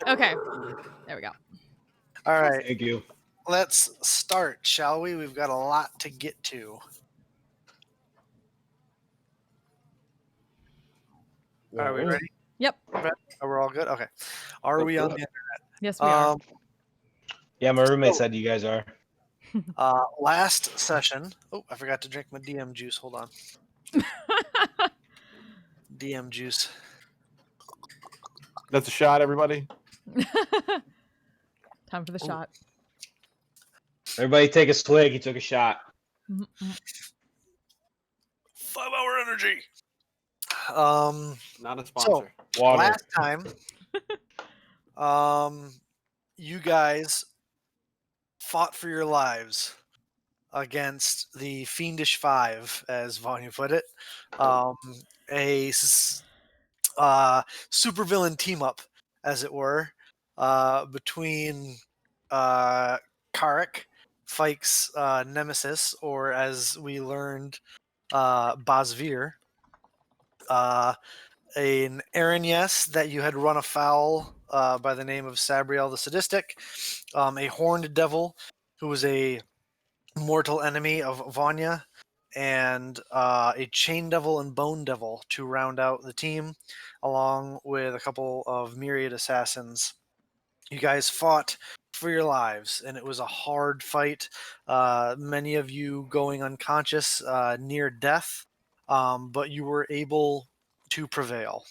Okay. There we go. All right. Thank you. Let's start, shall we? We've got a lot to get to. Are we ready? Yep. We're all good? Okay. Are we on the internet? Yes, we are. Yeah, my roommate said you guys are. Last session. Oh, I forgot to drink my DM juice. Hold on. DM juice. That's a shot, everybody. Time for the shot. Everybody take a swig. He took a shot. 5-hour energy. Not a sponsor. Water. Last time, you guys fought for your lives against the Fiendish Five, as Vanya put it. A supervillain team up, as it were, between Karik, Fike's nemesis, or as we learned, Basvir, an Aranyes that you had run afoul by the name of Sabriel the Sadistic, a horned devil who was a mortal enemy of Vanya, and a chain devil and bone devil to round out the team, along with a couple of myriad assassins. You guys fought for your lives, and it was a hard fight. Many of you going unconscious, near death, but you were able to prevail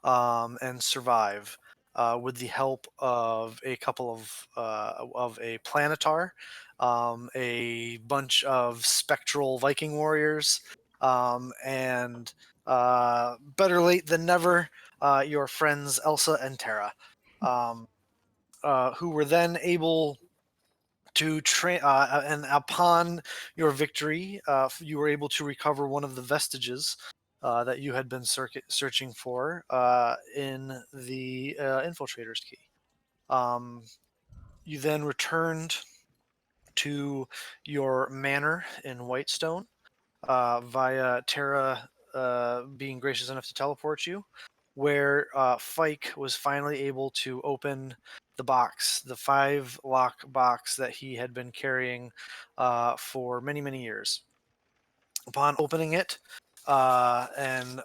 and survive with the help of a couple of a planetar, a bunch of spectral Viking warriors, and better late than never, your friends Elsa and Tara, who were then able to train, and upon your victory, you were able to recover one of the vestiges that you had been searching for in the Infiltrator's Key. You then returned to your manor in Whitestone via Terra being gracious enough to teleport you, where Fike was finally able to open the box, the 5-lock box that he had been carrying for many, many years. Upon opening it and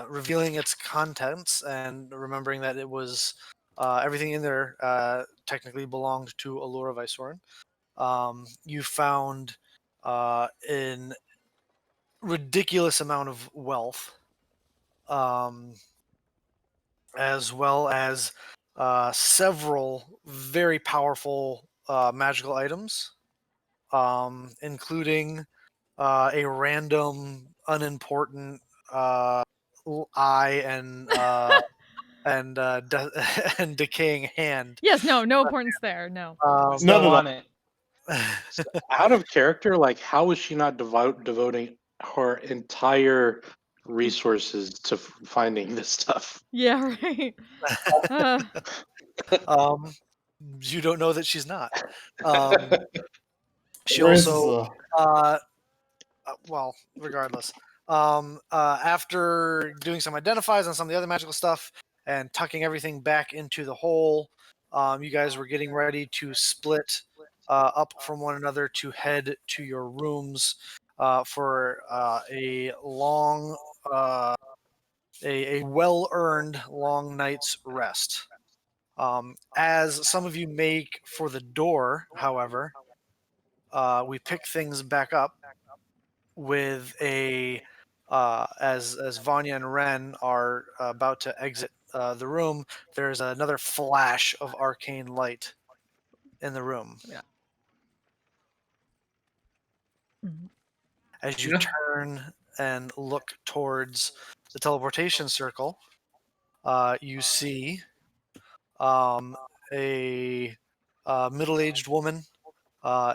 revealing its contents, and remembering that it was everything in there technically belonged to Allura Vysoren, you found an ridiculous amount of wealth, as well as several very powerful magical items, including a random, unimportant eye and and decaying hand. Yes, no importance there. No. Still want it. Out of character, like, how is she not devoting her entire resources to finding this stuff? Yeah, right. You don't know that she's not. She Where's also, well, regardless, after doing some identifies on some of the other magical stuff and tucking everything back into the hole, you guys were getting ready to split up from one another to head to your rooms for a long, a well-earned long night's rest. As some of you make for the door, however, we pick things back up with a as Vanya and Ren are about to exit the room. There's another flash of arcane light in the room. Yeah. As you turn and look towards the teleportation circle, you see a middle-aged woman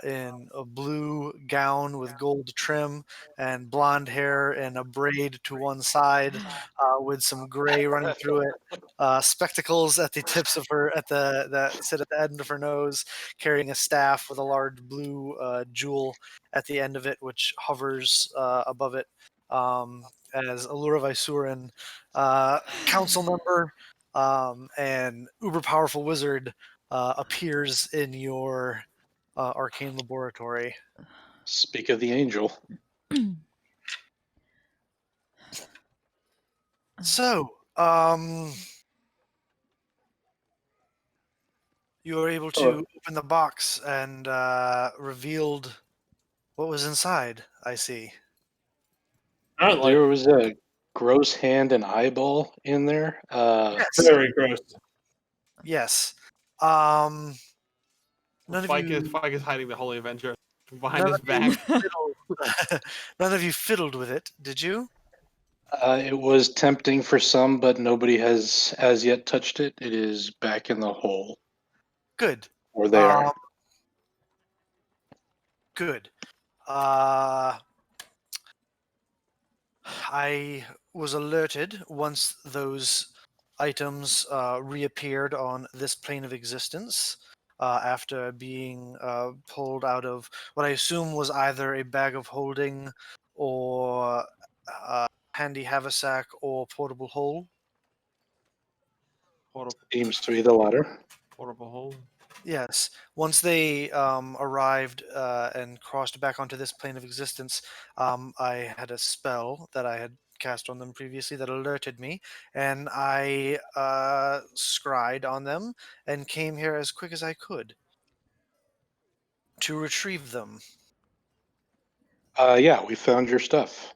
in a blue gown with gold trim and blonde hair and a braid to one side, with some gray running through it, spectacles at the tips of her that sit at the end of her nose, carrying a staff with a large blue jewel at the end of it, which hovers above it, as Allura Vysoren, council member, and uber powerful wizard appears in your arcane laboratory. Speak of the angel. So, you were able to open the box and revealed what was inside, I see. Apparently, There was a gross hand and eyeball in there. Yes. very gross. Yes. None of Spike you, is hiding the Holy Avenger behind none his of you back. fiddled, none of you fiddled with it, did you? It was tempting for some, but nobody has as yet touched it. It is back in the hole. Good. Or there. Good. I was alerted once those items reappeared on this plane of existence after being pulled out of what I assume was either a bag of holding or handy haversack or portable hole. Seems to be the latter. Portable hole. Yes. Once they arrived and crossed back onto this plane of existence, I had a spell that I had cast on them previously that alerted me, and I scryed on them and came here as quick as I could to retrieve them. Yeah, we found your stuff.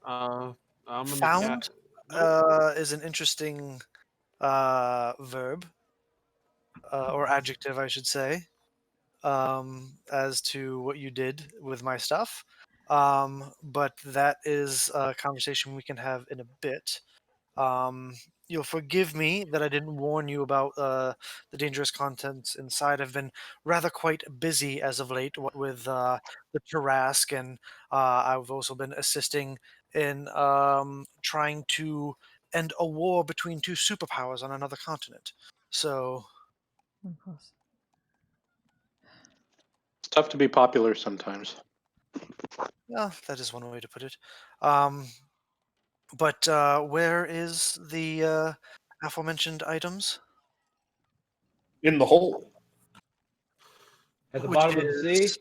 I'm gonna Found nope. is an interesting verb or adjective, I should say, as to what you did with my stuff. But that is a conversation we can have in a bit. You'll forgive me that I didn't warn you about the dangerous contents inside. I've been rather quite busy as of late, what with the Tarask, and I've also been assisting in trying to end a war between two superpowers on another continent. So, Of course. It's tough to be popular sometimes. yeah, that is one way to put it. But where is the aforementioned items? In the hole. At the Which bottom of the is- sea.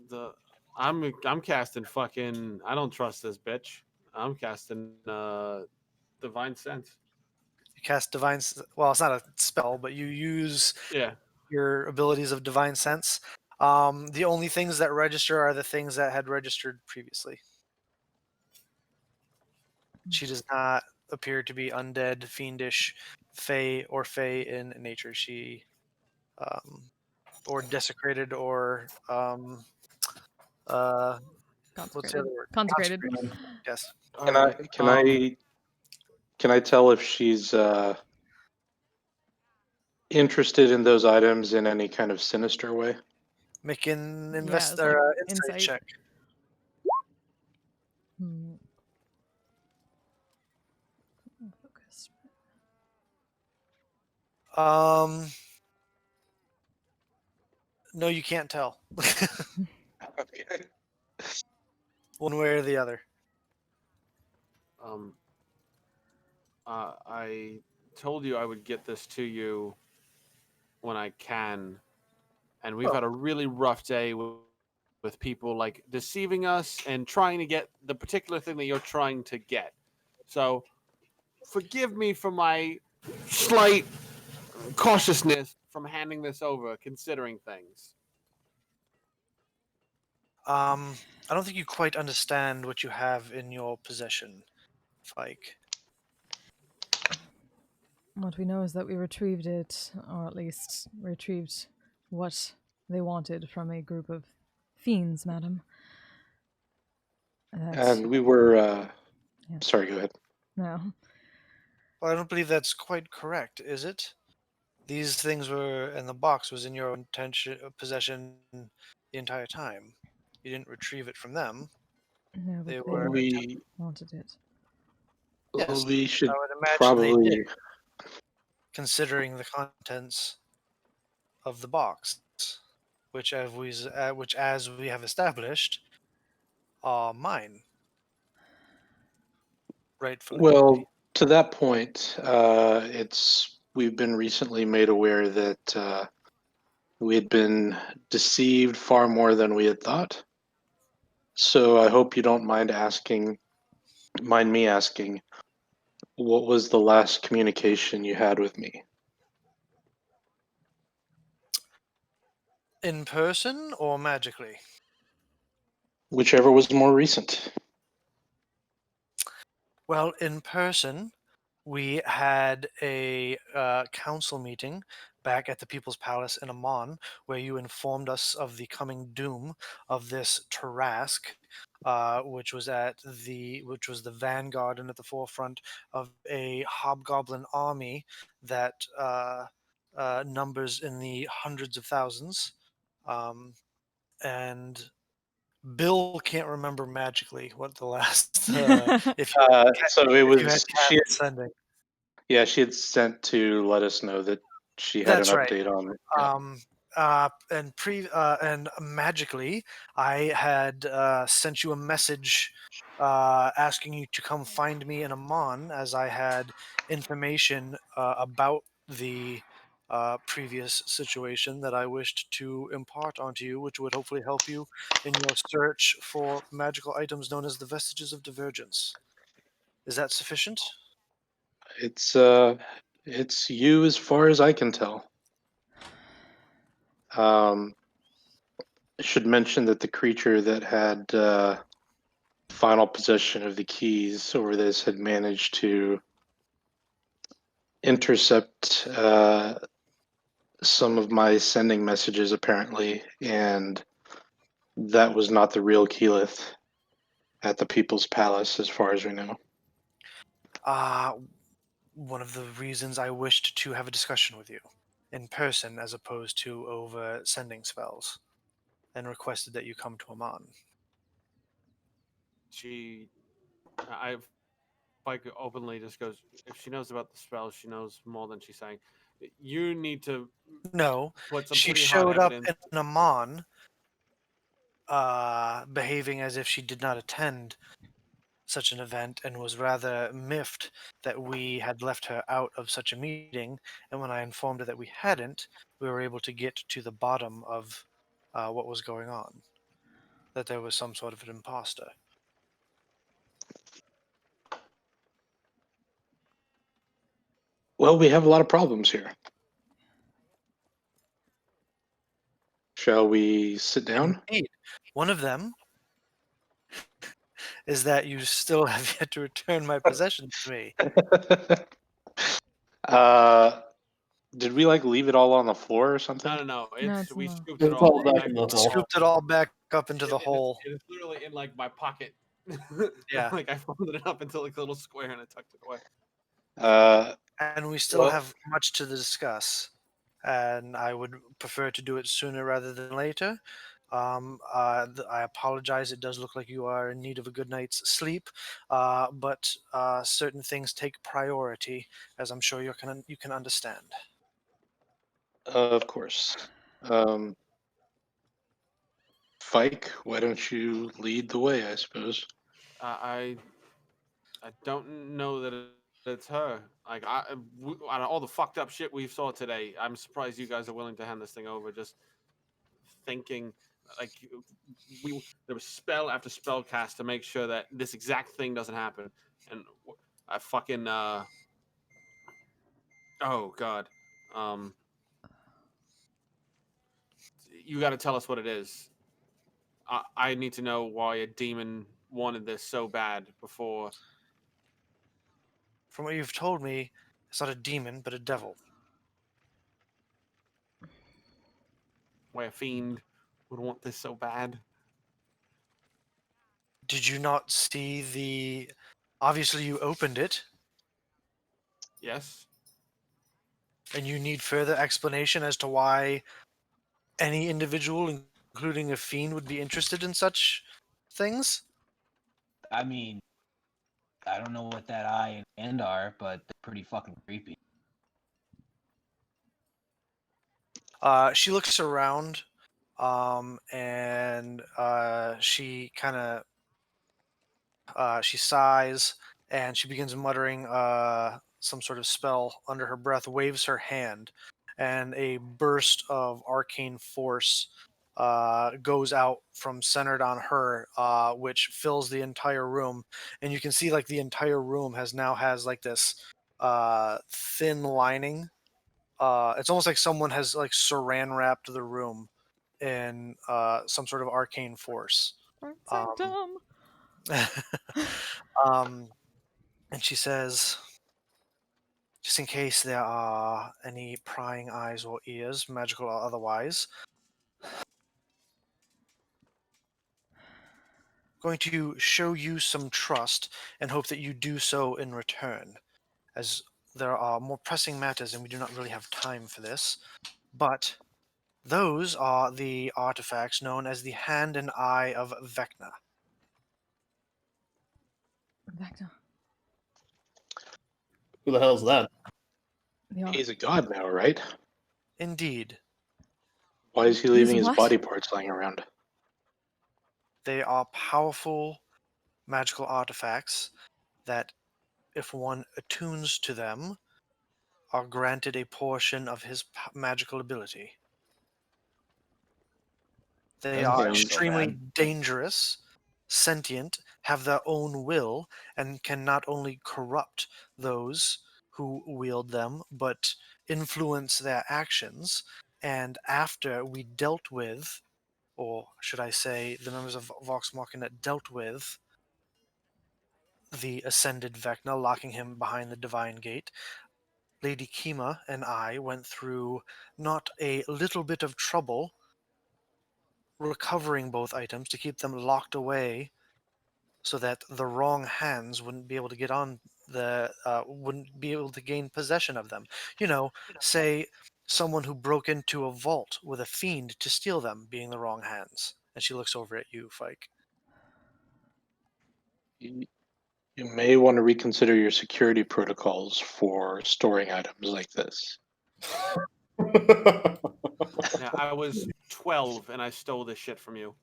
The I'm casting fucking. I don't trust this bitch. I'm casting divine sense. You cast divine. Well, it's not a spell, but you use Yeah. your abilities of divine sense. The only things that register are the things that had registered previously. She does not appear to be undead, fiendish, fey, or fey in nature. She, or desecrated, or what's the other word? Consecrated. Yes. Can All right. I tell if she's interested in those items in any kind of sinister way? Make an Yeah, it's like insight check. Hmm. Focus. No, you can't tell. Okay. One way or the other. I told you I would get this to you when I can, and we've Oh. had a really rough day with people like deceiving us and trying to get the particular thing that you're trying to get. So, forgive me for my slight cautiousness from handing this over, considering things. I don't think you quite understand what you have in your possession, Fike. What we know is that we retrieved it, or at least retrieved what they wanted from a group of fiends, madam. And we were. Yeah. Sorry, go ahead. No. Well, I don't believe that's quite correct, is it? These things were, and the box was in your possession the entire time. You didn't retrieve it from them. No, but They they were. We wanted it. Yes, we should I would imagine probably. they did, considering the contents of the box, which, as we have established, are mine. Rightfully. Well, to that point, we've been recently made aware that we had been deceived far more than we had thought. So I hope you don't mind me asking, what was the last communication you had with me? In person or magically? Whichever was more recent. Well, in person, we had a council meeting back at the People's Palace in Amon, where you informed us of the coming doom of this Tarask, which was the vanguard and at the forefront of a hobgoblin army that numbers in the hundreds of thousands. And Bill can't remember magically what the last if So it if you had was cast sending. she had sent to let us know that she had an That's right. update on it. Yeah. And magically, I had sent you a message asking you to come find me in Amman, as I had information about the previous situation that I wished to impart onto you, which would hopefully help you in your search for magical items known as the vestiges of divergence. Is that sufficient? It's you as far as I can tell. I should mention that the creature that had final possession of the keys over this had managed to intercept some of my sending messages, apparently, and that was not the real Keyleth at the People's Palace, as far as we know. One of the reasons I wished to have a discussion with you in person as opposed to over sending spells, and requested that you come to Amman. I like openly just goes, if she knows about the spell, she knows more than she's saying. You need to No, put some she pretty hard showed up evidence. in Amman, behaving as if she did not attend such an event and was rather miffed that we had left her out of such a meeting. And when I informed her that we hadn't, we were able to get to the bottom of what was going on. That there was some sort of an imposter. Well, we have a lot of problems here. Shall we sit down? Indeed. One of them is that you still have yet to return my possessions to me. uh, did we leave it all on the floor or something? No. No, It's it's we no. scooped it It's all all back back in into the the hole. hole. Scooped it all back up into the hole. It is literally in my pocket. Yeah. I folded it up into a little square and I tucked it away. And we still Well- have much to discuss. And I would prefer to do it sooner rather than later. I apologize. It does look like you are in need of a good night's sleep, but certain things take priority, as I'm sure you can understand. Of course. Fike, why don't you lead the way, I suppose? I don't know that it's her. Out of all the fucked up shit we saw today, I'm surprised you guys are willing to hand this thing over. Just thinking, like, there was spell after spell cast to make sure that this exact thing doesn't happen, and I fucking oh god, you got to tell us what it is. I need to know why a demon wanted this so bad before. From what you've told me, it's not a demon, but a devil. Why a fiend would want this so bad. Did you not see the... Obviously, you opened it, Yes. and you need further explanation as to why any individual, including a fiend, would be interested in such things? I mean, I don't know what that eye and hand are, but they're pretty fucking creepy. She looks around, and she kind of she sighs and she begins muttering some sort of spell under her breath, waves her hand, and a burst of arcane force goes out from centered on her, which fills the entire room. And you can see like the entire room has like this thin lining. It's almost like someone has like saran wrapped the room in some sort of arcane force. Sanctum. Um, and she says, just in case there are any prying eyes or ears, magical or otherwise, going to show you some trust and hope that you do so in return, as there are more pressing matters and we do not really have time for this. But those are the artifacts known as the Hand and Eye of Vecna. Vecna. Who the hell's that? The He's a god now, right? Indeed, Why is he He's leaving his what? body parts lying around? they are powerful magical artifacts that, if one attunes to them, are granted a portion of his magical ability. They Doesn't are sound so extremely bad. dangerous, sentient, have their own will, and can not only corrupt those who wield them, but influence their actions. And after we dealt with, or should I say, the members of Vox Machina dealt with the ascended Vecna, locking him behind the Divine Gate, Lady Kima and I went through not a little bit of trouble recovering both items to keep them locked away so that the wrong hands wouldn't be able to get on wouldn't be able to gain possession of them. You know, say someone who broke into a vault with a fiend to steal them being the wrong hands. And she looks over at you, Fike. You, you may want to reconsider your security protocols for storing items like this. Now, I was 12 and I stole this shit from you.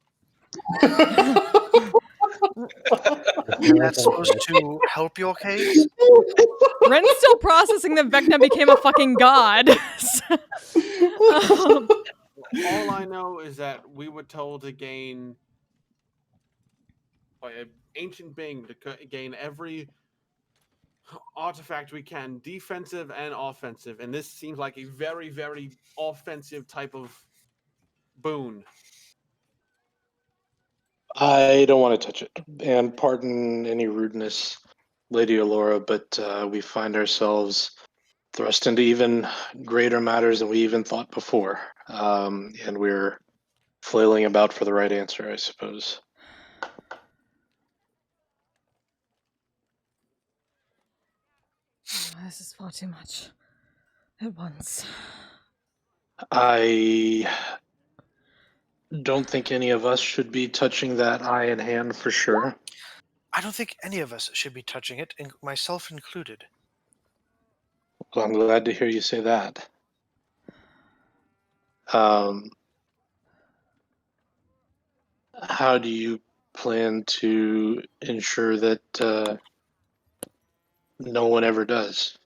That's supposed to help your case? Ren's still processing that Vecna became a fucking god. Um, All I know is that we were told to gain by an ancient being to gain every artifact we can, defensive and offensive. And this seems like a very, very offensive type of boon. I don't want to touch it. And pardon any rudeness, Lady Alora, but we find ourselves thrust into even greater matters than we even thought before. And we're flailing about for the right answer, I suppose. this is far too much at once. I don't think any of us should be touching that eye and hand for sure. I don't think any of us should be touching it, myself included. Well, I'm glad to hear you say that. Um, how do you plan to ensure that no one ever does?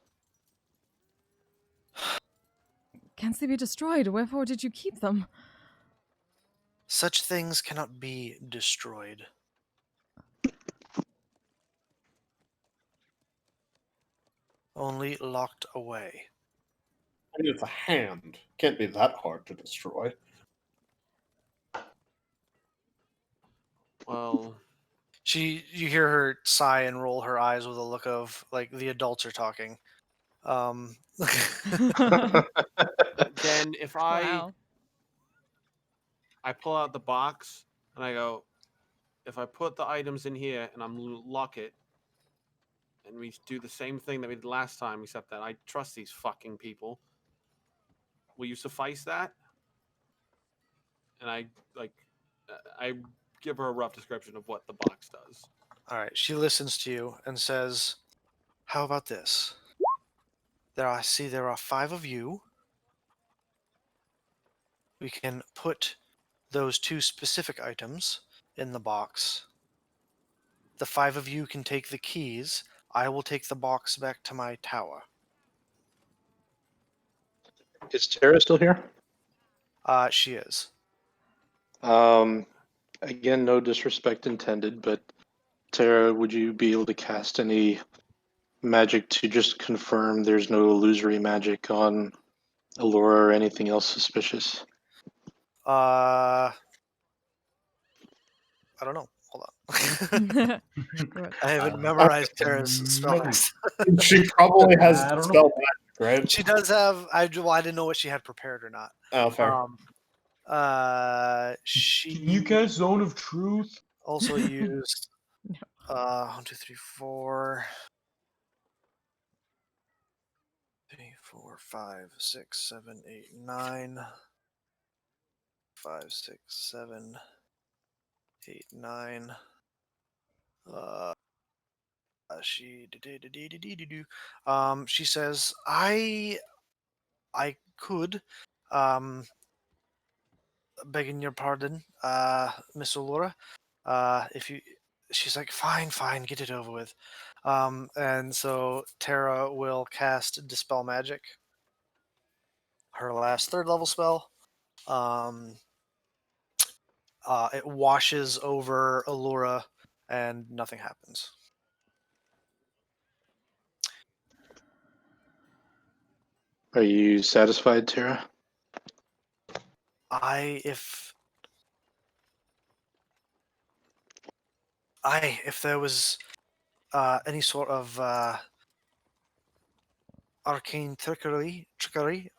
Can't they be destroyed? Wherefore did you keep them? Such things cannot be destroyed. Only locked away. I mean, it's a hand. Can't be that hard to destroy. Well, You hear her sigh and roll her eyes with a look of like the adults are talking. then if Wow. I pull out the box and I go, if I put the items in here and I'm lock it, and we do the same thing that we did last time, except that I trust these fucking people. Will you suffice that? And I give her a rough description of what the box does. All right, she listens to you and says, "How about this? There are 5 of you. We can put those 2 specific items in the box. The 5 of you can take the keys. I will take the box back to my tower. Is Tara still here? She is. Again, no disrespect intended, but Tara, would you be able to cast any magic to just confirm there's no illusory magic on Allura or anything else suspicious? I don't know. Hold on. Do it. I haven't memorized Tara's spell no. list. She probably has I don't spell know. magic, right? She does have. I didn't know what she had prepared or not. Oh, fair. Can She you cast Zone of Truth? also used. No. 1, 2, 3, 4. 3, 4, 5, 6, 7, 8, 9. 5, 6, 7, 8, 9. She says, I could, begging your pardon, Miss Allura, if you. She's like, fine, get it over with. And so Tara will cast Dispel Magic, her last 3rd level spell. It washes over Allura, and nothing happens. Are you satisfied, Tara? If there was any sort of arcane trickery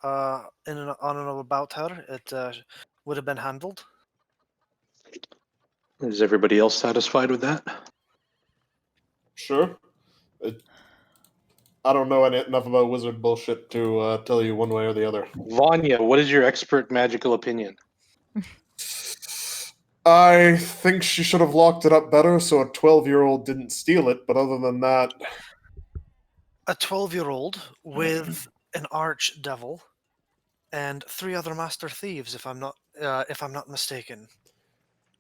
in and on and about her, it would have been handled. Is everybody else satisfied with that? Sure. I don't know enough about wizard bullshit to tell you one way or the other. Vanya, what is your expert magical opinion? I think she should have locked it up better so a 12-year-old didn't steal it, but other than that, A 12-year-old with an archdevil and 3 other master thieves, if I'm not mistaken.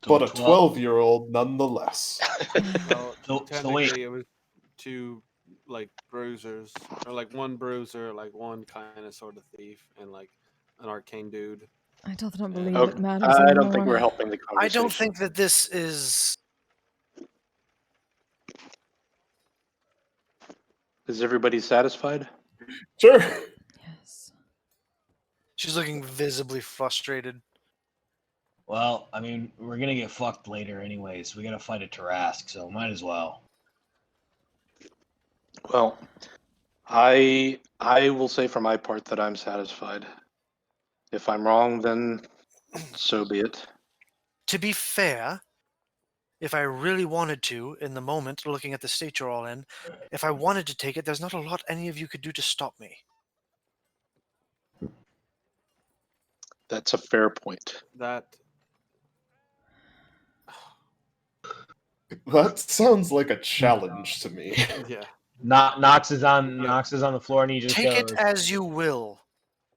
but a 12-year-old nonetheless. Well, So technically, wait. it was 2 like bruisers, or like 1 bruiser, like 1 kind of sort of thief, and like an arcane dude. I do not believe Okay, it matters I anymore. don't think we're helping the I conversation. don't think that this is. Is everybody satisfied? Sure. Yes. She's looking visibly frustrated. Well, I mean, we're gonna get fucked later anyways. We gotta fight a Tarask, so might as well. Well, I will say for my part that I'm satisfied. If I'm wrong, then so be it. To be fair, if I really wanted to, in the moment, looking at the state you're all in, if I wanted to take it, there's not a lot any of you could do to stop me. That's a fair point. That That sounds like a challenge to me. yeah. Knox is on the floor and he just Take goes, it as you will,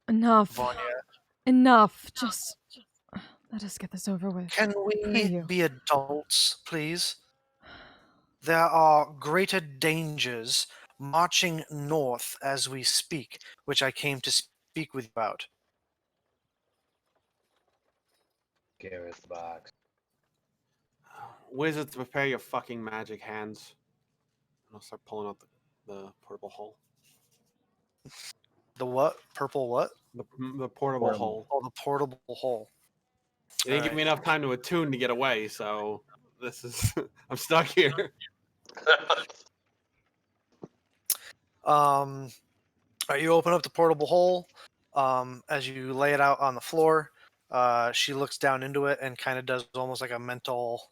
Enough. Vanya. Enough. Just let us get this over with. Can Pray we you. be adults, please? There are greater dangers marching north as we speak, which I came to speak with you about. Gareth the box. Wizards, prepare your fucking magic hands. And I'll start pulling out the portable hole. The what? Purple what? The portable hole. Oh, the portable hole. It didn't give me enough time to attune to get away, so this is I'm stuck here. You open up the portable hole. As you lay it out on the floor, she looks down into it and kind of does almost like a mental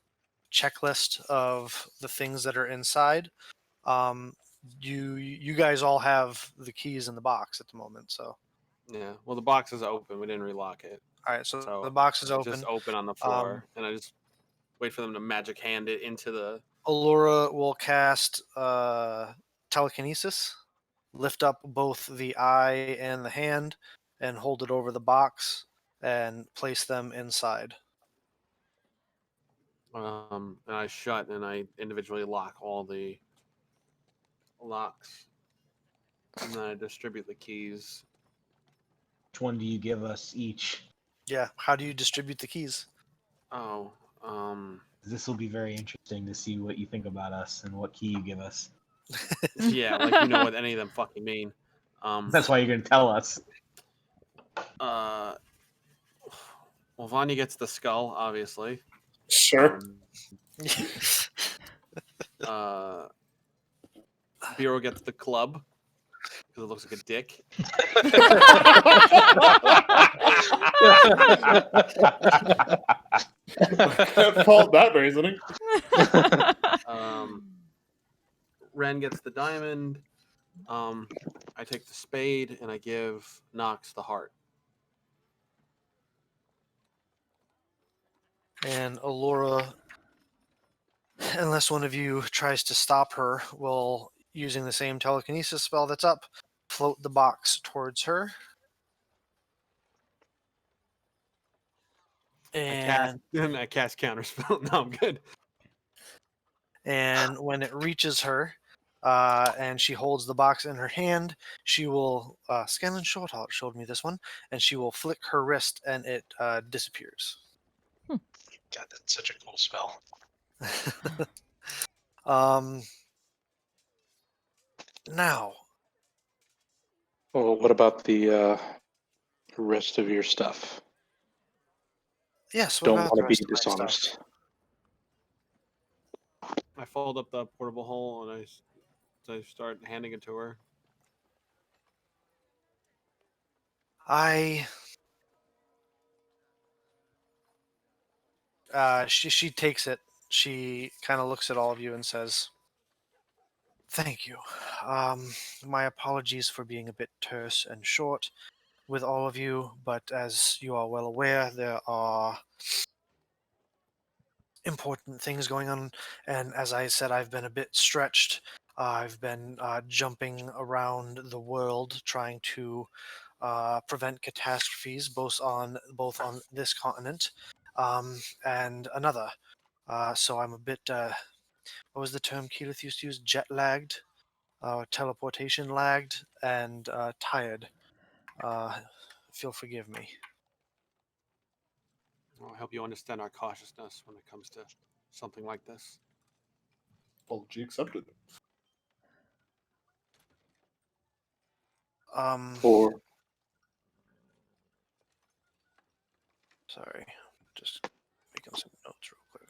checklist of the things that are inside. You guys all have the keys in the box at the moment, so. Yeah. Well, the box is open. We didn't relock it. All right, so So the box is It's open. just open on the floor, and I just wait for them to magic hand it into the. Allura will cast telekinesis, lift up both the eye and the hand, and hold it over the box and place them inside. And I shut and I individually lock all the locks, and then I distribute the keys. Which one do you give us each? Yeah. How do you distribute the keys? Oh, This will be very interesting to see what you think about us and what key you give us. yeah, like you know what any of them fucking mean. That's why you're gonna tell us. Well, Vanya gets the skull, obviously. Sure. Uh, Biro gets the club because it looks like a dick. Can't fault that reasoning. Ren gets the diamond. I take the spade and I give Nox the heart. And Allura, unless one of you tries to stop her, will, using the same telekinesis spell that's up, float the box towards her. And I cast counterspell. No, I'm good. and when it reaches her, and she holds the box in her hand, she will Scanlan Shorthalt showed me this one, and she will flick her wrist, and it disappears. God, that's such a cool spell. Now, Well, what about the rest of your stuff? yes, what Don't about want the to be rest of my stuff? dishonest. I fold up the portable hole and I start handing it to her. She takes it. She kind of looks at all of you and says, "Thank you. My apologies for being a bit terse and short with all of you, but as you are well aware, there are important things going on, and as I said, I've been a bit stretched. I've been jumping around the world trying to prevent catastrophes, both on this continent and another. So I'm a bit. What was the term Keyleth used to use? Jet lagged, teleportation lagged, and tired. If you'll forgive me. Well, I hope you understand our cautiousness when it comes to something like this. Apology accepted. For Sorry, just making some notes real quick.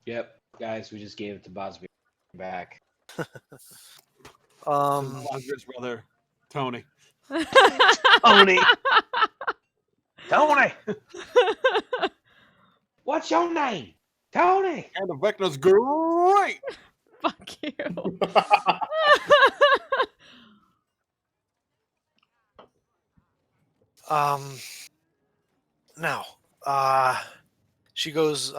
Yep, guys, we just gave it to Bosby back. Bosby's brother, Tony. Tony! Tony! What's your name? Tony! And the Vecna's great! Fuck you. Now, she goes.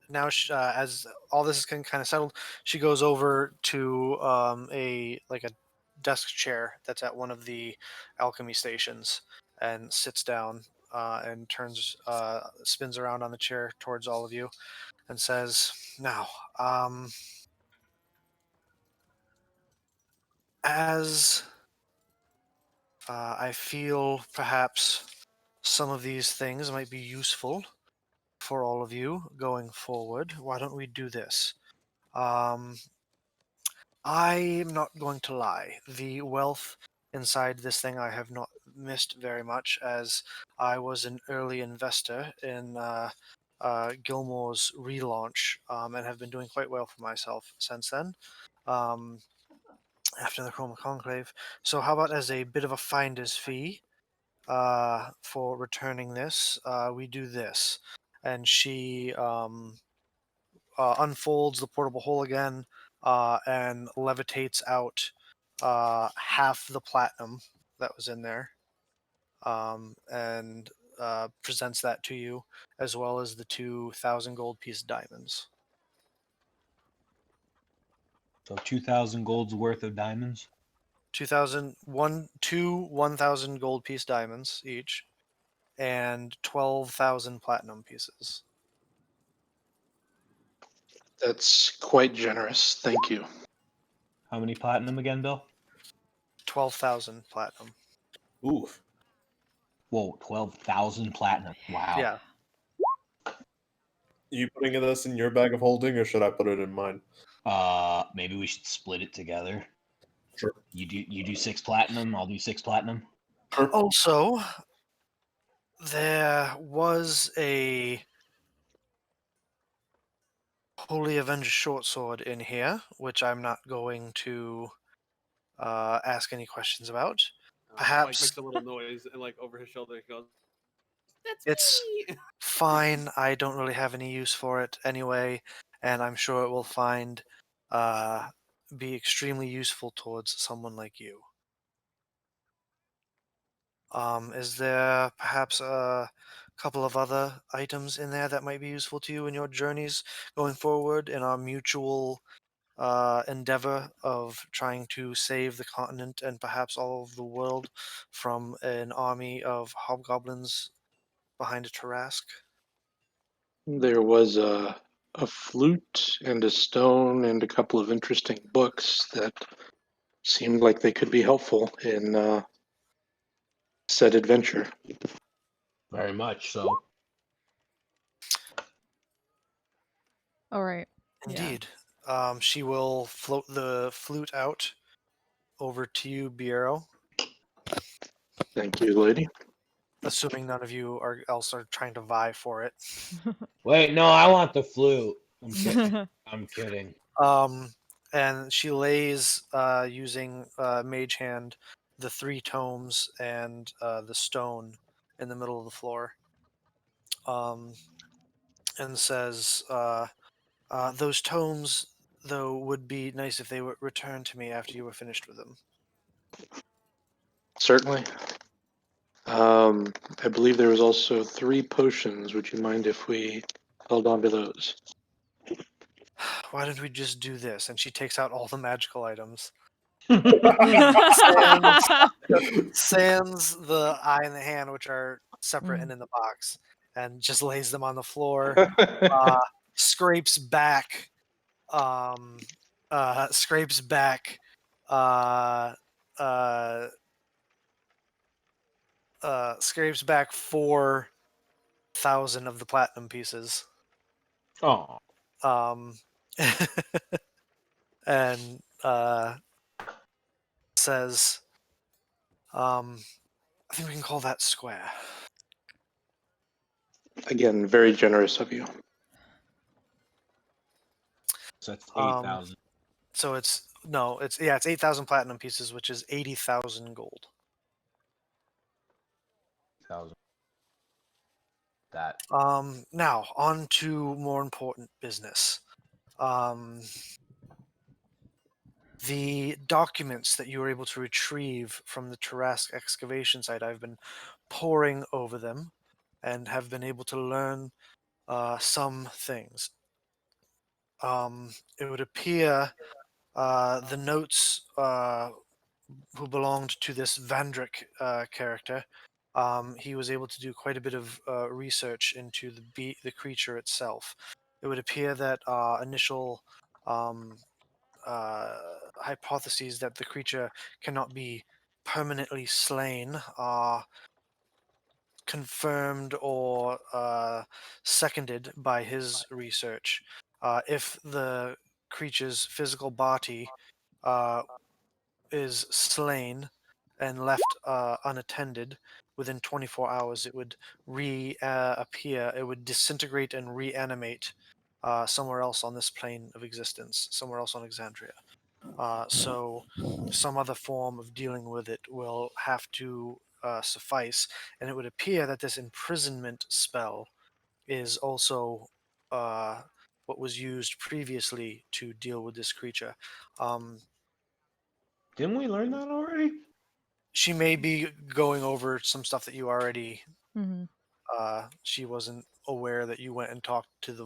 Now, as all this is kind of settled, she goes over to a desk chair that's at one of the alchemy stations and sits down and spins around on the chair towards all of you and says, "Now, as I feel perhaps some of these things might be useful for all of you going forward, why don't we do this? I'm not going to lie. The wealth inside this thing I have not missed very much, as I was an early investor in Gilmore's relaunch and have been doing quite well for myself since then. After the Chroma Conclave. So, how about as a bit of a finder's fee for returning this, we do this? And she unfolds the portable hole again and levitates out half the platinum that was in there and presents that to you, as well as the 2,000 gold piece diamonds. So 2,000 gold's worth of diamonds? 1,000 gold piece diamonds each, and 12,000 platinum pieces. That's quite generous. Thank you. How many platinum again, Bill? 12,000 platinum. Oof. Whoa, 12,000 platinum. Wow. Yeah. You putting this in your bag of holding, or should I put it in mine? Maybe we should split it together. Sure. You do 6 platinum, I'll do 6 platinum. Sure. Also, there was a Holy Avenger short sword in here, which I'm not going to ask any questions about. Mike Perhaps makes a little noise and like over his shoulder he goes, "That's it's me." fine. I don't really have any use for it anyway, and I'm sure it will be extremely useful towards someone like you. Is there perhaps a couple of other items in there that might be useful to you in your journeys going forward in our mutual endeavor of trying to save the continent and perhaps all of the world from an army of hobgoblins behind a Tarask? There was a flute and a stone and a couple of interesting books that seemed like they could be helpful in said adventure. Very much so. All right. Yeah. Indeed. She will float the flute out over to you, Biero, Thank you, lady. assuming none of you else are trying to vie for it. Wait, no, I want the flute. I'm kidding. I'm kidding. And she lays using Mage Hand the 3 tomes and the stone in the middle of the floor, and says, "Those tomes, though, would be nice if they were returned to me after you were finished with them." Certainly. I believe there was also 3 potions. Would you mind if we held on to those? Why don't we just do this? And she takes out all the magical items. Sans the eye and the hand, which are separate and in the box, and just lays them on the floor. Scrapes back, scrapes back, scrapes back 4,000 of the platinum pieces. Oh. And says, I think we can call that square. Again, very generous of you. So that's 8,000. So it's 8,000 platinum pieces, which is 80,000 gold. 1,000. That. Now on to more important business. The documents that you were able to retrieve from the Tarask excavation site, I've been poring over them and have been able to learn some things. It would appear the notes who belonged to this Vandrick character, he was able to do quite a bit of research into the creature itself. It would appear that initial hypotheses that the creature cannot be permanently slain are confirmed or seconded by his research. If the creature's physical body is slain and left unattended, within 24 hours it would reappear. It would disintegrate and reanimate somewhere else on this plane of existence, somewhere else on Exandria. So some other form of dealing with it will have to suffice, and it would appear that this imprisonment spell is also what was used previously to deal with this creature. Didn't we learn that already? She may be going over some stuff that you already. Mhm. She wasn't aware that you went and talked to the,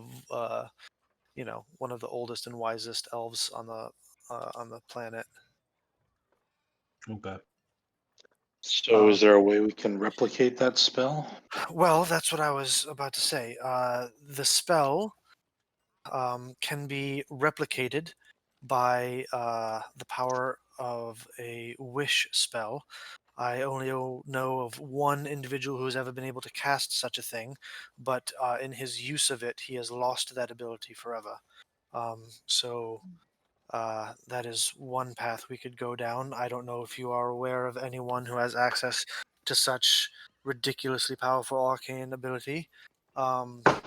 one of the oldest and wisest elves on the planet. Okay. So is there a way we can replicate that spell? Well, that's what I was about to say. The spell can be replicated by the power of a wish spell. I only know of one individual who has ever been able to cast such a thing, but in his use of it, he has lost that ability forever. So that is one path we could go down. I don't know if you are aware of anyone who has access to such ridiculously powerful arcane ability. But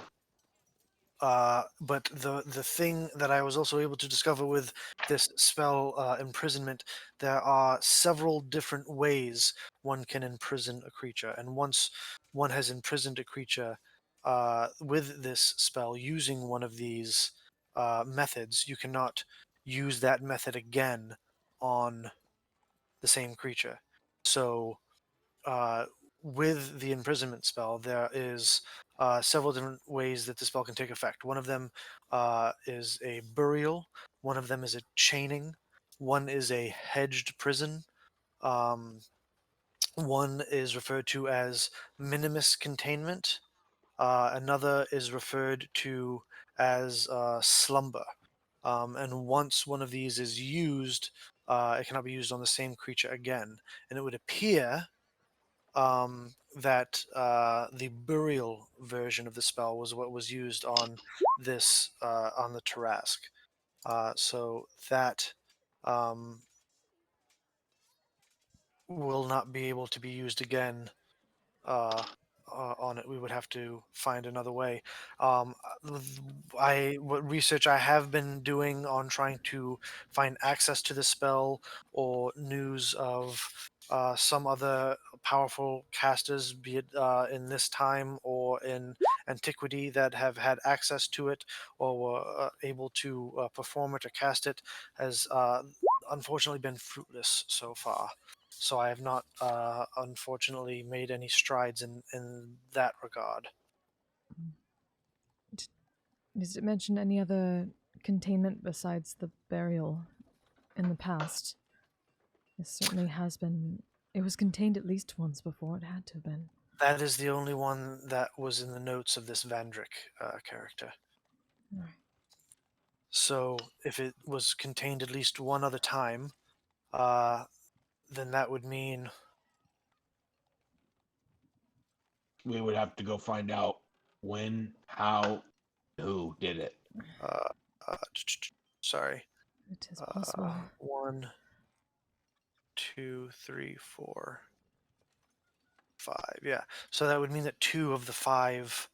the thing that I was also able to discover with this spell imprisonment, there are several different ways one can imprison a creature, and once one has imprisoned a creature with this spell using one of these methods, you cannot use that method again on the same creature. So uh, with the imprisonment spell, there is several different ways that the spell can take effect. One of them is a burial, one of them is a chaining, one is a hedged prison, um, one is referred to as minimus containment, another is referred to as slumber. And once one of these is used, it cannot be used on the same creature again. And it would appear that the burial version of the spell was what was used on this on the Tarask. So that um, will not be able to be used again on it. We would have to find another way. Um, what research I have been doing on trying to find access to the spell or news of some other powerful casters, be it in this time or in antiquity, that have had access to it or were able to perform it or cast it, has unfortunately been fruitless so far. So I have not, unfortunately, made any strides in that regard. Does it mention any other containment besides the burial in the past? It certainly has been. It was contained at least once before. It had to have been. That is the only one that was in the notes of this Vandrick character. Right. So if it was contained at least one other time, then that would mean We would have to go find out when, how, who did it. sorry. It is possible. 1, 2, 3, 4, 5. Yeah. So that would mean that two of the five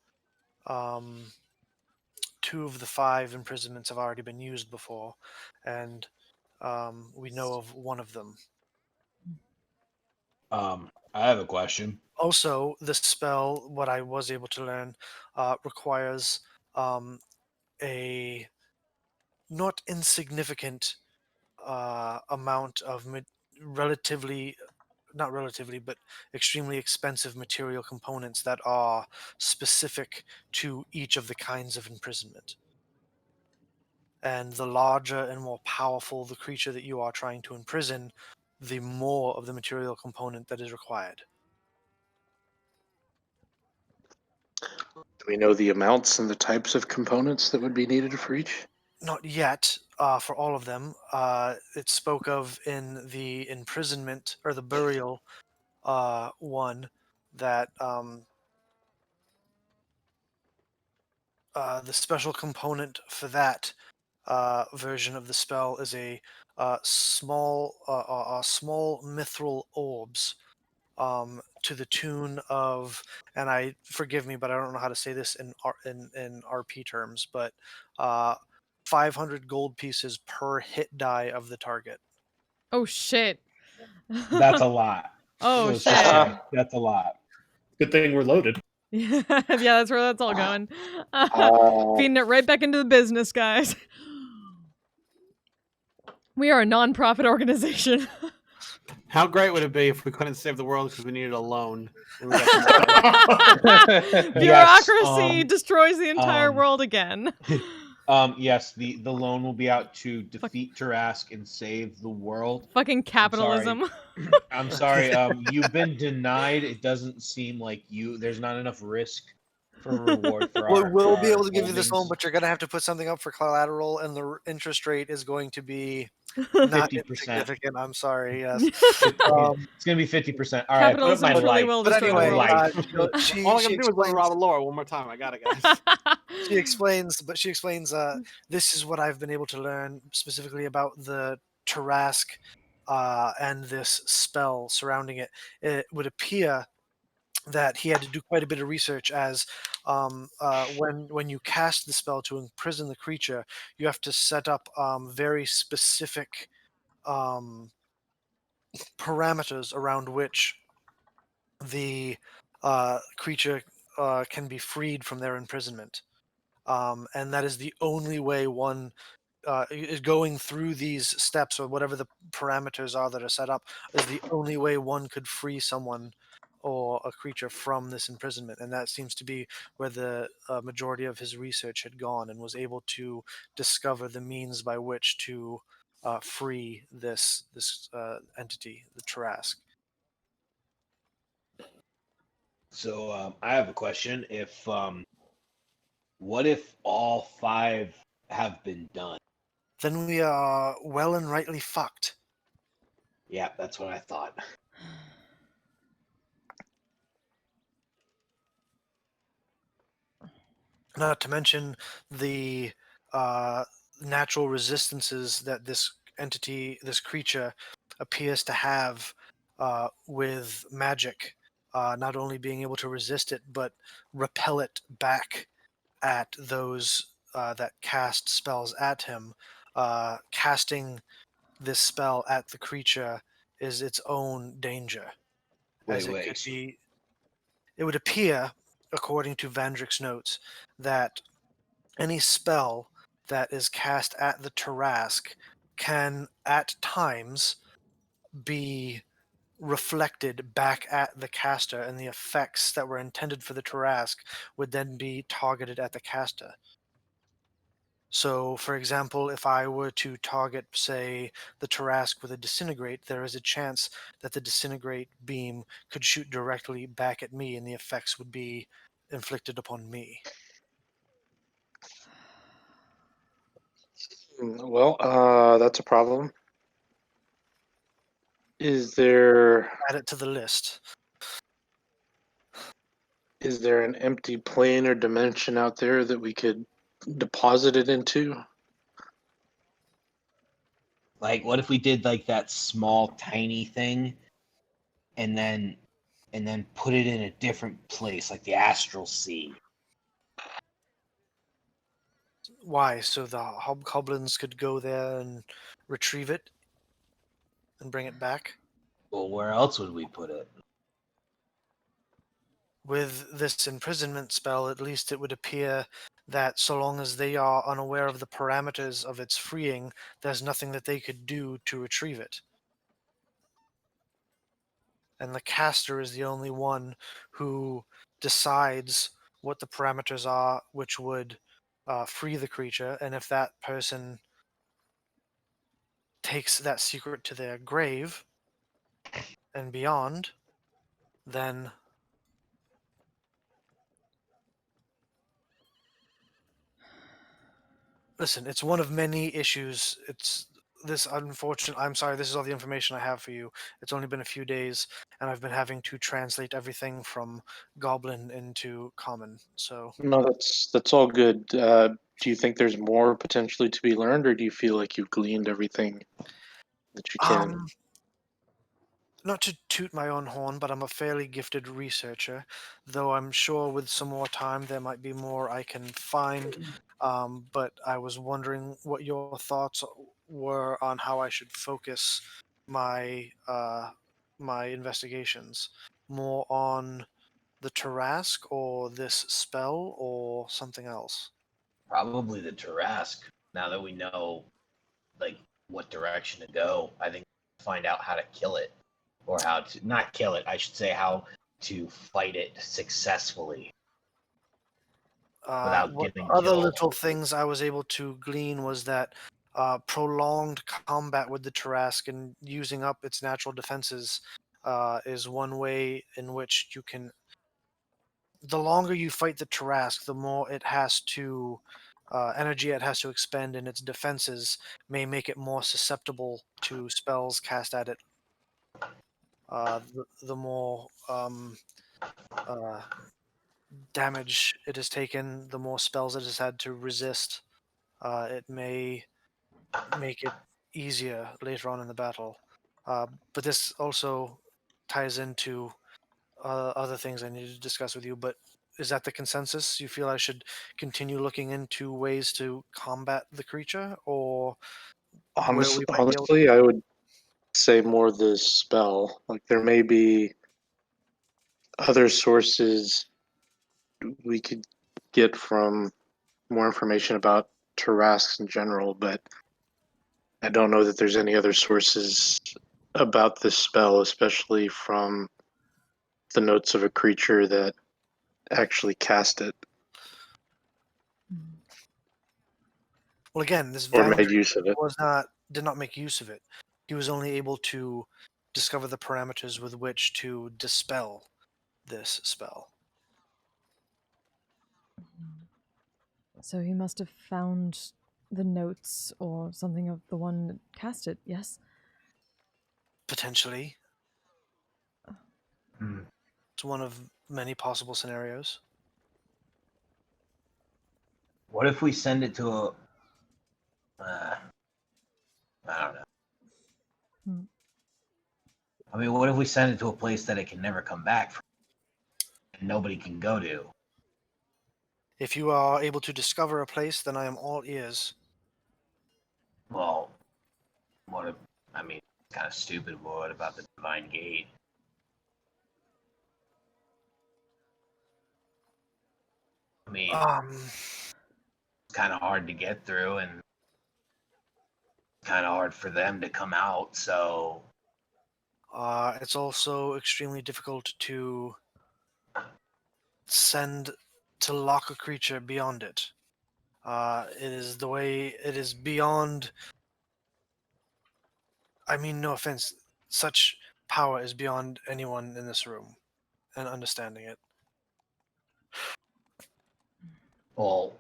imprisonments have already been used before, and we know of one of them. I have a question. Also, the spell, what I was able to learn, requires a not insignificant amount of not relatively, but extremely expensive material components that are specific to each of the kinds of imprisonment. And the larger and more powerful the creature that you are trying to imprison, the more of the material component that is required. Do we know the amounts and the types of components that would be needed for each? Not yet, for all of them. It spoke of in the imprisonment or the burial one that the special component for that version of the spell is a small mithril orbs to the tune of, and I forgive me, but I don't know how to say this in RP terms, but 500 gold pieces per hit die of the target. Oh shit. That's a lot. Oh Let's shit. just say, that's a lot. Good thing we're loaded. Yeah, that's where that's all going. Uh, Feeding it right back into the business, guys. We are a non-profit organization. How great would it be if we couldn't save the world because we needed a loan? And we got some money? Bureaucracy destroys the entire um, world again. Yes, the loan will be out to defeat Tarask and save the world. Fucking capitalism. I'm sorry. You've been denied. It doesn't seem like there's not enough risk for reward for We our. will for be able our to give you this holdings. loan, but you're going to have to put something up for collateral, and the interest rate is going to be not 50%. insignificant. I'm sorry. Yes. It's gonna be 50%. All right, put up Capitalism my truly life. will But destroy the anyway, world. Life. All I she gotta do is run explains. Robert Laura one more time. I got it, guys. She explains, this is what I've been able to learn specifically about the Tarask and this spell surrounding it. It would appear that he had to do quite a bit of research, as when you cast the spell to imprison the creature, you have to set up very specific um, parameters around which the creature can be freed from their imprisonment. And that is the only way one is going through these steps, or whatever the parameters are that are set up, is the only way one could free someone or a creature from this imprisonment. And that seems to be where the majority of his research had gone, and was able to discover the means by which to free this entity, the Tarask. So I have a question. What if all 5 have been done? Then we are well and rightly fucked. Yeah, that's what I thought. Not to mention the uh, natural resistances that this entity, this creature, appears to have with magic. Not only being able to resist it, but repel it back at those that cast spells at him. Casting this spell at the creature is its own danger, as it could Wait. be. It would appear, according to Vandrick's notes, that any spell that is cast at the Tarask can, at times, be reflected back at the caster, and the effects that were intended for the Tarask would then be targeted at the caster. So, for example, if I were to target, say, the Tarask with a disintegrate, there is a chance that the disintegrate beam could shoot directly back at me, and the effects would be inflicted upon me. Well, that's a problem. Is there Add it to the list. an empty plane or dimension out there that we could deposit it into? Like, what if we did like that small, tiny thing, and then put it in a different place, like the astral sea? Why? So the hobgoblins could go there and retrieve it and bring it back? Well, where else would we put it? With this imprisonment spell, at least it would appear that so long as they are unaware of the parameters of its freeing, there's nothing that they could do to retrieve it. And the caster is the only one who decides what the parameters are which would free the creature, and if that person takes that secret to their grave and beyond, then listen, it's one of many issues. It's this unfortunate. I'm sorry, this is all the information I have for you. It's only been a few days, and I've been having to translate everything from Goblin into Common. So, No, that's all good. Do you think there's more potentially to be learned, or do you feel like you've gleaned everything that you can? not to toot my own horn, but I'm a fairly gifted researcher, though I'm sure with some more time there might be more I can find. But I was wondering what your thoughts were on how I should focus my my investigations. More on the Tarask, or this spell, or something else? Probably the Tarask. Now that we know, like, what direction to go, I think find out how to kill it, or how to not kill it. I should say how to fight it successfully without What getting other killed. little things I was able to glean was that prolonged combat with the Tarask and using up its natural defenses is one way in which you can the longer you fight the Tarask, the more it has to energy it has to expend, and its defenses may make it more susceptible to spells cast at it. The more uh, damage it has taken, the more spells it has had to resist. It may make it easier later on in the battle. But this also ties into other things I need to discuss with you. But is that the consensus? You feel I should continue looking into ways to combat the creature, or where we might be able to? Honestly, I would say more the spell. Like there may be other sources we could get from more information about Tarrasques in general, but I don't know that there's any other sources about this spell, especially from the notes of a creature that actually cast it Well, again, this or made Vandrick use of it. did not make use of it. He was only able to discover the parameters with which to dispel this spell. So he must have found the notes or something of the one that cast it, yes? Potentially, Hmm. it's one of many possible scenarios. What if we send it to a? I don't know. Hmm. I mean, what if we send it to a place that it can never come back from, and nobody can go to? If you are able to discover a place, then I am all ears. Well, what if? I mean, it's kind of stupid. But what about the Divine Gate? I mean, it's kind of hard to get through, and kind of hard for them to come out. So, It's also extremely difficult to send to lock a creature beyond it. It is the way it is beyond. I mean, no offense, such power is beyond anyone in this room and understanding it. well,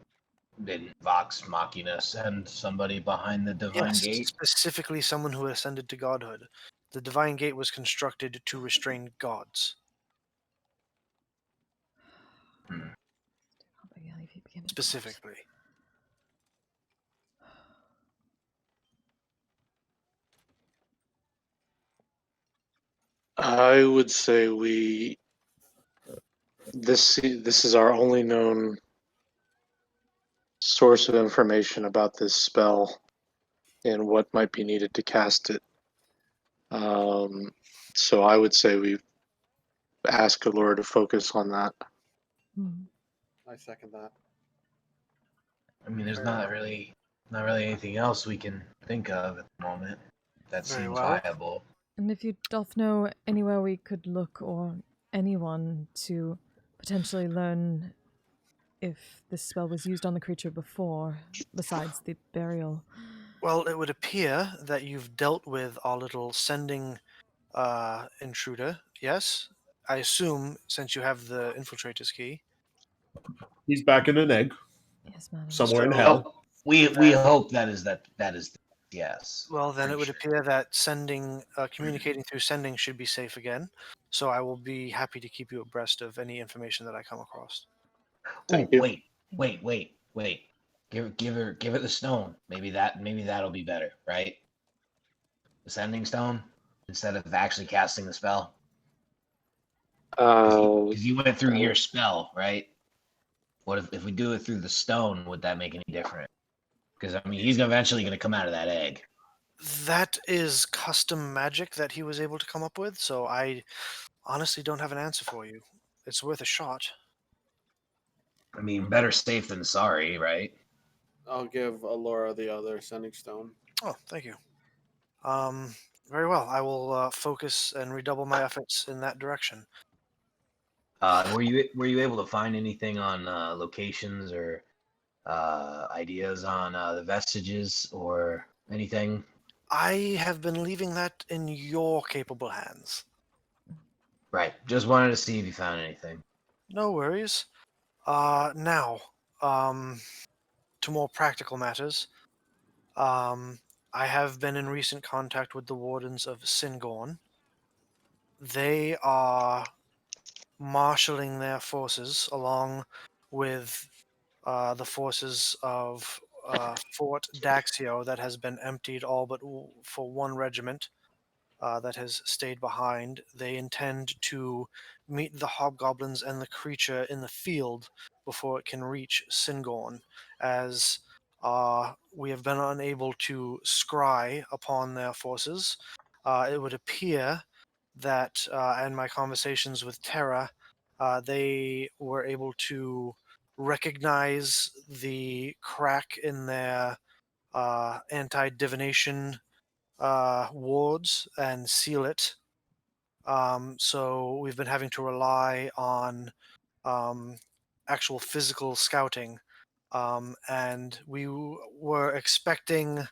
didn't Vox Machina send somebody behind the Divine Yes, Gate? specifically someone who ascended to godhood. The divine gate was constructed to restrain gods, Hmm. specifically. I would say this is our only known source of information about this spell and what might be needed to cast it. So I would say we ask Allura to focus on that. Hmm. I second that. I mean, there's Very not really anything else we can think of at the moment that Very seems well. viable. And if you doth know anywhere we could look or anyone to potentially learn if this spell was used on the creature before, besides the burial. Well, it would appear that you've dealt with our little sending intruder, yes? I assume, since you have the infiltrator's key. He's back in an egg Yes, madam. somewhere in So- hell. Oh, we hope that is yes. Well, then Pretty it would sure. appear that sending, communicating through sending should be safe again. So I will be happy to keep you abreast of any information that I come across. Thank Oh, you. wait. Give her the stone. Maybe that'll be better, right? The sending stone instead of actually casting the spell. Because you went through your spell, right? What if we do it through the stone? Would that make any difference? Because I mean, he's eventually going to come out of that egg. That is custom magic that he was able to come up with, so I honestly don't have an answer for you. It's worth a shot. I mean, better safe than sorry, right? I'll give Alora the other sending stone. Oh, thank you. Very well. I will focus and redouble my efforts in that direction. Were you able to find anything on locations or ideas on the vestiges or anything? I have been leaving that in your capable hands. Right. Just wanted to see if you found anything. No worries. Now, to more practical matters. I have been in recent contact with the wardens of Singorn. They are marshaling their forces along with the forces of Fort Daxio that has been emptied all but for one regiment that has stayed behind. They intend to meet the hobgoblins and the creature in the field before it can reach Singorn, as we have been unable to scry upon their forces. It would appear that, in my conversations with Terra, they were able to recognize the crack in their anti divination wards and seal it. So we've been having to rely on um, actual physical scouting. And we were expecting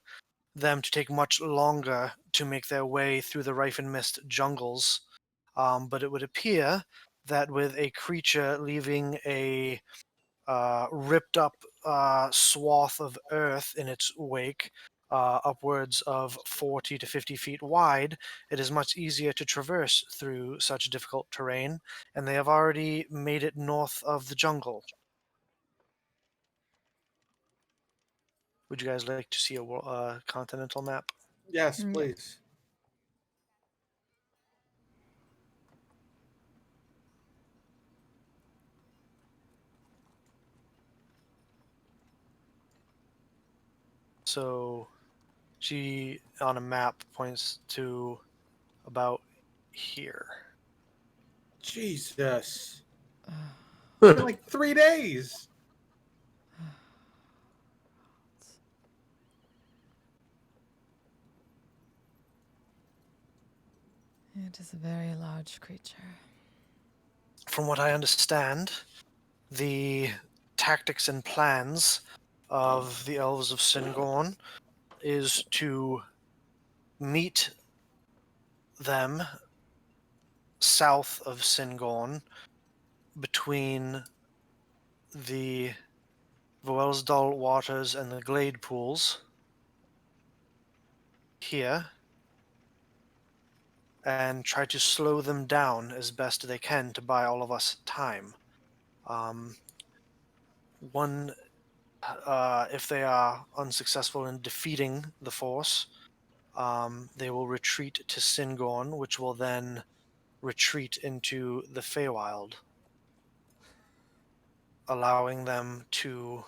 them to take much longer to make their way through the Rife and Mist jungles. But it would appear that with a creature leaving a ripped up swath of earth in its wake, upwards of 40 to 50 feet wide, it is much easier to traverse through such difficult terrain, and they have already made it north of the jungle. Would you guys like to see a continental map? Yes, Yeah. please. So she, on a map, points to about here. Jesus. It's been like 3 days. It is a very large creature. From what I understand, the tactics and plans of the elves of Singorn is to meet them south of Singorn between the Voelsdal waters and the Glade pools here, and try to slow them down as best they can to buy all of us time. One, if they are unsuccessful in defeating the force, they will retreat to Singorn, which will then retreat into the Feywild, allowing them to.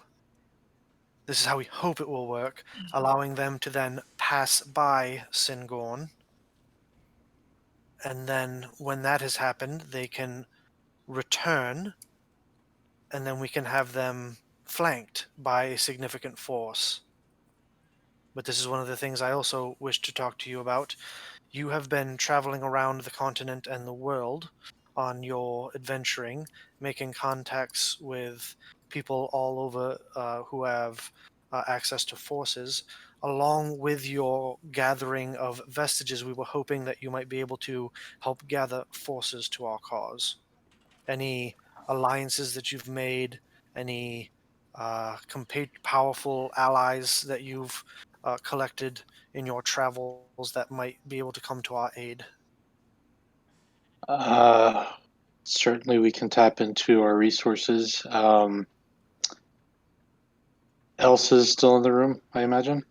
This is how we hope it will work, allowing them to then pass by Singorn, and then when that has happened, they can return, and then we can have them flanked by a significant force. But this is one of the things I also wish to talk to you about. You have been traveling around the continent and the world on your adventuring, making contacts with people all over who have access to forces. Along with your gathering of vestiges, we were hoping that you might be able to help gather forces to our cause. Any alliances that you've made, any powerful allies that you've collected in your travels that might be able to come to our aid. Uh, Certainly, we can tap into our resources. Elsa's still in the room, I imagine.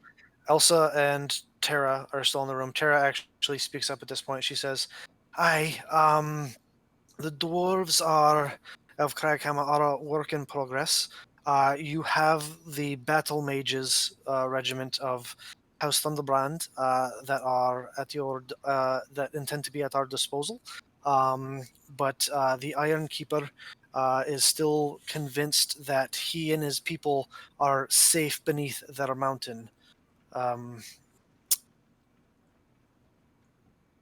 Elsa and Tara are still in the room. Tara actually speaks up at this point. She says, "Aye, the dwarves of Craghammer are a work in progress. You have the battle mages regiment of House Thunderbrand that are at your that intend to be at our disposal. But the Iron Keeper is still convinced that he and his people are safe beneath their mountain. Um,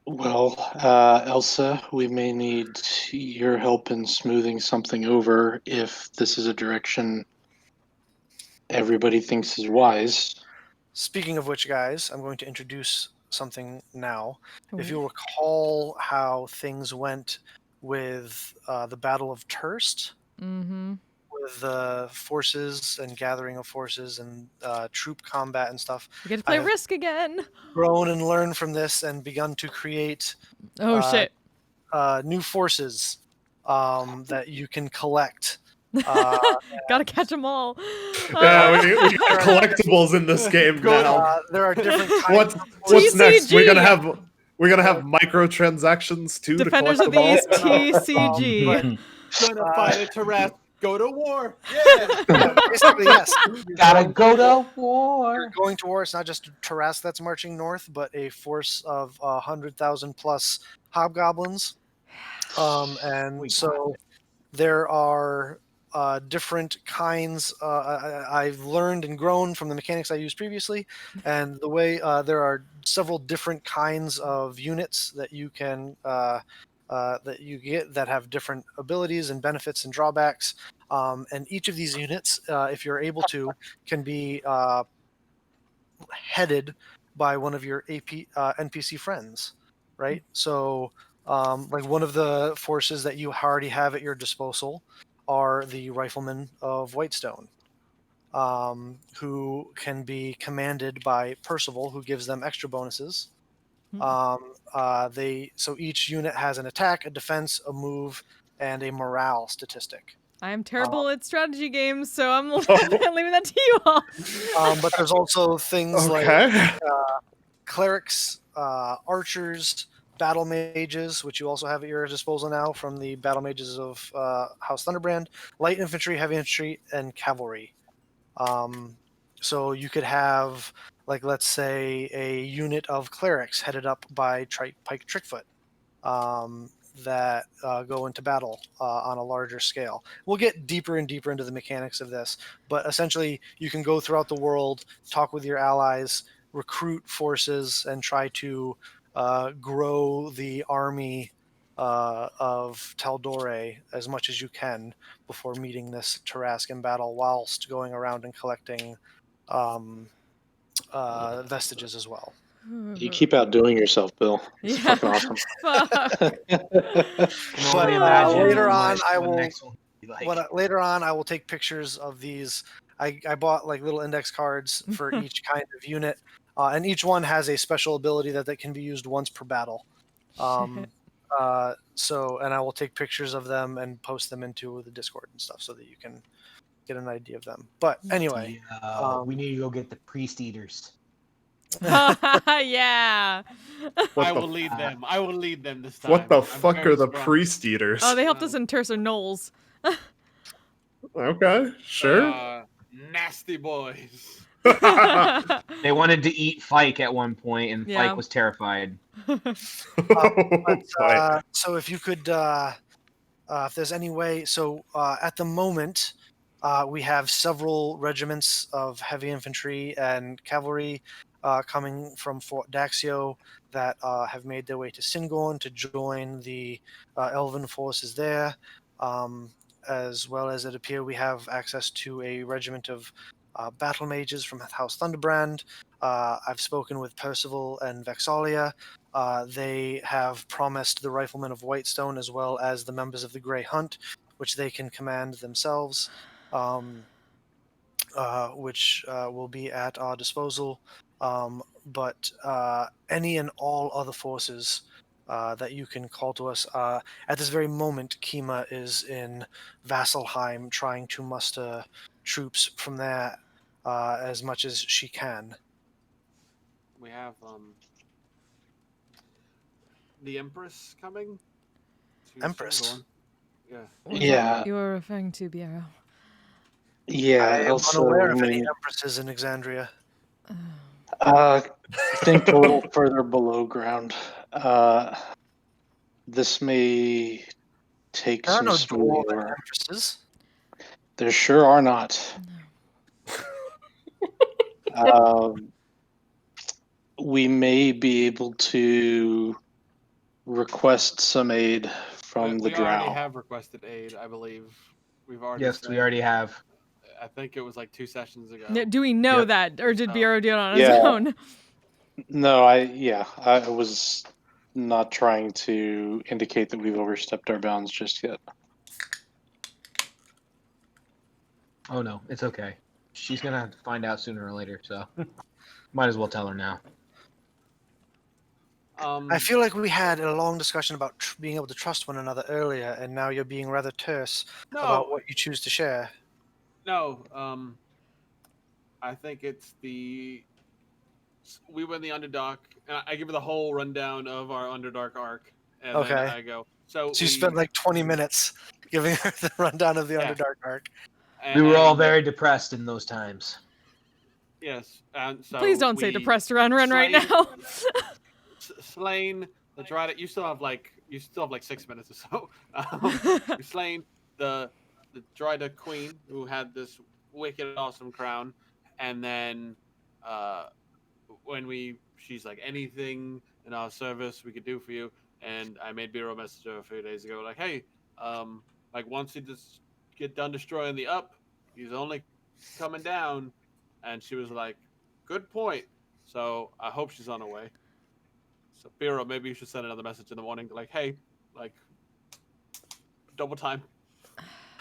Well, Elsa, we may need your help in smoothing something over if this is a direction everybody thinks is wise. Speaking of which, guys, I'm going to introduce something now. If Ooh. you'll recall how things went with the Battle of Turst, Mm-hmm. with the forces and gathering of forces and troop combat and stuff. We get to I play have Risk again. grown and learned from this and begun to create Oh uh, shit. new forces that you can collect. Uh, Gotta catch them all. Yeah, we got collectibles in this game Go now. there are different kinds What's of what's next? We're gonna TCG. have microtransactions too Defenders to of collect the them all. East TCG. Gonna fight a Tarrasque. Go to war. Yeah. basically, yes. Gotta going go to war. to war. You're going to war. It's not just Tarrasque that's marching north, but a force of 100,000 plus hobgoblins. And We got so there are different kinds. I've learned and grown from the mechanics I used previously, and the way there are several different kinds of units that you can that you get that have different abilities and benefits and drawbacks. And each of these units, if you're able to, can be headed by one of your NPC friends, right? So, like one of the forces that you already have at your disposal are the Riflemen of Whitestone, who can be commanded by Percival, who gives them extra bonuses. So each unit has an attack, a defense, a move, and a morale statistic. I am terrible at strategy games, so I'm leaving that to you all. But there's also things like Okay. clerics, archers, battle mages, which you also have at your disposal now from the battle mages of House Thunderbrand, light infantry, heavy infantry, and cavalry. So you could have, like, let's say, a unit of clerics headed up by Pike Trickfoot that go into battle on a larger scale. We'll get deeper and deeper into the mechanics of this, but essentially you can go throughout the world, talk with your allies, recruit forces, and try to grow the army of Taldore as much as you can before meeting this Tarrasque in battle, whilst going around and collecting vestiges as well. You keep outdoing yourself, Bill. It's Yeah. fucking awesome. Fuck. Can But only imagine later what on, I the will. next one will be like. Later on, I will take pictures of these. I bought like little index cards for each kind of unit, and each one has a special ability that can be used once per battle. Shit. And I will take pictures of them and post them into the Discord and stuff so that you can get an idea of them. But anyway, We need to go get the priest eaters. Yeah. What I the will lead them. I will lead them this time. What the I'm fuck very are the strong. priest eaters? Oh, they helped us in Tercer Knolls. Okay, sure. Nasty boys. They wanted to eat Fike at one point, and Yeah. Fike was terrified. So if you could, if there's any way, at the moment, we have several regiments of heavy infantry and cavalry coming from Fort Daxio that have made their way to Singorn to join the Elven forces there. As well as it appear we have access to a regiment of battle mages from House Thunderbrand. I've spoken with Percival and Vexalia. They have promised the Riflemen of Whitestone as well as the members of the Grey Hunt, which they can command themselves, which will be at our disposal. But any and all other forces that you can call to us. At this very moment, Kima is in Vasselheim trying to muster troops from there as much as she can. We have the Empress coming. to Empress? Singorn. Yeah. Was Yeah. that you were referring to, Biero? Yeah. I am Also, unaware I of any mean, empresses in Exandria. think a little further below ground. This may take There are some no smoothing dwarven over. empresses. There sure are not. We may be able to request some aid from the we already drow. have requested aid, I believe. We've already. Yes, we said- already have. I think it was like 2 sessions ago. Do we know Yep. that, or did No. Biero do it on his Yeah. own? No, I was not trying to indicate that we've overstepped our bounds just yet. Oh no, it's okay. She's gonna have to find out sooner or later, so might as well tell her now. I feel like we had a long discussion about being able to trust one another earlier, and now you're being rather terse about No, what you choose to share. no. I think it's we were in the Underdark, and I give her the whole rundown of our Underdark arc, and then Okay. I go. So So you spent like 20 minutes giving her the rundown of the Yeah. Underdark arc. We were all and- very depressed in those times. yes, and so Please don't say we depressed around Ren right slain- now. slain the Dryad. You still have like 6 minutes or so. We slain the Dryad queen who had this wicked awesome crown, and then when she's like, anything in our service we could do for you, and I made Biro message her a few days ago like, hey, like once he just get done destroying the up, he's only coming down, and she was like, good point. So I hope she's on her way. So Biro, maybe you should send another message in the morning like, hey, like double time.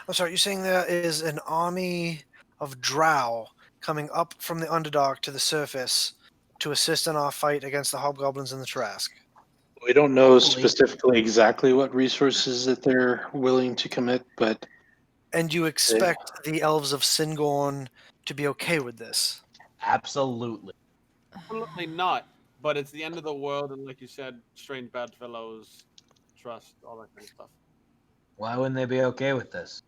I'm sorry, you're saying there is an army of drow coming up from the Underdark to the surface to assist in our fight against the hobgoblins and the Trask. We don't know Hopefully. specifically exactly what resources that they're willing to commit, but And you expect the elves of Singorn to be okay with this? Absolutely. Absolutely not. But it's the end of the world, and like you said, strange bad fellows, trust, all that kind of stuff. Why wouldn't they be okay with this?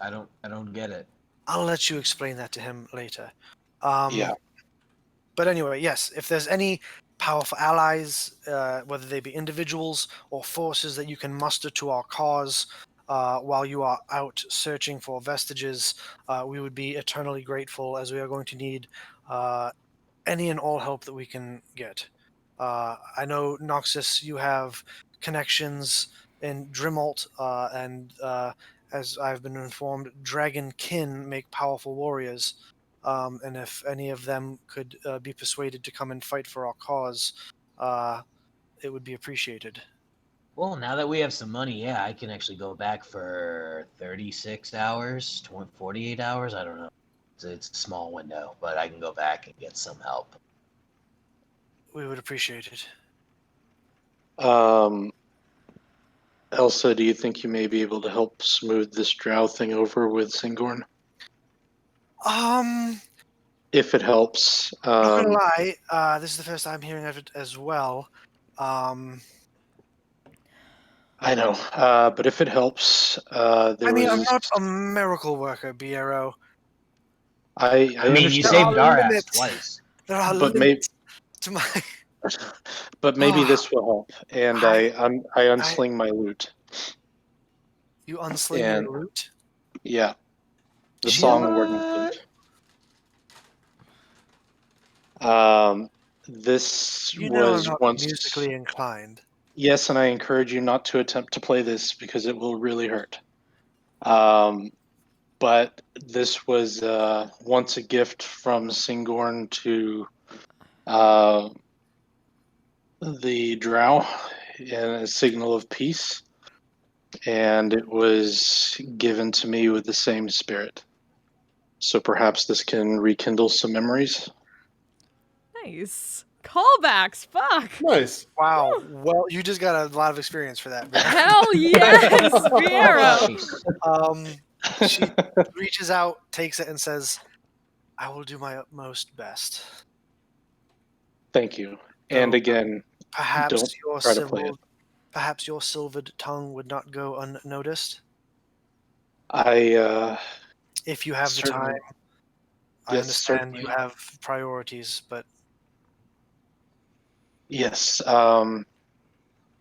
I don't get it. I'll let you explain that to him later. yeah, But anyway, yes, if there's any powerful allies, whether they be individuals or forces that you can muster to our cause while you are out searching for vestiges, we would be eternally grateful, as we are going to need any and all help that we can get. I know, Noxus, you have connections in Drimalt, and as I've been informed, Dragon Kin make powerful warriors. And if any of them could be persuaded to come and fight for our cause, it would be appreciated. Well, now that we have some money, yeah, I can actually go back for 36 hours, 48 hours. I don't know. It's a small window, but I can go back and get some help. We would appreciate it. Elsa, do you think you may be able to help smooth this drow thing over with Singorn? If it helps. Not gonna lie, this is the first time hearing of it as well. I know, but if it helps, there I mean, I'm was. not a miracle worker, Biero. I I mean, you understand, There saved are our ass limits. twice. There are but limits to my. but maybe Ah. this will help. And I unsling my loot. You unsling And your loot. yeah, the She- song warden flute. This You know I'm was not once. musically inclined. Yes, and I encourage you not to attempt to play this because it will really hurt. But this was once a gift from Singorn to the Drow in a signal of peace, and it was given to me with the same spirit. So perhaps this can rekindle some memories. Nice. Callbacks. Fuck. Nice. Wow. Well, you just got a lot of experience for that. Biero. Hell yes, Viero. Nice. She reaches out, takes it, and says, "I will do my utmost best. Thank you. And Though again, perhaps don't your try to play it. perhaps your silvered tongue would not go unnoticed I if you have the certainly, time. I yes, understand you certainly. have priorities, but Yes.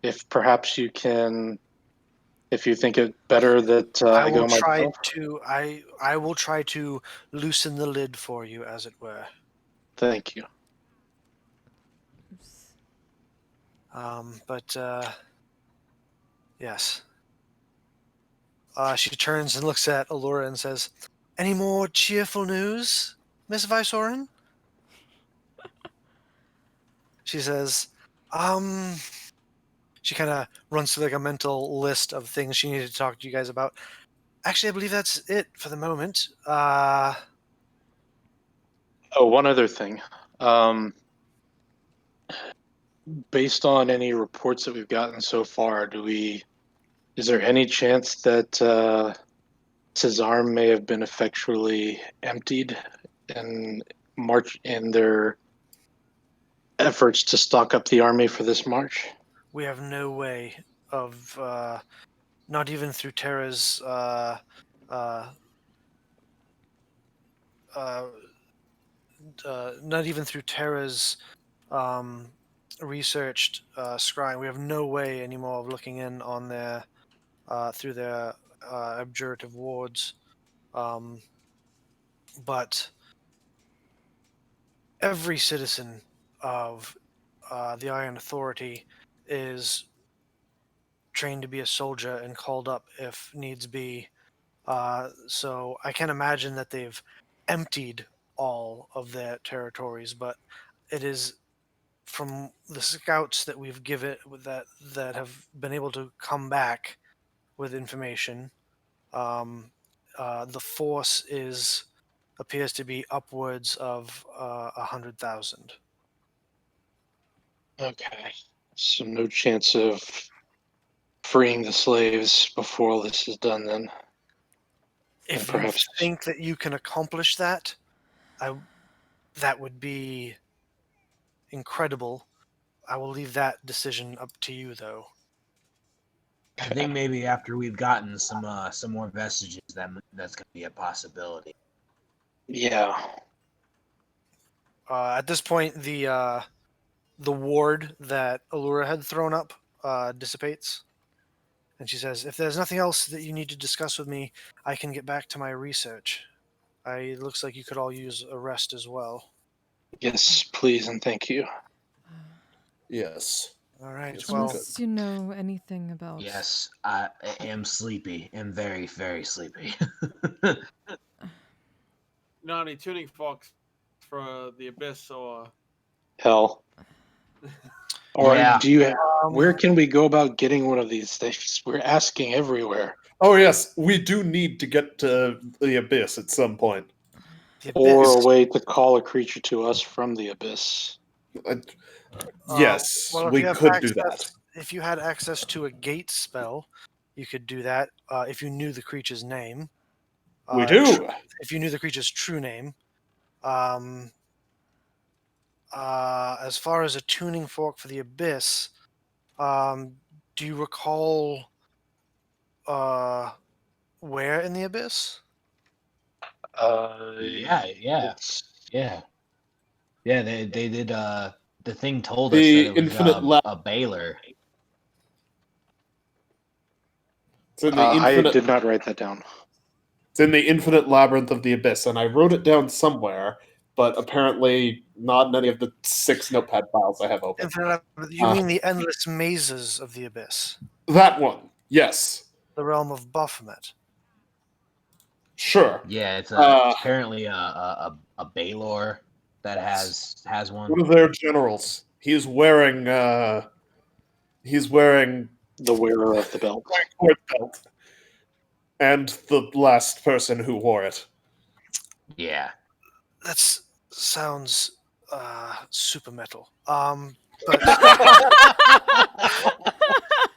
If perhaps you can, if you think it better that I I will go try myself. to. I will try to loosen the lid for you, as it were. Thank you. But yes. She turns and looks at Allura and says, "Any more cheerful news, Miss Viceorin?" She says, she kind of runs through like a mental list of things she needed to talk to you guys about. Actually, I believe that's it for the moment. Oh, one other thing. Based on any reports that we've gotten so far, is there any chance that Cesar may have been effectually emptied in their efforts to stock up the army for this march? We have no way of, not even through Terra's uh, uh, not even through Terra's um, researched scrying. We have no way anymore of looking in on their through their abjurative wards. But every citizen of the Iron Authority is trained to be a soldier and called up if needs be. So I can imagine that they've emptied all of their territories, but it is from the scouts that we've given that have been able to come back with information. The force appears to be upwards of 100,000. Okay. So no chance of freeing the slaves before all this is done then. And If you perhaps think that you can accomplish that, that would be incredible. I will leave that decision up to you, though. I think maybe after we've gotten some more vestiges, that's gonna be a possibility. yeah. At this point, the ward that Allura had thrown up dissipates, and she says, "If there's nothing else that you need to discuss with me, I can get back to my research. It looks like you could all use a rest as well." Yes, please and thank you. Yes. All right. Yes, Well, Unless you know anything about. Yes, I am sleepy. I'm very, very sleepy. Not any tuning forks for the abyss or. Hell. Or Yeah. do you where um, can we go about getting one of these things? We're asking everywhere. Oh yes, we do need to get to the abyss at some point. the Or a abyss. way to call a creature to us from the abyss. Yes, Well, if we you have could do that. access, if you had access to a gate spell, you could do that. If you knew the creature's name, We tr- do. if you knew the creature's true name. Um, as far as a tuning fork for the abyss, do you recall where in the abyss? Yeah. It's They did. The thing told us that The it was infinite lab. a Baylor. It's in the I infinite. did not write that down. It's in the infinite labyrinth of the abyss, and I wrote it down somewhere, but apparently not in any of the 6 notepad files I have open. You mean the endless mazes of the abyss, That one, yes, the realm of Baphomet? sure. Yeah, it's Uh, apparently a Baylor that has one. one of their generals. He's wearing The wearer of the belt. sword belt, and the last person who wore it. Yeah. That sounds super metal. But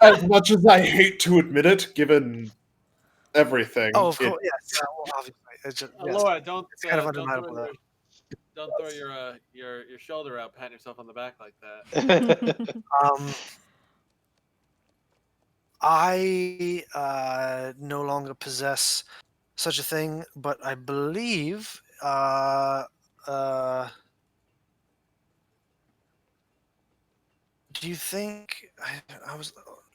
As much as I hate to admit it, given everything, oh, of it- course, yes. Well, obviously, it's just, yes, Laura, don't it's kind of don't throw undeniable. don't throw your shoulder out, patting yourself on the back like that. I no longer possess such a thing, but I believe. Do you think I was?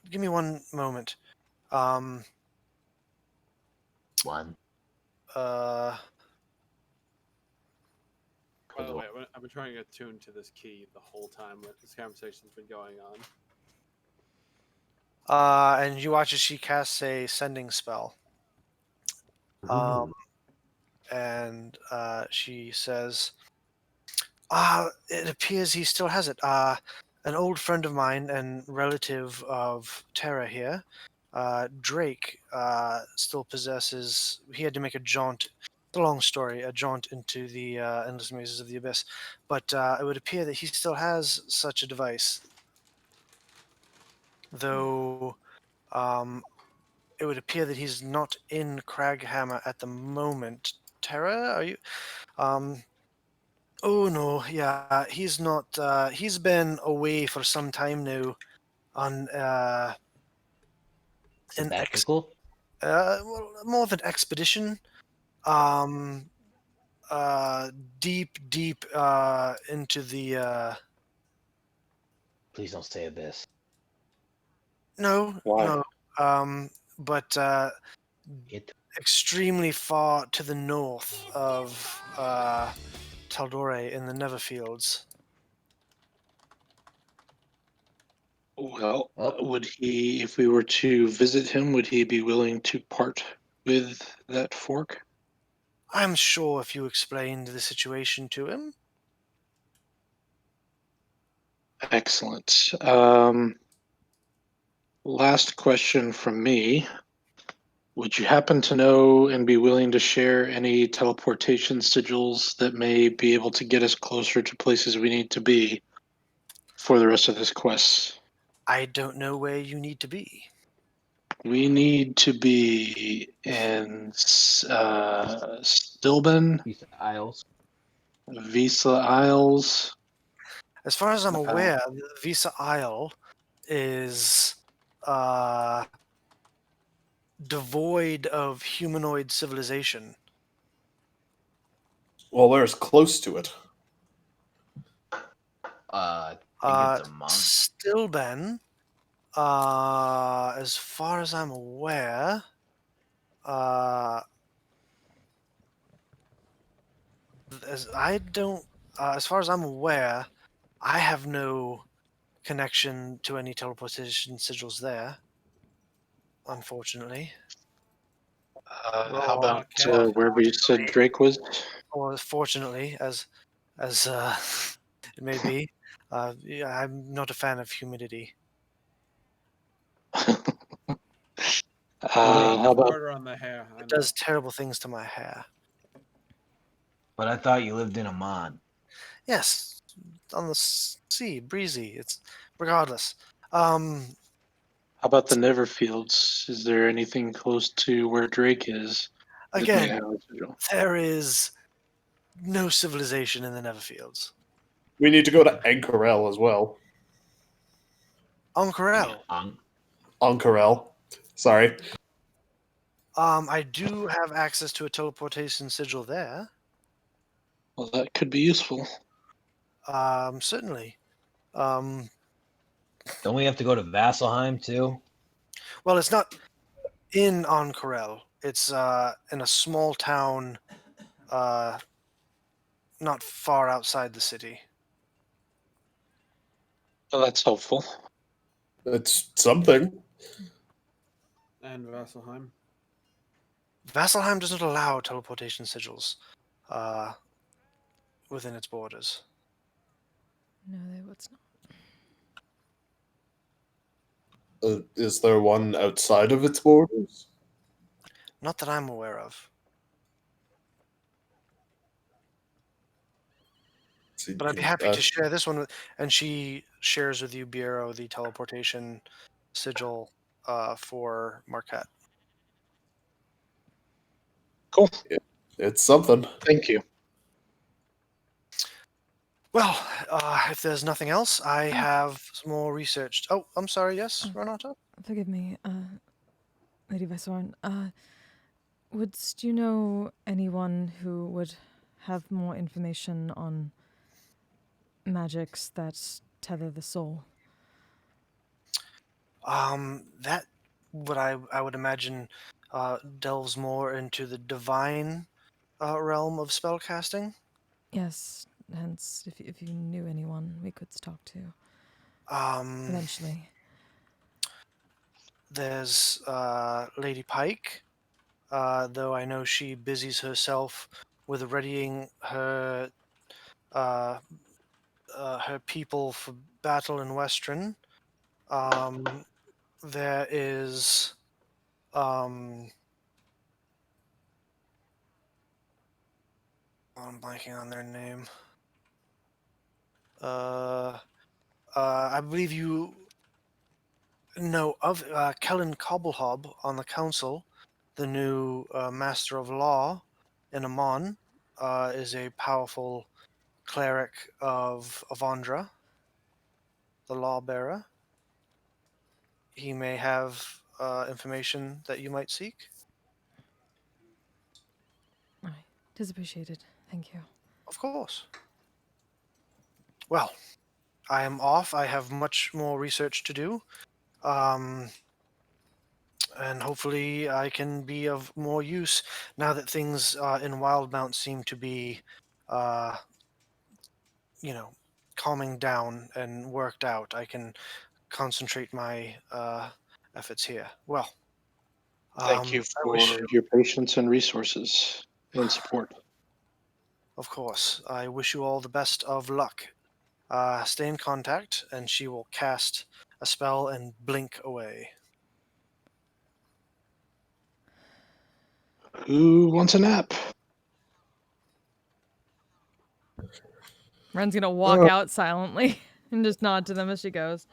Give me one moment. Um. One. Uh. By the way, I've been trying to attune to this key the whole time that this conversation's been going on. And you watch as she casts a sending spell. And she says, it appears he still has it. an old friend of mine and relative of Terra here, Drake, still possesses. He had to make a jaunt. It's a long story, a jaunt into the endless mazes of the abyss, but it would appear that he still has such a device, though. It would appear that he's not in Craghammer at the moment. Terra, are you? Oh no, yeah, he's not. He's been away for some time now on Sabbatical? well, more of an expedition. Um, deep into the Please don't say abyss. no, Why? no, but It. extremely far to the north of Taldore in the Neverfields. Well, Oh, would he, if we were to visit him, would he be willing to part with that fork? I'm sure if you explained the situation to him. Excellent. Last question from me. Would you happen to know and be willing to share any teleportation sigils that may be able to get us closer to places we need to be for the rest of this quest? I don't know where you need to be. We need to be in Stilben, these Isles. Visa Isles. As far as I'm Uh, aware, the Visa Isle is uh, devoid of humanoid civilization. Well, we're as close to it. I think it's a monk. Still, Ben, as far as I'm aware, uh, as I don't, as far as I'm aware, I have no connection to any teleportation sigils there. Unfortunately, how about Marquette. wherever you said Drake was? or fortunately, as it may be, yeah, I'm not a fan of humidity. How about Quarter on the hair. I It know. does terrible things to my hair. But I thought you lived in Amman. Yes, on the sea, breezy. It's regardless. Um, how about the Neverfields? Is there anything close to where Drake is that may again, have a sigil? there is no civilization in the Neverfields. We need to go to Anchorel as well. Oncorel. Anchorel. Sorry. I do have access to a teleportation sigil there. Well, that could be useful. Certainly. Um, Don't we have to go to Vasselheim too? well, it's not in Oncorel. It's in a small town, uh, not far outside the city. Well, that's helpful. It's something. And Vasselheim. Vasselheim doesn't allow teleportation sigils within its borders. No, it's not. Is there one outside of its borders? Not that I'm aware of. But I'd be happy to share this one with, and she shares with you, Bureau, the teleportation sigil for Marquette. Cool. It's something. Thank you. Well, if there's nothing else, I have some more research. Oh, I'm sorry. Yes, Renato? Forgive me, Lady Viceroy. Would you know anyone who would have more information on magics that tether the soul? That what I would imagine delves more into the divine realm of spellcasting. Yes, hence, if you knew anyone we could talk to eventually. There's Lady Pike, though I know she busies herself with readying her her people for battle in Western. There is I'm blanking on their name. I believe you know of Kellen Cobblehob on the council, the new master of law in Amon, is a powerful cleric of Avandra, the lawbearer. He may have information that you might seek. Aye. It is appreciated. Thank you. Of course. Well, I am off. I have much more research to do. And hopefully I can be of more use now that things in Wildmount seem to be, uh, calming down and worked out. I can concentrate my efforts here. Well, Thank you I wish, for your patience and resources and support. of course, I wish you all the best of luck. Stay in contact, and she will cast a spell and blink away. Who wants a nap? Ren's gonna walk out silently and just nod to them as she goes.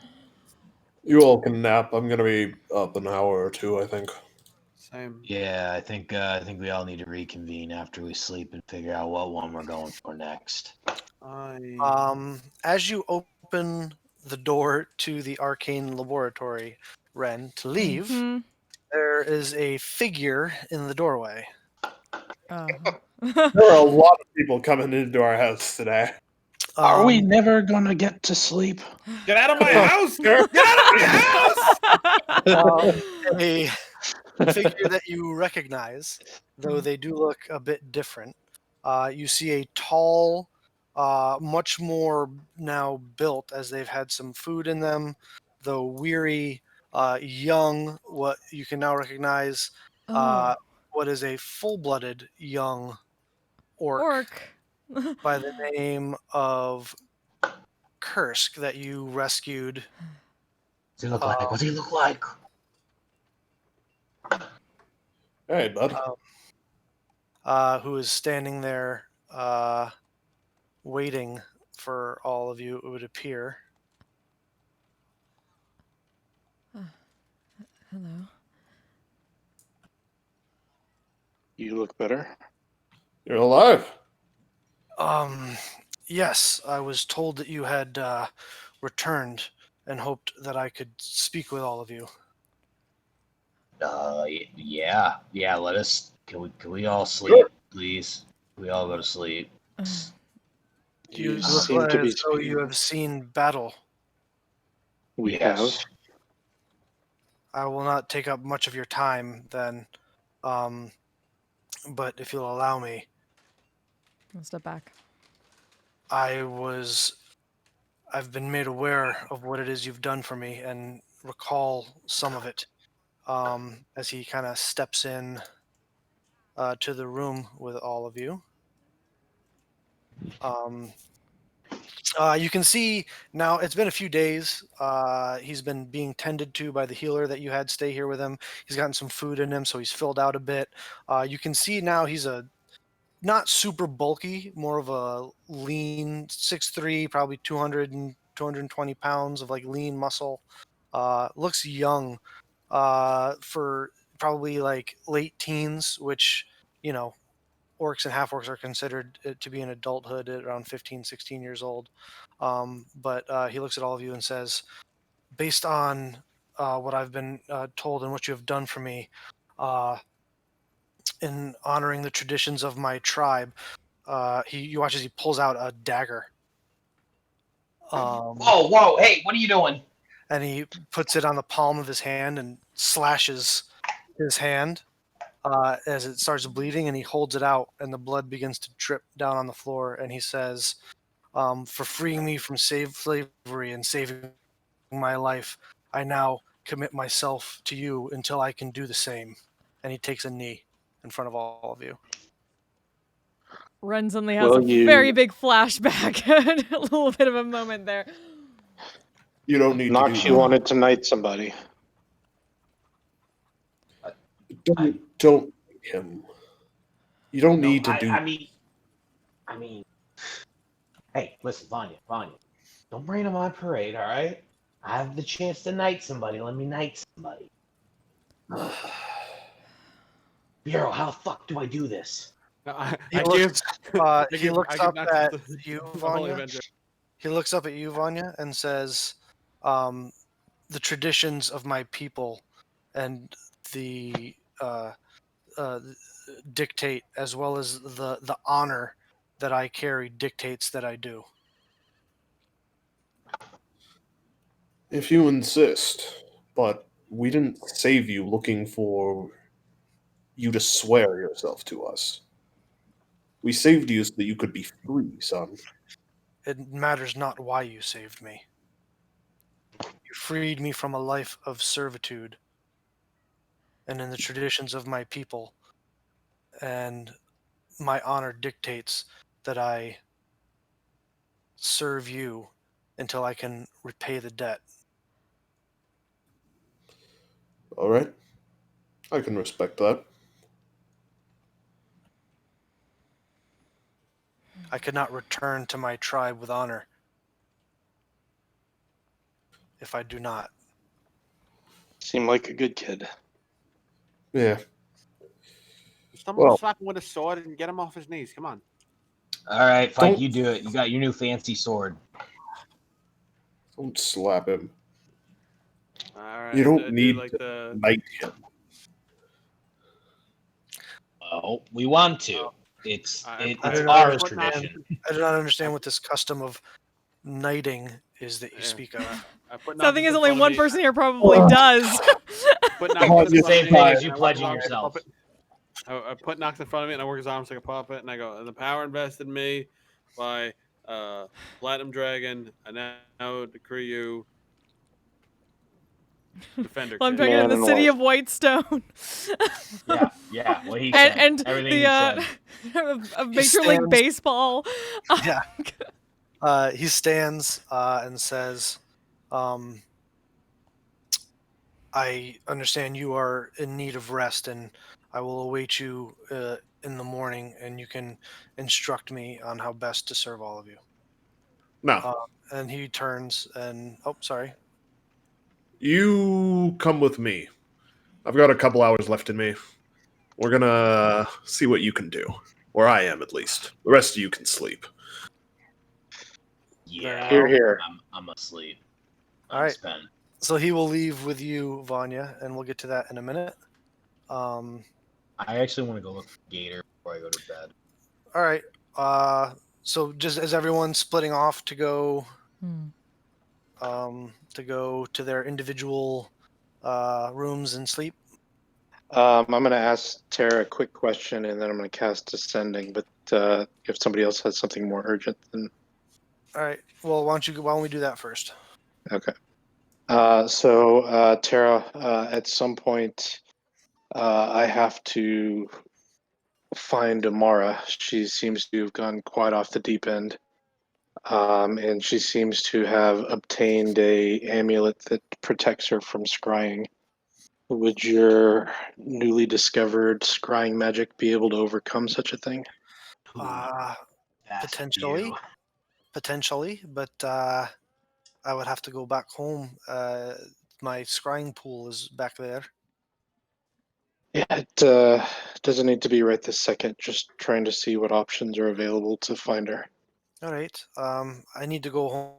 You all can nap. I'm gonna be up an hour or two, I think. Same. Yeah, I think we all need to reconvene after we sleep and figure out what one we're going for next. As you open the door to the arcane laboratory, Ren, to leave, Mhm. there is a figure in the doorway. There are a lot of people coming into our house today. Are we Um, never gonna get to sleep? Get out of my house! Get out of my house! a figure that you recognize, though they do look a bit different. You see a tall, much more now built as they've had some food in them, though weary, young, what you can now recognize, Oh, what is a full-blooded young orc, orc. by the name of Kursk that you rescued. What's he look like? What's he look like? Hey, bud. Who is standing there waiting for all of you, it would appear. Hello. You look better. You're alive. Yes, I was told that you had returned and hoped that I could speak with all of you. Yeah. Let us. Can we all sleep, please? Can we all go to sleep? You look seem to be as though you speaking. have seen battle. We Yes. have. I will not take up much of your time then, but if you'll allow me, I'll step back. I've been made aware of what it is you've done for me and recall some of it as he kind of steps in to the room with all of you. You can see now it's been a few days. He's been being tended to by the healer that you had stay here with him. He's gotten some food in him, so he's filled out a bit. You can see now he's a not super bulky, more of a lean 6'3", probably 220 pounds of like lean muscle. Looks young for probably like late teens, which, you know, orcs and half orcs are considered to be in adulthood at around 15, 16 years old. But he looks at all of you and says, based on what I've been told and what you have done for me in honoring the traditions of my tribe, you watch as he pulls out a dagger. Whoa! Hey, what are you doing? And he puts it on the palm of his hand and slashes his hand as it starts bleeding, and he holds it out, and the blood begins to drip down on the floor. And he says, "For freeing me from slavery and saving my life, I now commit myself to you until I can do the same." And he takes a knee in front of all of you. Ren suddenly has Well, a very big flashback. A little bit of a moment there. You don't need to Nox, do you that. wanted to knight somebody. Don't him. You don't No, need to do. I mean, hey, listen, Vanya, don't rain on my parade, all right? I have the chance to knight somebody. Let me knight somebody. Bureau, how the fuck do I do this? He I looks, give. he looks I give up Knox at the you, the Holy Vanya. Avenger. He looks up at you, Vanya, and says, "The traditions of my people and the uh, dictate, as well as the honor that I carry, dictates that I do." If you insist, but we didn't save you looking for you to swear yourself to us. We saved you so that you could be free, son. It matters not why you saved me. You freed me from a life of servitude, and in the traditions of my people, and my honor dictates that I serve you until I can repay the debt. All right, I can respect that. I could not return to my tribe with honor if I do not. Seem like a good kid. Yeah. Someone Well, slap him with a sword and get him off his knees. Come on. All right, Fike, Don't- you do it. You got your new fancy sword. don't slap him. All right. You don't do need like to the. knight him. Oh, we want to. It's I it's do not our understand. tradition. I do not understand what this custom of knighting is that you speak of. I put So I Knox think in there's only front of one me. person here probably does. Put Knox Come on, in you front of Same me. thing as and you I work his pledging arms like a yourself. puppet. I put Knox in front of me and I work his arms like a puppet, and I go, "The power invested in me by Platinum Dragon, I now decree you Defender Well, I'm Kid." talking in Man the and city wife. of Whitestone. Yeah, what he said. and Everything the he said. of He Major League stands- Baseball. Yeah. He stands and says, I understand you are in need of rest, and I will await you in the morning, and you can instruct me on how best to serve all of you. No, And he turns and, oh, sorry. you come with me. I've got a couple hours left in me. We're gonna see what you can do. Where I am, at least. The rest of you can sleep. Yeah, Here, here. I'm asleep. All I'm right. spent. So he will leave with you, Vanya, and we'll get to that in a minute. All I actually want to go look for Gator before I go to bed. right. So just as everyone's splitting off to go to their individual rooms and sleep. I'm going to ask Tara a quick question, and then I'm going to cast Descending. But if somebody else has something more urgent, then All right. Well, why don't we do that first? okay. Tara, at some point, I have to find Amara. She seems to have gone quite off the deep end. And she seems to have obtained a amulet that protects her from scrying. Would your newly discovered scrying magic be able to overcome such a thing? That's Potentially. you. Potentially, but I would have to go back home. My scrying pool is back there. Yeah, it doesn't need to be right this second. Just trying to see what options are available to find her. All right. I need to go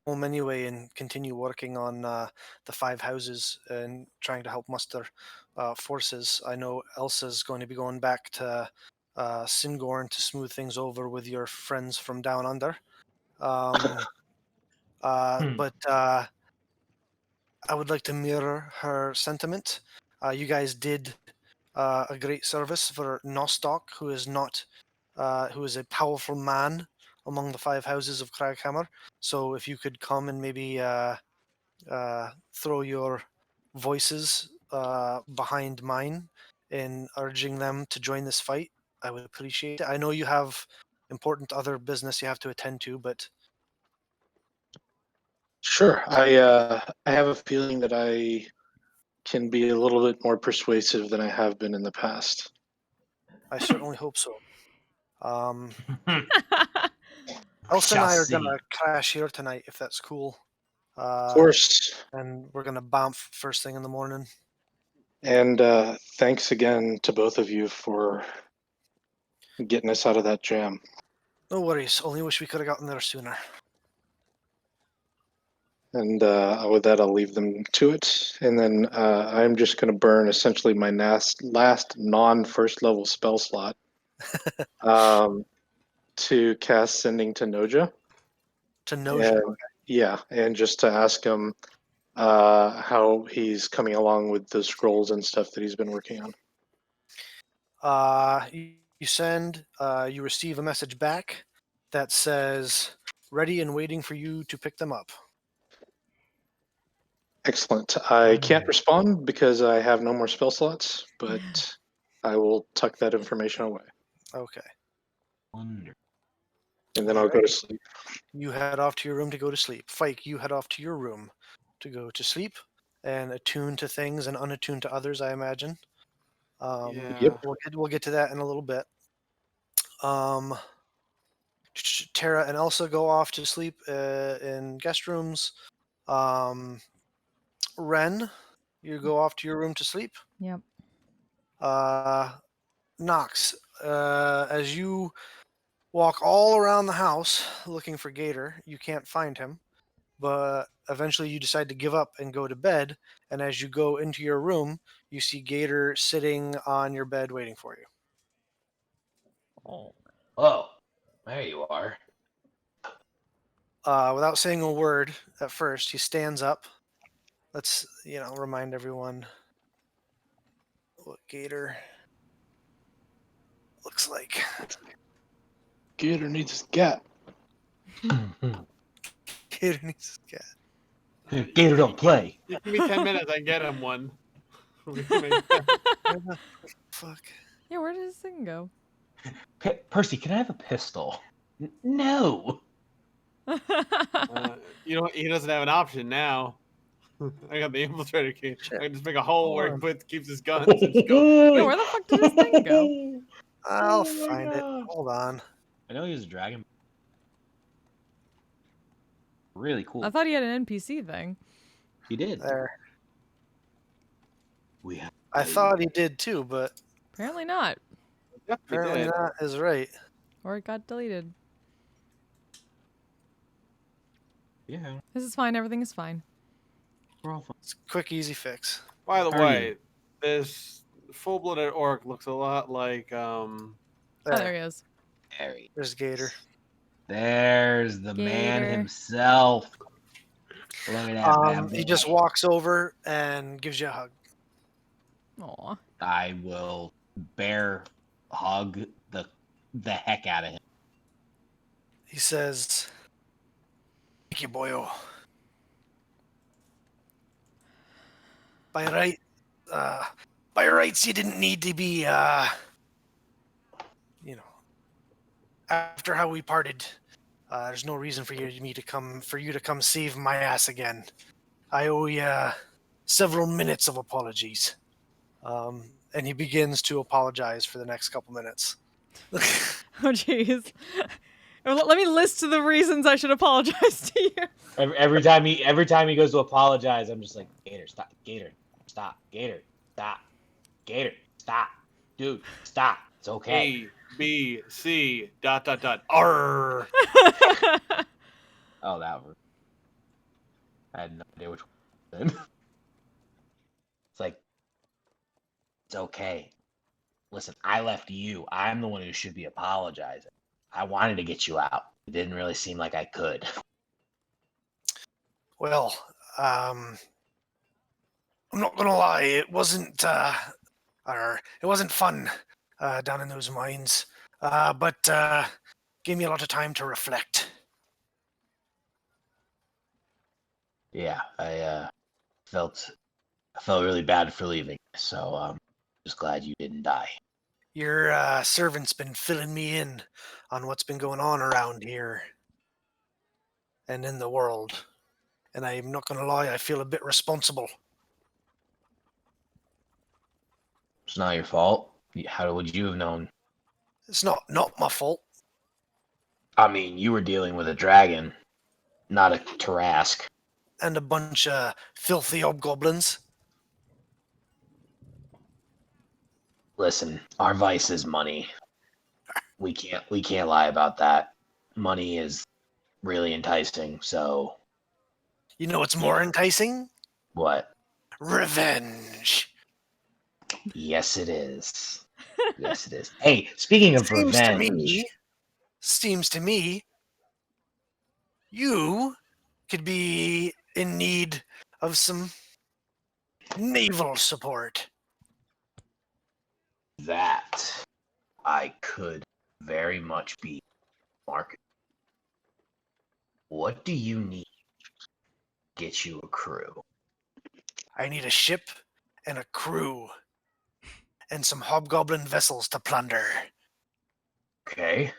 home anyway and continue working on the five houses and trying to help muster forces. I know Elsa's going to be going back to Singorn to smooth things over with your friends from down under. But I would like to mirror her sentiment. You guys did a great service for Nostock, who is not, who is a powerful man among the five houses of Craghammer. So if you could come and maybe throw your voices behind mine in urging them to join this fight, I would appreciate it. I know you have important other business you have to attend to, but Sure. I have a feeling that I can be a little bit more persuasive than I have been in the past. I certainly hope so. We Elsa and shall I are see. gonna crash here tonight, if that's cool. Of course. And we're gonna bomb first thing in the morning. And thanks again to both of you for getting us out of that jam. No worries. Only wish we could have gotten there sooner. And with that, I'll leave them to it. And then I'm just going to burn essentially my last non-first level spell slot to cast Sending to Noja. To Noja. And, yeah, and just to ask him how he's coming along with the scrolls and stuff that he's been working on. You send. You receive a message back that says, "Ready and waiting for you to pick them up." Excellent. I can't respond because I have no more spell slots, but I will tuck that information away. Okay. Wonderful. And then I'll go to sleep. You head off to your room to go to sleep. Fike, you head off to your room to go to sleep and attune to things and unattuned to others, I imagine. Yeah. Yep. We'll get to that in a little bit. Tara and Elsa go off to sleep in guest rooms. Ren, you go off to your room to sleep. Yep. Knox, as you walk all around the house looking for Gator, you can't find him, but eventually you decide to give up and go to bed, and as you go into your room, you see Gator sitting on your bed waiting for you. Oh, there you are. Without saying a word at first, he stands up. Let's, remind everyone what Gator looks like. Gator needs his cat. Gator needs his cat. Gator don't play. Give me 10 minutes, I can get him one. Fuck. Yeah, where did his thing go? Percy, can I have a pistol? No. You know, he doesn't have an option now. I got the infiltrator key. I can just make a hole where he keeps his guns and just go. Yeah, where the fuck did his thing go? I'll Oh my find it. God. Hold on. I know he was a dragon. Really cool. I thought he had an NPC thing. He did. There. We have I thought he did too, but Apparently not. Yep, he apparently did. not is right. Or it got deleted. Yeah, This is fine. Everything is fine. we're all fine. It's a quick, easy fix. By the How are way, this full-blooded orc looks a lot like Oh, there There. he is. There's Gator. There's the man Gator. himself. Look at that bad He boy. just walks over and gives you a hug. Aw. I will bear hug the heck out of him. He says, "Thank you, boyo. By rights, you didn't need to be, after how we parted. There's no reason for you to come save my ass again. I owe you several minutes of apologies." And he begins to apologize for the next couple minutes. Oh, jeez. Well, let me list the reasons I should apologize to you. Every time he goes to apologize, I'm just like, Gator, stop. Gator, stop. Gator, stop. Gator, stop. Dude, stop. It's okay. A, B, C, ... Arr. Oh, that one. I had no idea which one. It's like, it's okay. Listen, I left you. I'm the one who should be apologizing. I wanted to get you out. It didn't really seem like I could. Well, I'm not gonna lie, it wasn't fun down in those mines, but gave me a lot of time to reflect. Yeah, I felt really bad for leaving. So just glad you didn't die. Your servant's been filling me in on what's been going on around here and in the world. And I'm not going to lie, I feel a bit responsible. It's not your fault. How would you have known? It's not my fault. I mean, you were dealing with a dragon, not a Tarask. And a bunch of filthy hobgoblins. Listen, our vice is money. We can't lie about that. Money is really enticing, so You know what's more enticing? what? Revenge. Yes, it is. Yes, it is. Hey, speaking of revenge, Seems to me, you could be in need of some naval support. that I could very much be Mark. What do you need to get you a crew? I need a ship and a crew and some hobgoblin vessels to plunder. Okay.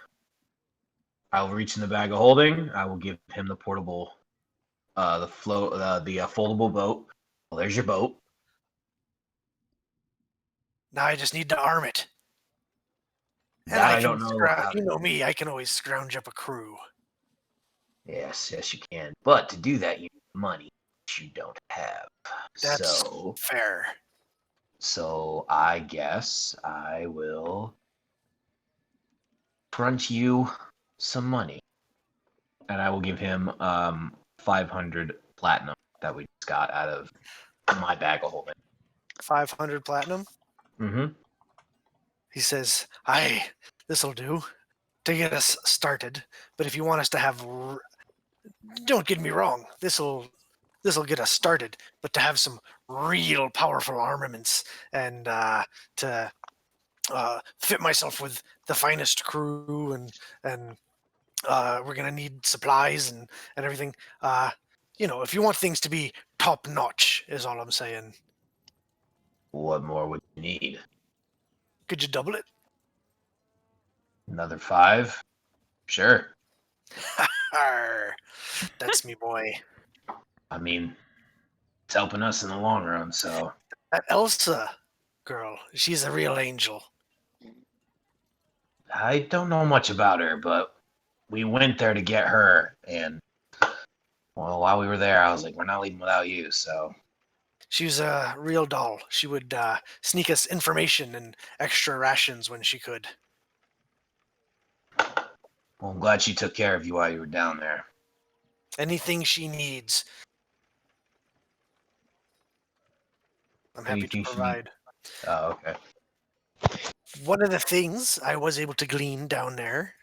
I'll reach in the bag of holding. I will give him the portable, the foldable boat. Well, there's your boat. Now I just need to arm it. And That I don't know how you to know do. me, I can always scrounge up a crew. Yes, you can. But to do that, you need money, which you don't have. That's fair. So I guess I will front you some money, and I will give him 500 platinum that we just got out of my bag of holding. 500 platinum. Mm-hmm. He says, this'll do to get us started. But if you want us to have, don't get me wrong, this'll get us started. But to have some real powerful armaments and to fit myself with the finest crew and we're gonna need supplies and everything. If you want things to be top notch, is all I'm saying. What more would you need? Could you double it? Another 5? Sure. Arr, that's me boy. I mean, it's helping us in the long run, so That Elsa girl, she's a real angel. I don't know much about her, but we went there to get her, and well, while we were there, I was like, we're not leaving without you, so She was a real doll. She would sneak us information and extra rations when she could. well, I'm glad she took care of you while you were down there. Anything she needs, I'm happy to Anything she provide. Oh, okay. One of the things I was able to glean down there,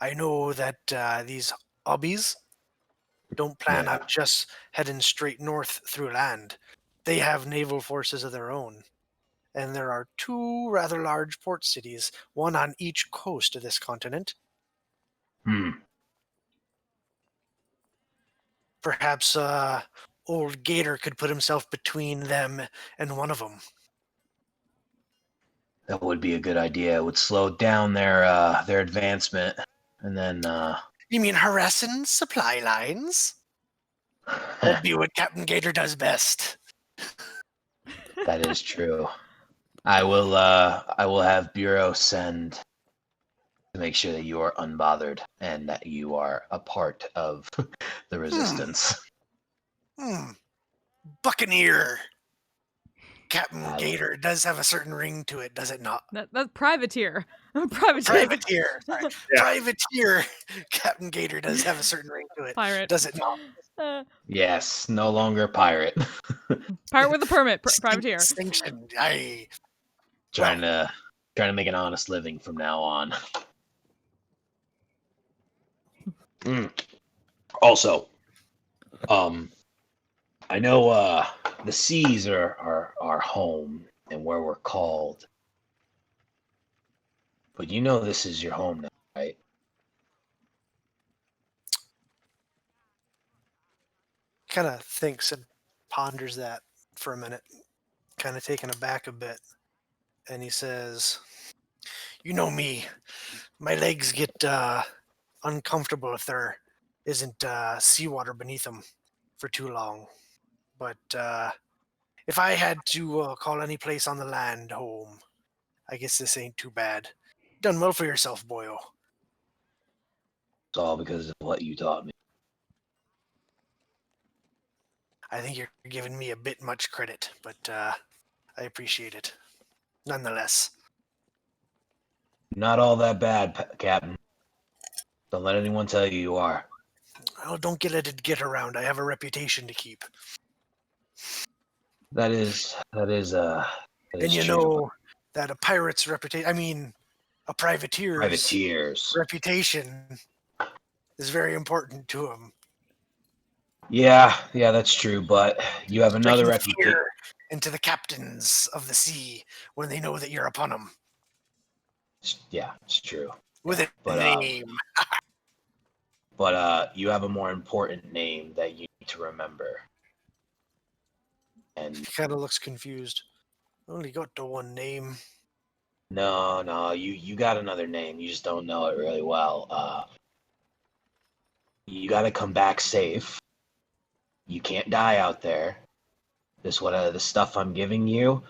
I know that these hobbies don't plan on just heading straight north through land. They have naval forces of their own. And there are 2 rather large port cities, one on each coast of this continent. Hmm. Perhaps old Gator could put himself between them and one of them. That would be a good idea. It would slow down their advancement, and then You mean harassing supply lines? That'd be what Captain Gator does best. that is true. I will have Bureau send to make sure that you are unbothered and that you are a part of the resistance. Buccaneer. Captain I- Gator does have a certain ring to it, does it not? That's privateer. Privateer. Privateer. Sorry. Yeah. Privateer. Captain Gator does have a certain ring to it. Pirate. Does it not? Yes, no longer pirate. Pirate with a permit. Privateer. Distinction. trying to make an honest living from now on. Also, I know the seas are our home and where we're called, but you know this is your home now, right? Kind of thinks and ponders that for a minute, kind of taken aback a bit. And he says, You know me. My legs get uncomfortable if there isn't seawater beneath them for too long. But if I had to call any place on the land home, I guess this ain't too bad. Done well for yourself, boyo. It's all because of what you taught me. I think you're giving me a bit much credit, but I appreciate it. Nonetheless. Not all that bad, Captain. Don't let anyone tell you you are. Well, don't let it get around. I have a reputation to keep. That is And you true. know that a pirate's reputation, I mean, a privateer's Privateers. reputation is very important to him. Yeah, that's true. But you have another Striking reputation. fear into the captains of the sea when they know that you're upon them. Yeah, it's true. With a But name. you have a more important name that you need to remember. And He kind of looks confused. Only got the one name. no, you got another name. You just don't know it really well. You got to come back safe. You can't die out there. This the stuff I'm giving you.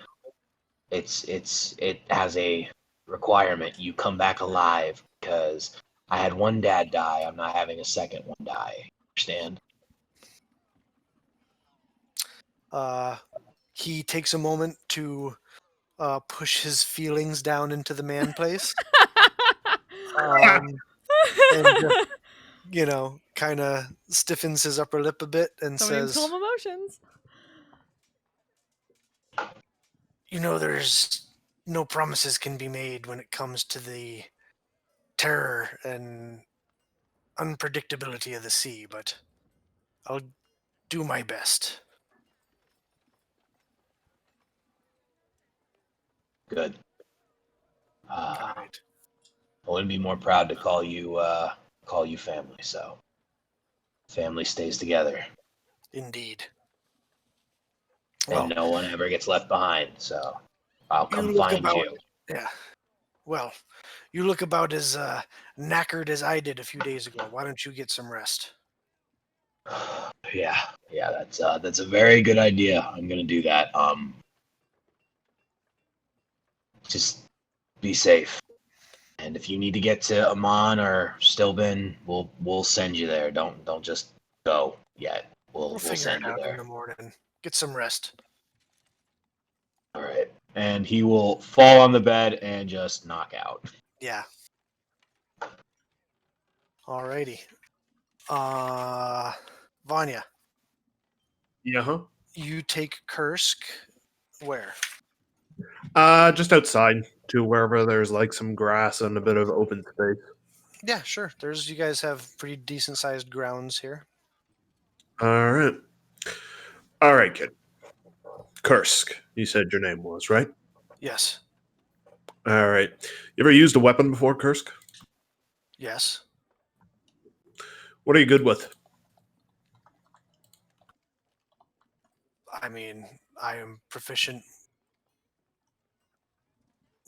It has a requirement. You come back alive because I had one dad die. I'm not having a second one die. Understand? He takes a moment to push his feelings down into the man place. And just, kind of stiffens his upper lip a bit and Somebody says, calm emotions. there's no promises can be made when it comes to the terror and unpredictability of the sea, but I'll do my best. Good. All right. I wouldn't be more proud to call you family. So, family stays together, Indeed. and Well, no one ever gets left behind. So, I'll you come look find about, you. yeah. Well, you look about as knackered as I did a few days ago. Why don't you get some rest? Yeah, that's a very good idea. I'm gonna do that. Just be safe. And if you need to get to Amman or Stillben, we'll send you there. Don't just go yet. We'll figure send it you out there. in the morning. Get some rest. All right. And he will fall on the bed and just knock out. Yeah. Alrighty. Vanya, Yeah, huh? you take Kursk where? Just outside to wherever there's like some grass and a bit of open space. Yeah, sure. You guys have pretty decent sized grounds here. All right. All right, kid. Kursk, you said your name was, right? Yes. All right. You ever used a weapon before, Kursk? Yes. What are you good with? I mean, I am proficient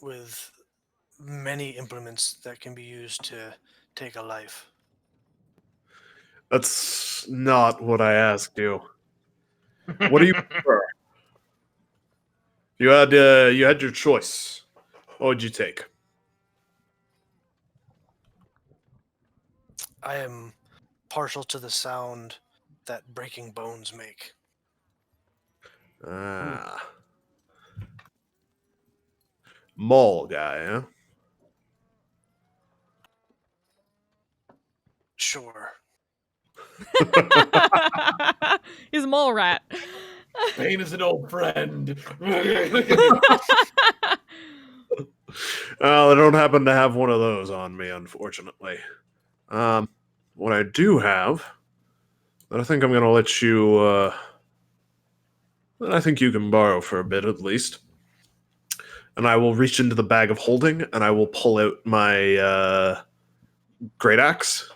with many implements that can be used to take a life. That's not what I asked you. What do you prefer? You had your choice. What would you take? I am partial to the sound that breaking bones make. Ah. Mole guy, huh? Sure. He's a mole rat. Pain is an old friend. Well, I don't happen to have one of those on me, unfortunately. What I do have, that I think I'm going to let you, that I think you can borrow for a bit at least. And I will reach into the bag of holding and I will pull out my great axe.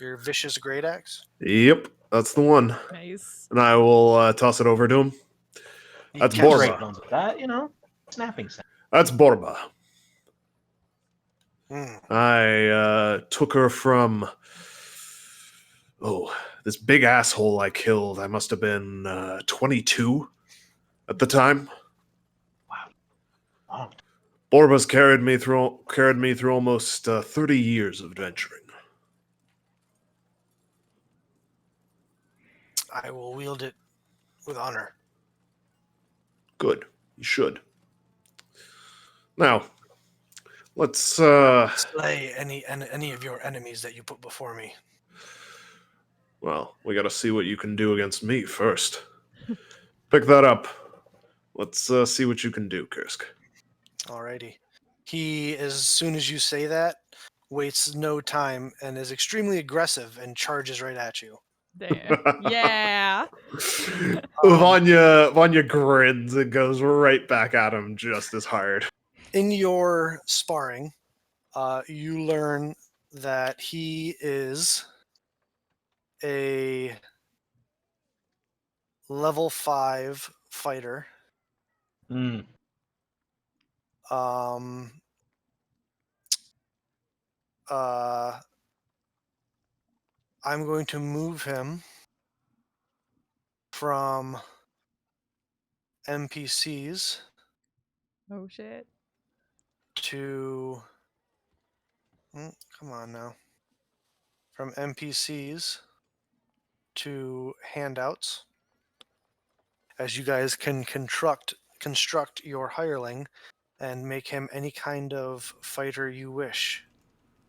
Your vicious great axe? Yep, that's the one. Nice. And I will toss it over to him. He That's catches Borba. it. Great bones with that, snapping sound. That's Borba. Mm. I took her from this big asshole I killed. I must have been 22 at the time. Oh, Borbas carried me through almost 30 years of adventuring. I will wield it with honor. Good. You should. Now, let's Slay any of your enemies that you put before me. well, we got to see what you can do against me first. Pick that up. Let's see what you can do, Kursk. Alrighty. He, as soon as you say that, waits no time and is extremely aggressive and charges right at you. There. Yeah. Vanya grins and goes right back at him just as hard. In your sparring, you learn that he is a level 5 fighter. Hmm. Um, I'm going to move him from NPCs Oh shit. to come on now. From NPCs to handouts, as you guys can construct your hireling and make him any kind of fighter you wish,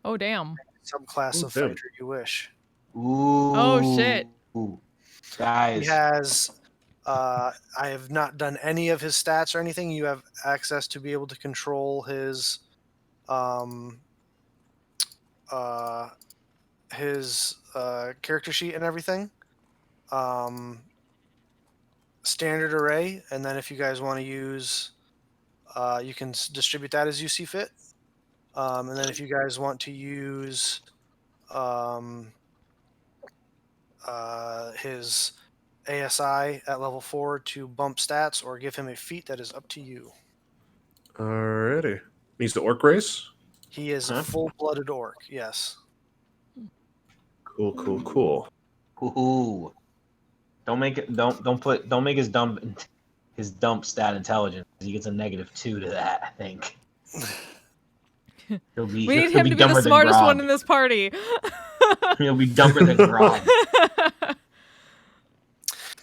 Oh damn. subclass Oh, of damn. fighter you wish. Ooh. Oh, shit. He Guys. has. I have not done any of his stats or anything. You have access to be able to control his character sheet and everything. Standard array, and then if you guys want to use, you can distribute that as you see fit. And then if you guys want to use his ASI at level 4 to bump stats or give him a feat, that is up to you. Alrighty. He's the orc race? He is a Huh? full-blooded orc, yes. Cool. Ooh. Don't make his dump stat intelligence. He gets a -2 to that, I think. We need him to be the smartest one in this party. He'll be dumber than Grog.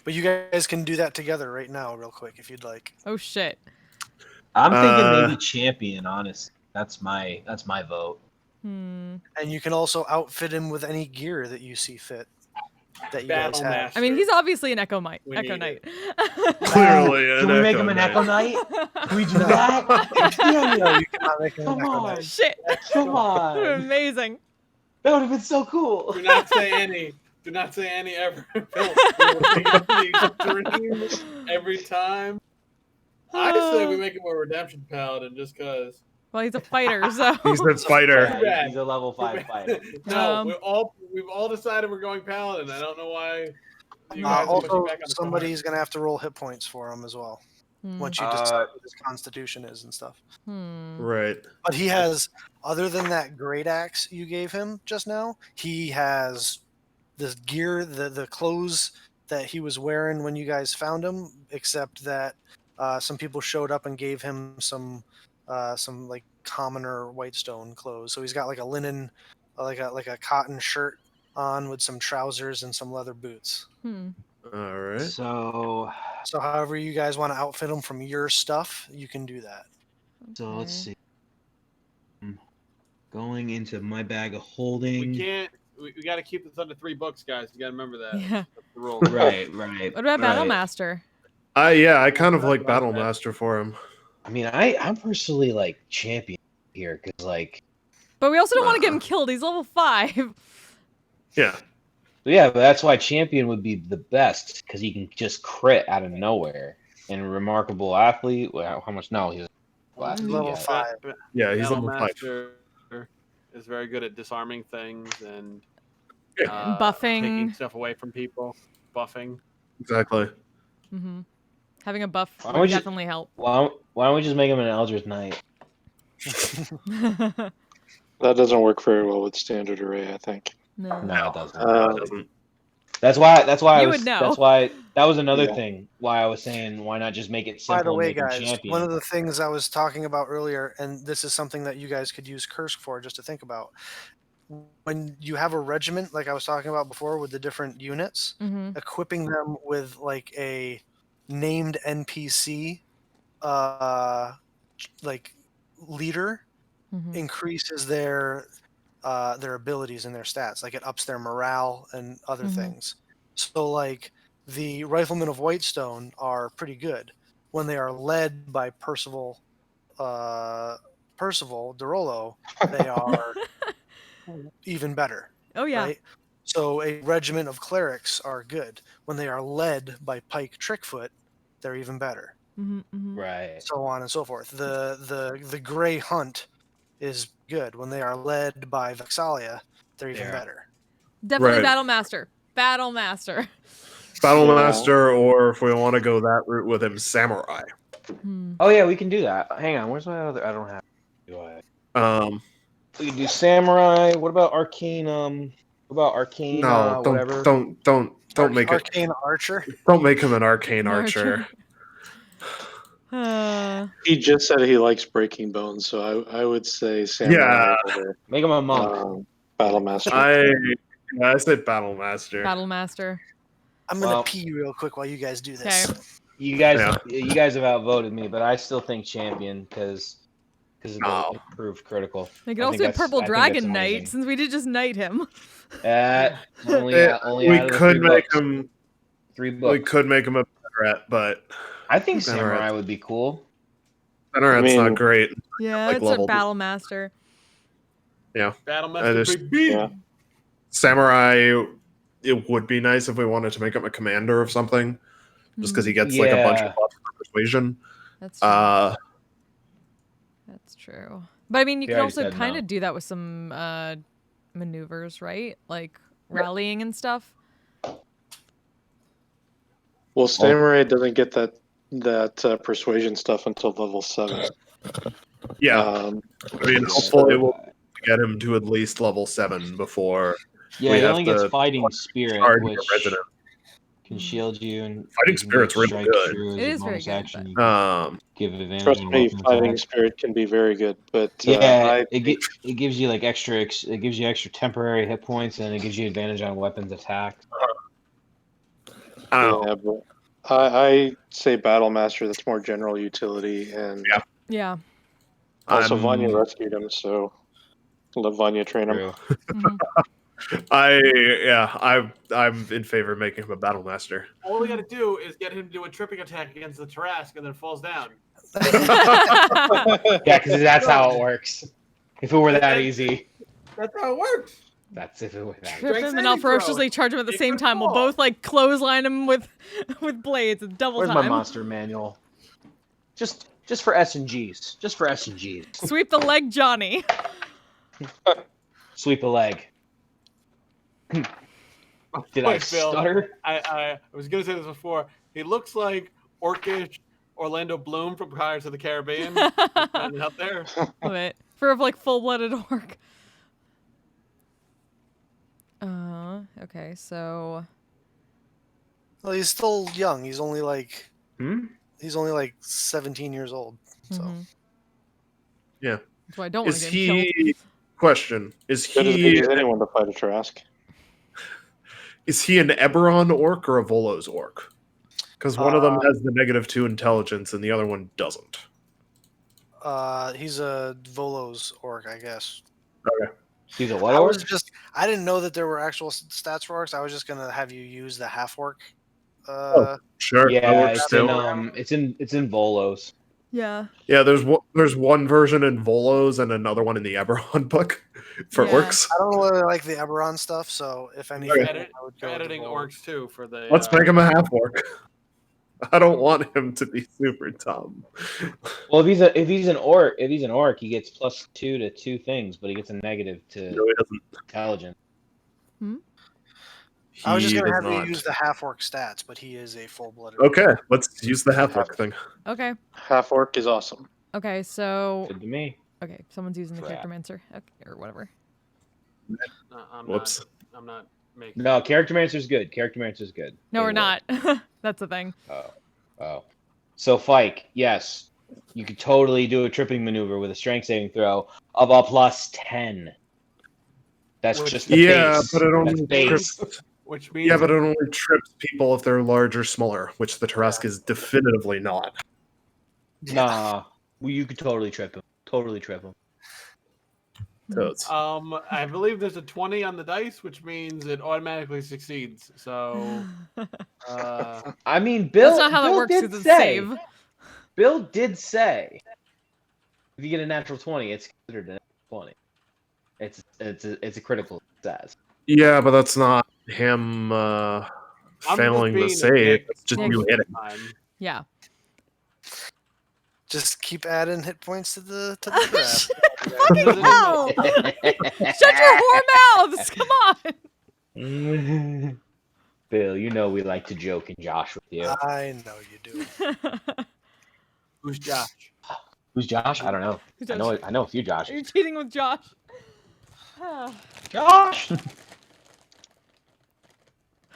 But you guys can do that together right now, real quick, if you'd like. Oh shit. I'm thinking maybe champion, honestly. That's my vote. And you can also outfit him with any gear that you see fit. That you guys Battle have. Master. I mean, he's obviously an Echo Knight. We Echo need Knight. Clearly an Can we make Echo him an Knight. Echo Knight? Can we do that? Damn No, it. you cannot make him an Come Echo on. Knight. Shit. Come on. Amazing. That would have been so cool. Do not say any. Do not say any ever. Dream every time. I say we make him a redemption paladin just because. Well, he's a fighter, so. He's the fighter. Yeah, he's a level 5 fighter. No, Um, we've all decided we're going paladin. I don't know why. You guys are pushing Also, back on the somebody's going to have to roll hit points for him as well. Once you decide what his constitution is and stuff. Right. But he has, other than that great axe you gave him just now, he has the gear, the clothes that he was wearing when you guys found him, except that some people showed up and gave him some like commoner Whitestone clothes. So he's got like a linen, like a cotton shirt on with some trousers and some leather boots. All right. So however you guys want to outfit him from your stuff, you can do that. So let's see. Going into my bag of holding. We can't. We got to keep this under 3 books, guys. You got to remember that. Yeah. That's the rule. Right. What about Battle Master? I kind of like Battle Master for him. I mean, I'm personally like champion here because like. But we also don't want to get him killed. He's level 5. Yeah. Yeah, but that's why champion would be the best because he can just crit out of nowhere. And remarkable athlete. Well, how much? No, he's Level 5. Yeah, he's Battle level 5. Master is very good at disarming things and Buffing. taking stuff away from people. Buffing. Exactly. Having a buff Why would would you- definitely help. Why don't we just make him an Eldritch Knight? That doesn't work very well with standard array, I think. No. No, it doesn't. Um, Doesn't. That's why You would know. That's why that was another Yeah. thing. Why I was saying why not just make it By simple the and way, make him guys, champion. one of the things I was talking about earlier, and this is something that you guys could use Kursk for, just to think about. When you have a regiment, like I was talking about before, with the different units, Mm-hmm. equipping them with like a named NPC, like leader, Mm-hmm. increases their abilities and their stats. Like it ups their morale and other Mhm. things. So like the Riflemen of Whitestone are pretty good when they are led by Percival Derolo. They are even better, Oh yeah. right? So a regiment of clerics are good when they are led by Pike Trickfoot. They're even better. Mm-hmm. Mm-hmm. Right. So on and so forth. The Grey Hunt is good when they are led by Vexalia. They're even Yeah. better. Definitely Right. Battle Master. Battle Master. Battlemaster, or if we want to go that route with him, Samurai. Hmm. Oh yeah, we can do that. Hang on, where's my other? I don't have. Do I? Um, We can do samurai. What about arcane? What about arcane? no, Whatever. don't make it. Arcane Archer. Don't make him an arcane An archer. He just said he likes breaking bones, so I would say samurai over Make him a monk. battlemaster. I said Battlemaster. Battle Master. I'm gonna Well- pee real quick while you guys do this. Okay. You guys, Yeah. you guys have outvoted me, but I still think champion because of the No. improved critical. They could I also think do that's- Purple I think that's Dragon Knight, amazing. since we did just knight him. Only We out of the could three make books. him. 3 We books. could make him a Banneret, but I think Banneret's- samurai would be cool. Banneret's I mean- not great. Yeah, Like it's level- a Battle Master. Battlemaster just- Big Yeah. Samurai. It would be nice if we wanted to make him a commander of something, just because he gets like a bunch Yeah. of buffs for persuasion. That's true. That's true. But I mean, you He could already also said kind no. of do that with some maneuvers, right? Like rallying and stuff. Well, samurai doesn't get that persuasion stuff until level 7. Yeah, I mean, hopefully we'll get him to at least level 7 before Yeah, we he have only gets to fighting spirit, charge which the resident. can shield you and Fighting you can spirit's do really strike good. through as It a is very bonus good, action. but- You can give advantage. Trust on me, weapons fighting attacks. spirit can be very good, but Yeah, I it gives you like extra. It gives you extra temporary hit points, and it gives you advantage on weapons attack. I don't know. yeah, but I say battlemaster. That's more general utility, and Yeah. Yeah. also I'm- Vanya rescued him, so let Vanya train him. True. Mhm. I'm in favor of making him a battlemaster. All we got to do is get him to do a tripping attack against the Tarrasque and then falls down. Yeah, because that's how it works. If it were that easy, That's how it works. that's if it were that. Trip Strength him and I'll saving throw. ferociously charge him at the Make same him time. We'll fall. both like clothesline him with blades at double Where's time. my monster manual? Just for S and Gs. Just for S and Gs. Sweep the leg, Johnny. Sweep a leg. Did I Wait, Phil, stutter? I was gonna say this before. He looks like orcish Orlando Bloom from Pirates of the Caribbean. Standing out there. Love it. For like full-blooded orc. Okay, so Well, he's still young. He's only like Hmm? 17 years old. So mhm. Yeah. That's why I don't want Is to get him killed. he? Question: Is Good as big he? as anyone to fight a Trask. Is he an Eberron orc or a Volos orc? Because one of them has the -2 intelligence and the other one doesn't. he's a Volos orc, I guess. He's a what I orc? was just I didn't know that there were actual stats for orcs. I was just gonna have you use the half orc. Sure. that Yeah, works it's too. in Volos. Yeah. Yeah, there's one version in Volos and another one in the Eberron book for Yeah. orcs. I don't really like the Eberron stuff, so if anything, Edit- I would go with the Editing Volos. orcs too for the. Let's make him a half orc. I don't want him to be super dumb. Well, if he's an orc, he gets +2 to 2 things, but he gets a negative to No, he doesn't. intelligence. I was just He gonna does have you not. use the half orc stats, but he is a full-blooded. Okay, let's use the half orc thing. Okay. Half orc is awesome. Okay, so Good to me. Okay, someone's using the Crap. Charactermancer. Okay, or whatever. I'm Whoops. not. I'm not making. No, Charactermancer's good. Charactermancer's good. No, They we're work. not. That's the thing. Oh. So, Fike, yes, you could totally do a tripping maneuver with a strength saving throw of a +10. That's Which just the Yeah, base. but it That's only base. trips. Which means Yeah, but it only trips people if they're large or smaller, which the Tarrasque is definitively not. Nah, well, you could totally trip him. Totally trip him. Toads. I believe there's a 20 on the dice, which means it automatically succeeds. So, I mean, That's Bill. not how that Bill works did because it's say. save. Bill did say, if you get a natural 20, it's considered a natural 20. It's a critical success. Yeah, but that's not him I'm just failing the being a save. dick It's just Yeah, you most of hitting. the time. Yeah. Just keep adding hit points to the graph. Fucking hell! Shut your whore mouths! Come on! Bill, you know we like to joke and josh with you. I know you do. Who's Josh? Who's Josh? I don't know. Who's I know. Josh? I know a few Are Joshes. you cheating with Josh? Josh.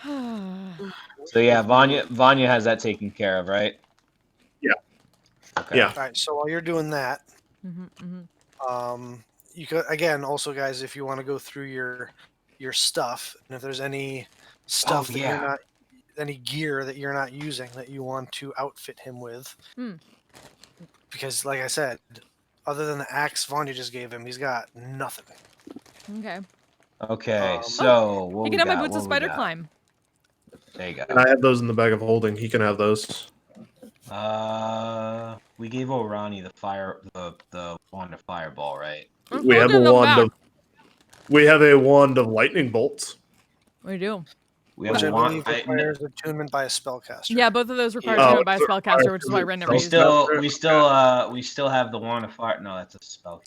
So yeah, Vanya has that taken care of, right? Yeah. Okay. Yeah. All right. So while you're doing that, you could again also, guys, if you want to go through your stuff, and if there's any stuff that you're not, any gear that you're not using that you want to outfit him with, because like I said, other than the axe Vanya just gave him, he's got nothing. Okay. Okay. So what You we can have my got? boots What of we spider got? climb. There you go. And I have those in the bag of holding. He can have those. We gave Orani the wand of fireball, right? We have a Holding them wand back. of. We have a wand of lightning bolts. We do. We have Which a I wand. believe requires attunement by a spellcaster. Yeah, both of those require Yeah. attunement by a it's a spellcaster, which is why Ren never We used it. we still have the wand of fire. No, that's a spell.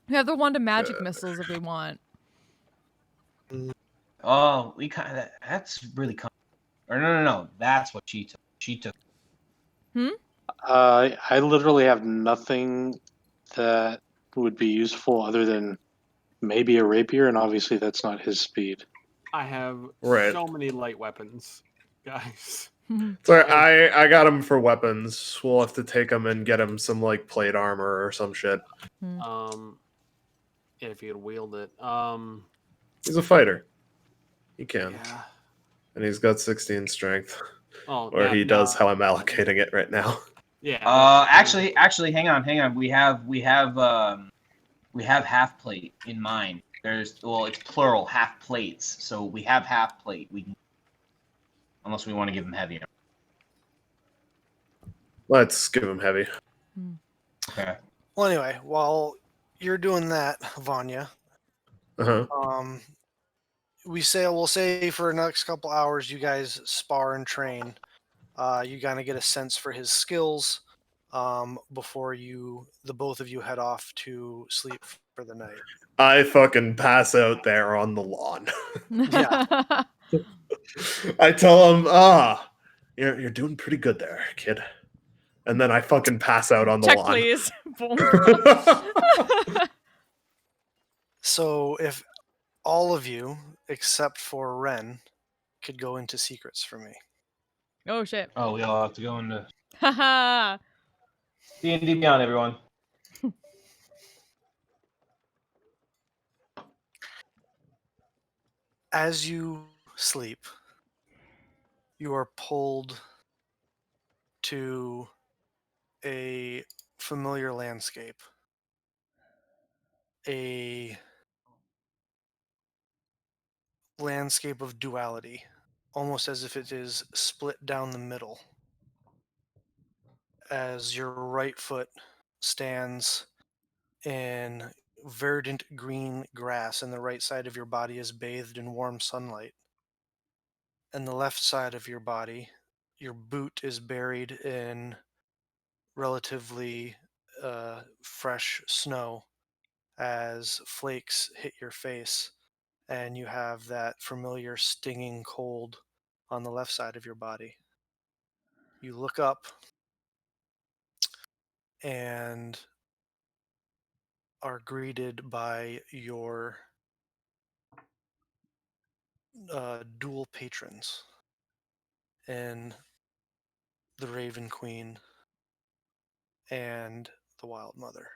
We have the wand of magic missiles if we want. Oh, we kind of. That's really. Or no. That's what she took. She took. I literally have nothing that would be useful other than maybe a rapier, and obviously that's not his speed. I have Right. so many light weapons, guys. So I got him for weapons. We'll have to take him and get him some like plate armor or some shit. If he could wield it. He's a fighter. He can, Yeah. and he's got 16 strength, Oh, or yeah, he does no. how I'm allocating it right now. Yeah. Actually, hang on. We have half plate in mind. It's plural, half plates. So we have half plate. Unless we want to give him heavier. Let's give him heavy. Okay. Well, anyway, while you're doing that, Vanya, we'll say for the next couple hours, you guys spar and train. You kind of get a sense for his skills before the both of you head off to sleep for the night. I fucking pass out there on the lawn. Yeah. I tell him, you're doing pretty good there, kid. And then I fucking pass out on the Check, lawn. please. So if all of you, except for Ren, could go into secrets for me. Oh, shit. Oh, we all have to go into Haha. D&D Beyond, everyone. As you sleep, you are pulled to a familiar landscape. A landscape of duality, almost as if it is split down the middle. As your right foot stands in verdant green grass, and the right side of your body is bathed in warm sunlight. And the left side of your body, your boot is buried in relatively fresh snow as flakes hit your face, and you have that familiar stinging cold on the left side of your body. You look up, and are greeted by your dual patrons in the Raven Queen and the Wild Mother.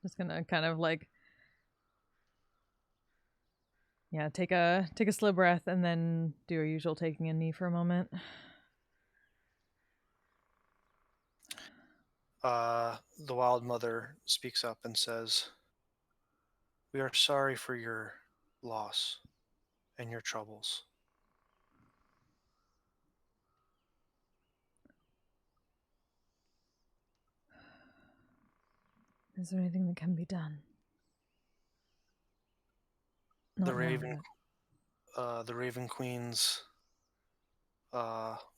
Just gonna kind of like, yeah, take a slow breath and then do our usual taking a knee for a moment. The Wild Mother speaks up and says, "We are sorry for your loss and your troubles. Is there anything that can be done? The Not now, Raven, but the Raven Queen's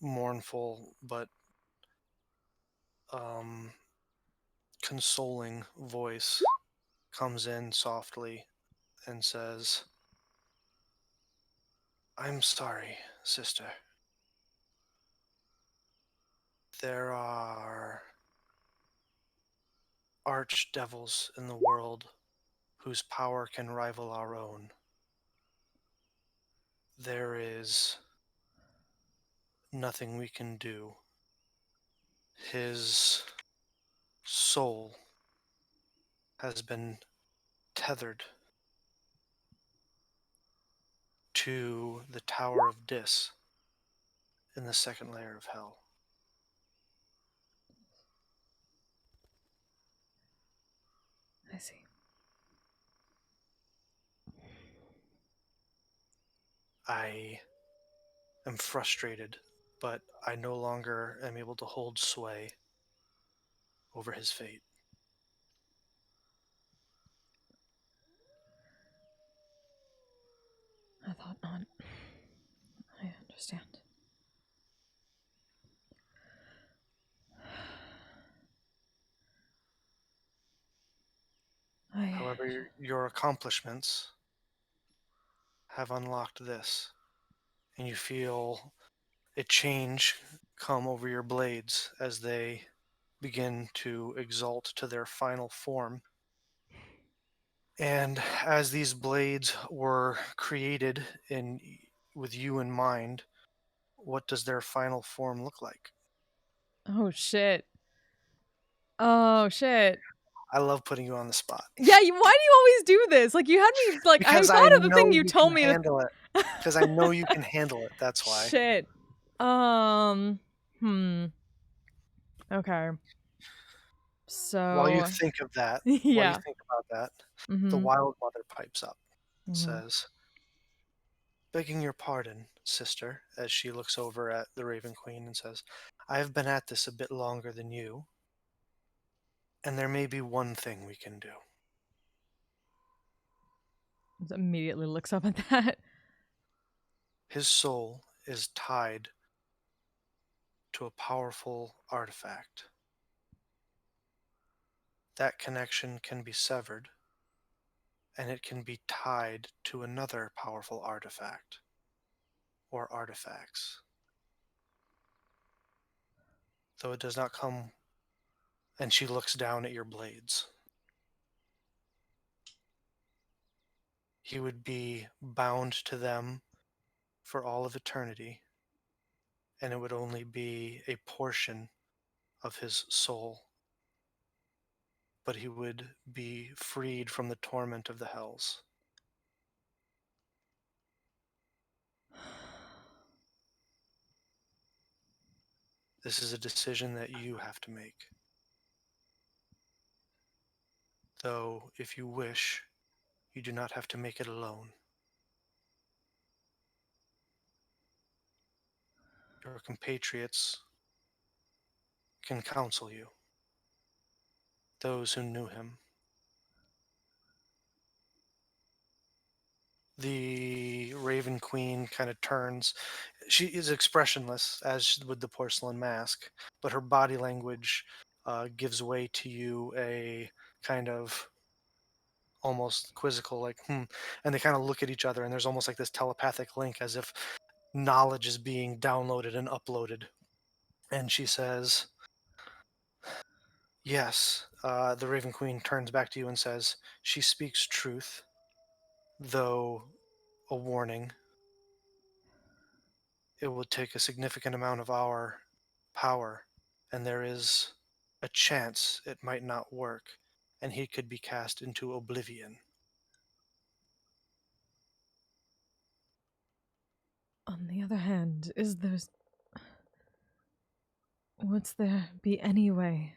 mournful but consoling voice comes in softly and says, I'm sorry, sister. There are archdevils in the world whose power can rival our own. There is nothing we can do. His soul has been tethered to the Tower of Dis in the second layer of hell. I see. I am frustrated, but I no longer am able to hold sway over his fate. I thought not. I understand. However, your accomplishments have unlocked this, and you feel a change come over your blades as they begin to exalt to their final form. And as these blades were created with you in mind, what does their final form look like? Oh shit. Oh shit. I love putting you on the spot. Yeah, why do you always do this? Like, you had me, like, I Because thought I of the know thing you you told can me to. handle it. Because I know you can handle it. That's why. Shit. Okay. While you So, think of that, while you yeah. think about that, the Mm-hmm. Wild Mother pipes up and Mhm. says, begging your pardon, sister, as she looks over at the Raven Queen and says, I have been at this a bit longer than you, and there may be one thing we can do. Just immediately looks up at that. His soul is tied to a powerful artifact. That connection can be severed, and it can be tied to another powerful artifact or artifacts. Though it does not come, and she looks down at your blades. He would be bound to them for all of eternity, and it would only be a portion of his soul. But he would be freed from the torment of the hells. This is a decision that you have to make. Though, if you wish, you do not have to make it alone. Your compatriots can counsel you, those who knew him. The Raven Queen kind of turns. She is expressionless, as with the porcelain mask, but her body language gives way to you a kind of almost quizzical, like, and they kind of look at each other, and there's almost like this telepathic link as if knowledge is being downloaded and uploaded. And she says, yes, the Raven Queen turns back to you and says, she speaks truth, though a warning. It would take a significant amount of our power, and there is a chance it might not work, and he could be cast into oblivion. On the other hand, would there be any way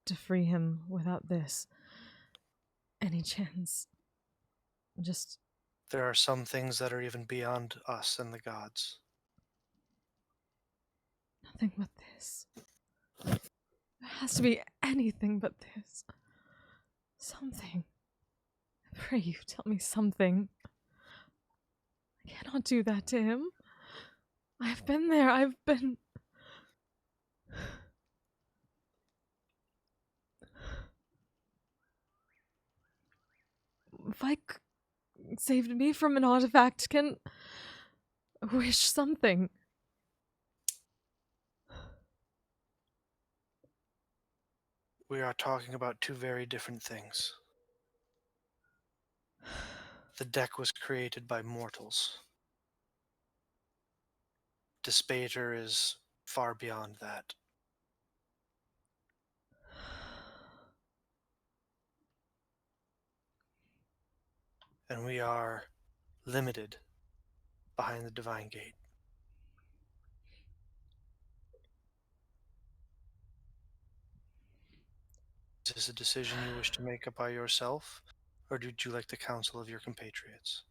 to free him without this? Any chance? Just There are some things that are even beyond us and the gods. nothing but this. There has to be anything but this. Something. I pray you tell me something. I cannot do that to him. I've been there. I've been... Vike saved me from an artifact. Can wish something. We are talking about two very different things. The deck was created by mortals. Despater is far beyond that. And we are limited behind the divine gate. Is this a decision you wish to make up by yourself, or would you like the counsel of your compatriots?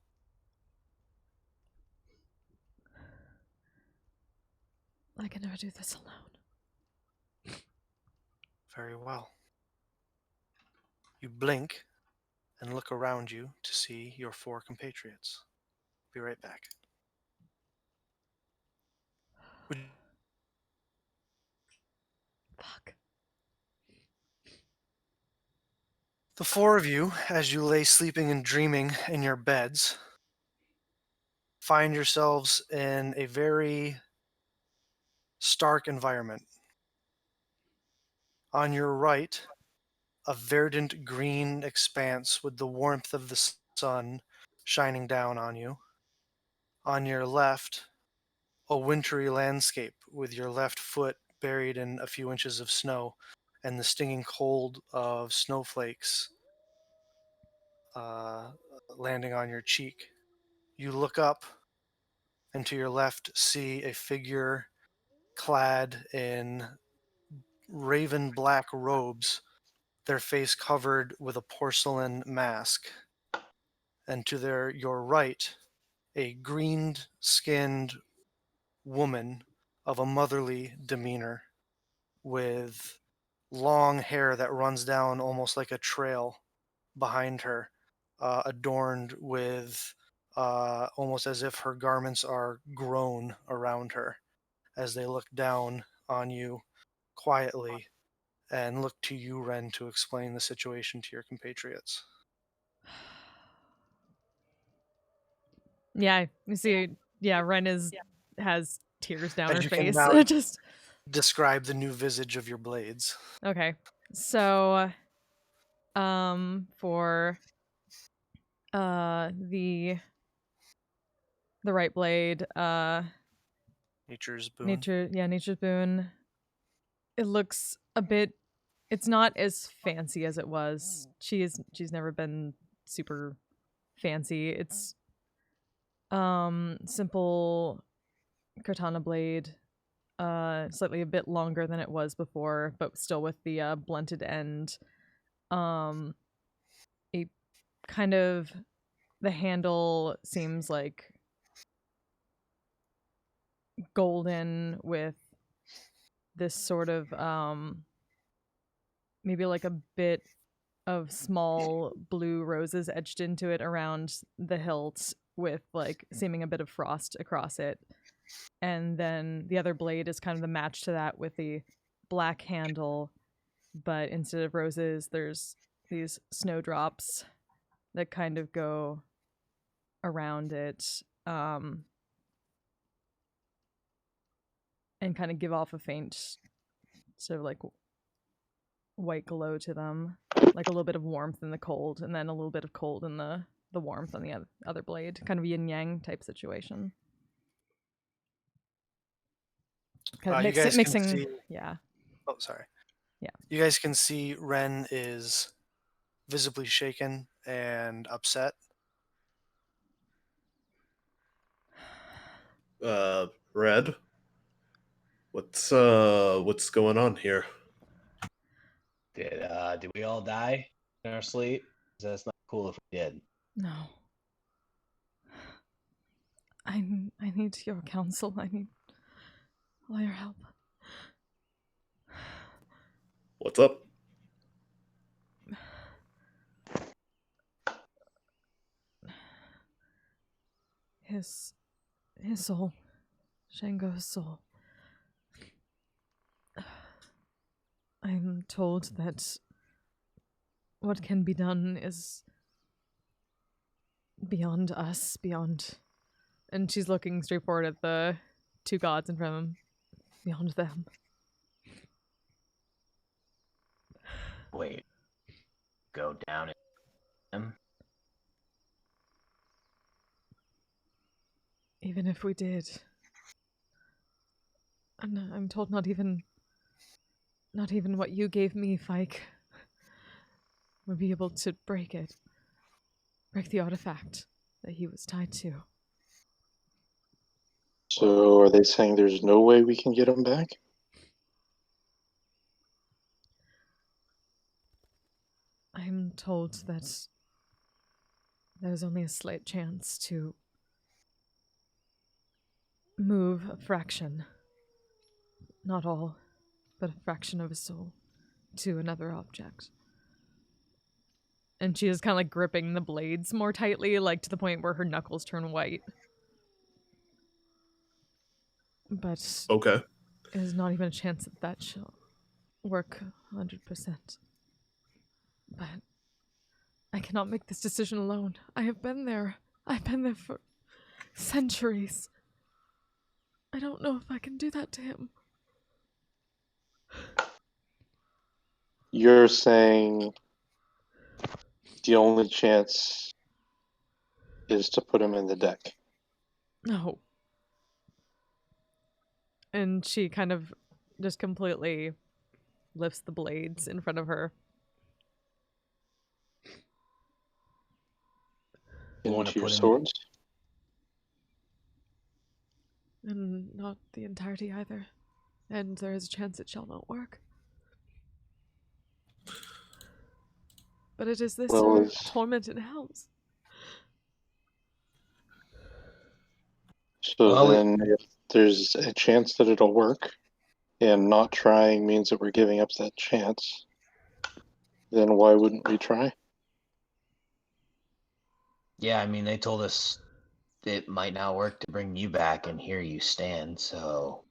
I can never do this alone. Very well. You blink and look around you to see your 4 compatriots. Be right back. Would Fuck. The 4 of you, as you lay sleeping and dreaming in your beds, find yourselves in a very stark environment. On your right, a verdant green expanse with the warmth of the sun shining down on you. On your left, a wintry landscape with your left foot buried in a few inches of snow and the stinging cold of snowflakes landing on your cheek. You look up and to your left see a figure clad in raven black robes, their face covered with a porcelain mask. And to your right, a green-skinned woman of a motherly demeanor with long hair that runs down almost like a trail behind her, adorned with almost as if her garments are grown around her as they look down on you quietly and look to you, Ren, to explain the situation to your compatriots. Yeah, you see, Ren has tears down And her you can face. now Just describe the new visage of your blades. okay. So, for the right blade, Nature's boon. nature's boon. It looks a bit. It's not as fancy as it was. She's never been super fancy. It's simple katana blade, slightly a bit longer than it was before, but still with the blunted end. A kind of the handle seems like golden with this sort of maybe like a bit of small blue roses etched into it around the hilt with like seeming a bit of frost across it. And then the other blade is kind of the match to that with the black handle, but instead of roses, there's these snowdrops that kind of go around it, and kind of give off a faint sort of like white glow to them, like a little bit of warmth in the cold, and then a little bit of cold in the warmth on the other blade, kind of yin yang type situation. Kind of You guys mixing, can see. yeah. Oh, sorry. Yeah. You guys can see Ren is visibly shaken and upset. Red, what's going on here? Did we all die in our sleep? 'Cause that's not cool if we did. No. I need your counsel. I need all your help. What's up? His soul. Shango's soul. I'm told that what can be done is beyond us, beyond... And she's looking straight forward at the two gods in front of him. Beyond them. Wait. Go down in him? Even if we did... I'm told not even what you gave me, Fike, would be able to break it. Break the artifact that he was tied to. So are they saying there's no way we can get him back? I'm told that there's only a slight chance to move a fraction, not all, but a fraction of his soul, to another object. And she is kind of like gripping the blades more tightly, like to the point where her knuckles turn white. But Okay. there's not even a chance that shall work 100%. But I cannot make this decision alone. I have been there. I've been there for centuries. I don't know if I can do that to him. You're saying the only chance is to put him in the deck. No. And she kind of just completely lifts the blades in front of her. You wanna Into your put him in- swords? And not the entirety either. And there is a chance it shall not work. But it is this Well, or if- torment in hells. So Well, then, if there's a chance that it'll work, and not trying means that we're giving up that chance, then why wouldn't we try? Yeah, I mean, they told us it might not work to bring you back, and here you stand, so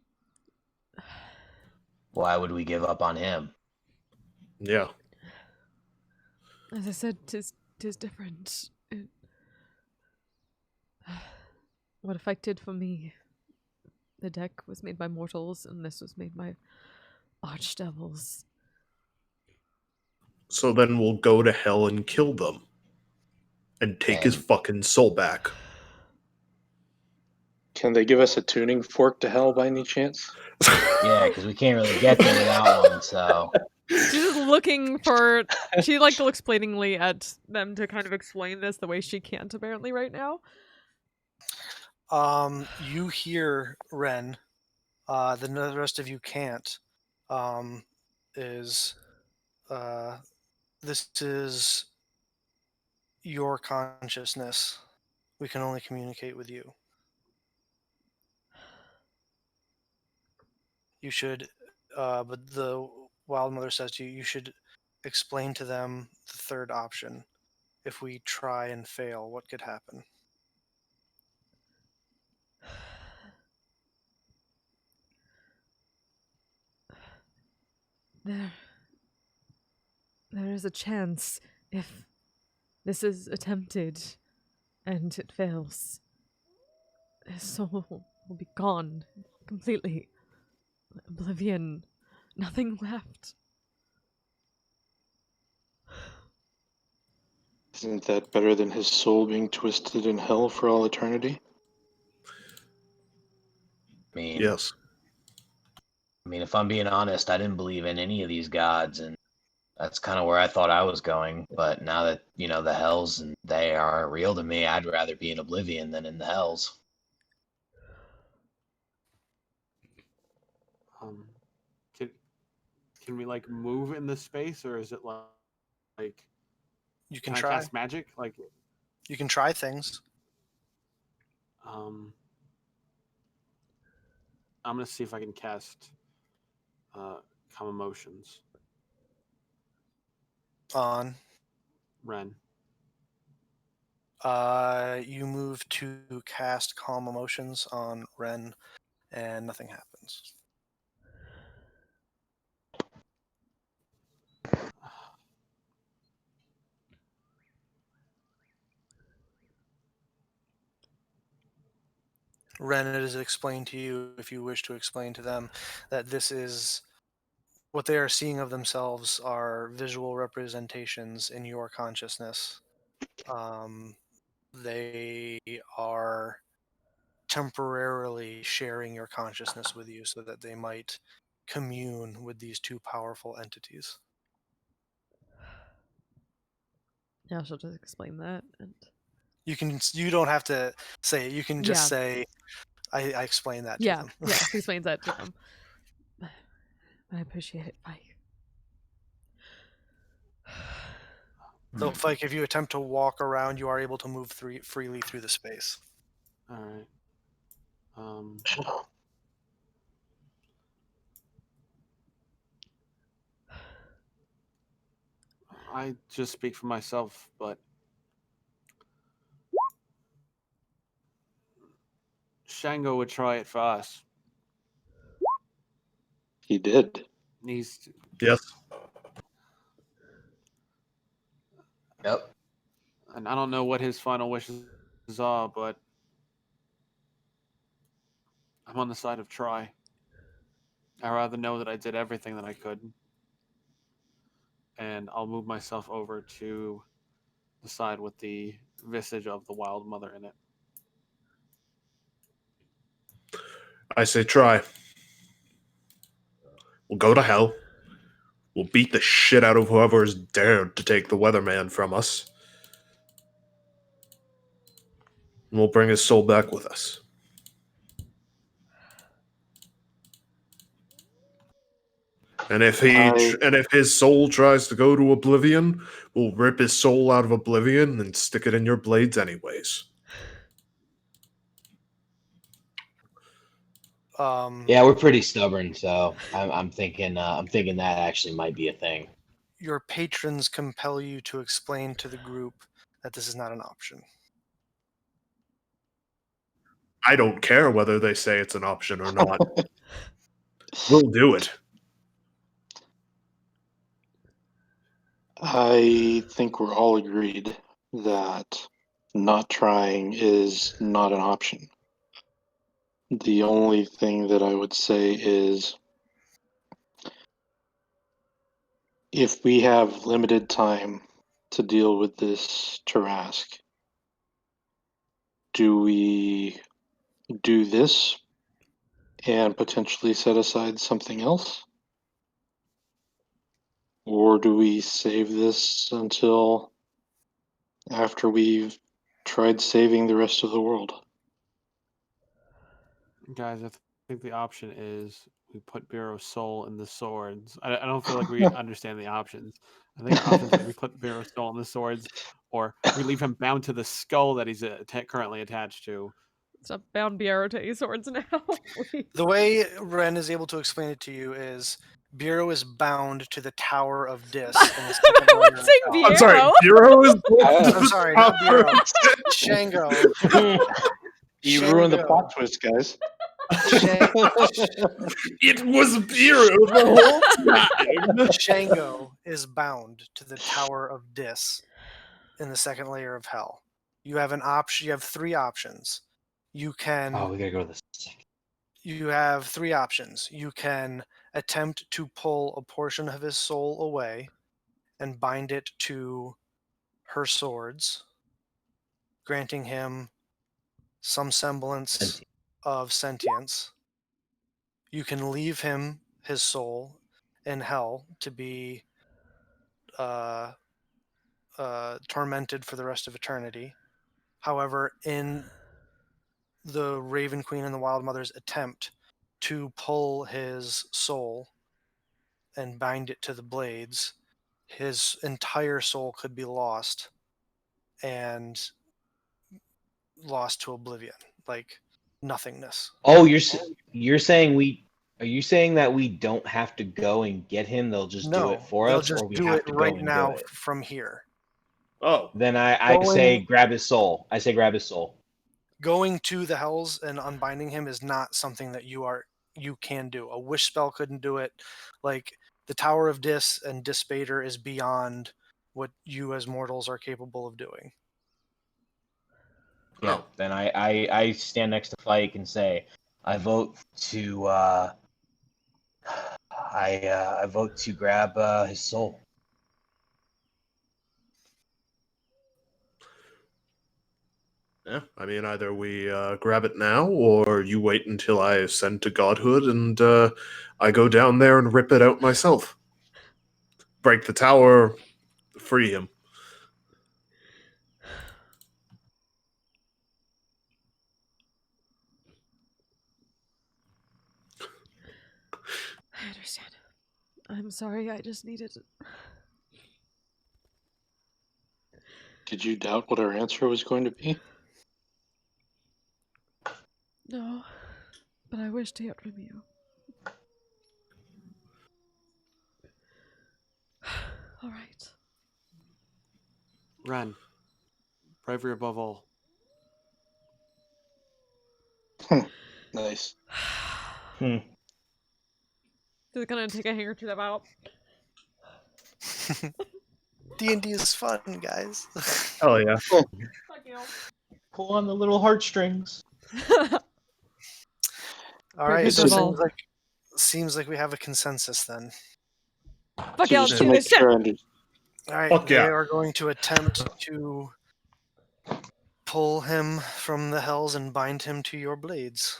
why would we give up on him? Yeah. As I said, tis different. What if I did for me? The deck was made by mortals, and this was made by archdevils. So then we'll go to hell and kill them. And take his And- fucking soul back. Can they give us a tuning fork to hell by any chance? Yeah, because we can't really get there without one, so... She's just looking for... She looks pleadingly at them to kind of explain this the way she can't apparently right now. You hear Ren. The rest of you can't. This is your consciousness. We can only communicate with you. You should, but the Wild Mother says to you, you should explain to them the third option. If we try and fail, what could happen? There is a chance if This is attempted, and it fails. His soul will be gone completely. Oblivion. Nothing left. Isn't that better than his soul being twisted in hell for all eternity? Yes. I mean, if I'm being honest, I didn't believe in any of these gods, and that's kind of where I thought I was going. But now that the hells and they are real to me, I'd rather be in Oblivion than in the hells. Can we like move in this space, or is it like You can can I try. cast magic? Like, You can try things. I'm gonna see if I can cast calm emotions. On. Ren. You move to cast Calm Emotions on Ren, and nothing happens. Ren, it is explained to you, if you wish to explain to them, that this is what they are seeing of themselves are visual representations in your consciousness. They are temporarily sharing your consciousness with you so that they might commune with these two powerful entities. Yeah, she'll just explain that. And You don't have to say it. You can just Yeah. say, I explained that to yeah, them. yeah, she explains that to them. I appreciate it. Bye. So if you attempt to walk around, you are able to move freely through the space. All right. I just speak for myself, but Shango would try it for us. He did. He's Yes. Yep. and I don't know what his final wishes are, but I'm on the side of try. I rather know that I did everything that I could, and I'll move myself over to the side with the visage of the wild mother in it. I say try. We'll go to hell. We'll beat the shit out of whoever has dared to take the weatherman from us. And we'll bring his soul back with us. And if his soul tries to go to oblivion, we'll rip his soul out of oblivion and stick it in your blades anyways. Yeah, we're pretty stubborn, so I'm thinking that actually might be a thing. Your patrons compel you to explain to the group that this is not an option. I don't care whether they say it's an option or not. We'll do it. I think we're all agreed that not trying is not an option. The only thing that I would say is if we have limited time to deal with this Tarask, do we do this and potentially set aside something else? Or do we save this until after we've tried saving the rest of the world? Guys, I think the option is we put Bureau's soul in the swords. I don't feel like we understand the options. I think our options are we put Bureau's soul in the swords, or we leave him bound to the skull that he's currently attached to. Stop bound Biaro to any swords now, please. The way Ren is able to explain it to you is Bureau is bound to the Tower of Dis. In the second I layer was of saying hell. Biaro. I'm sorry, Bureau is. I'm sorry, not Bureau. Shango. You Shango. ruined the plot twist, guys. It was Bureau the whole time. Shango is bound to the Tower of Dis. in the second layer of hell. You have an option. You have three options. You can. Oh, we gotta go to the second. You have three options. You can attempt to pull a portion of his soul away and bind it to her swords, granting him some semblance Sentient. of sentience. You can leave him his soul in hell to be tormented for the rest of eternity. However, in the Raven Queen and the Wild Mother's attempt to pull his soul and bind it to the blades, his entire soul could be lost and lost to oblivion, like nothingness. Oh, you're saying we are you saying that we don't have to go and get him? They'll just do No, it for they'll us, just or we do have it to right go and now do it. from here. Oh, Then I say Going- grab his soul. I say grab his soul. Going to the hells and unbinding him is not something that you can do. A wish spell couldn't do it. Like the Tower of Dis and Dispater is beyond what you as mortals are capable of doing. Yeah. Oh. Then I stand next to Fike and say, I vote to I vote to grab his soul. Yeah, I mean, either we grab it now, or you wait until I ascend to godhood, and I go down there and rip it out myself. Break the tower, free him. I understand. I'm sorry, I just needed. Did you doubt what our answer was going to be? No, but I wish to hear from you. All right. Ren, bravery above all. Nice. Hmm. Just gonna take a hanger to them out. D&D is fun, guys. Oh yeah. Fuck you. Pull on the little heartstrings. All right, Bravery so above all. seems like we have a consensus then. Fuck So yeah, just let's to do make this shit. sure I understand. All right, Fuck they yeah. are going to attempt to pull him from the hells and bind him to your blades.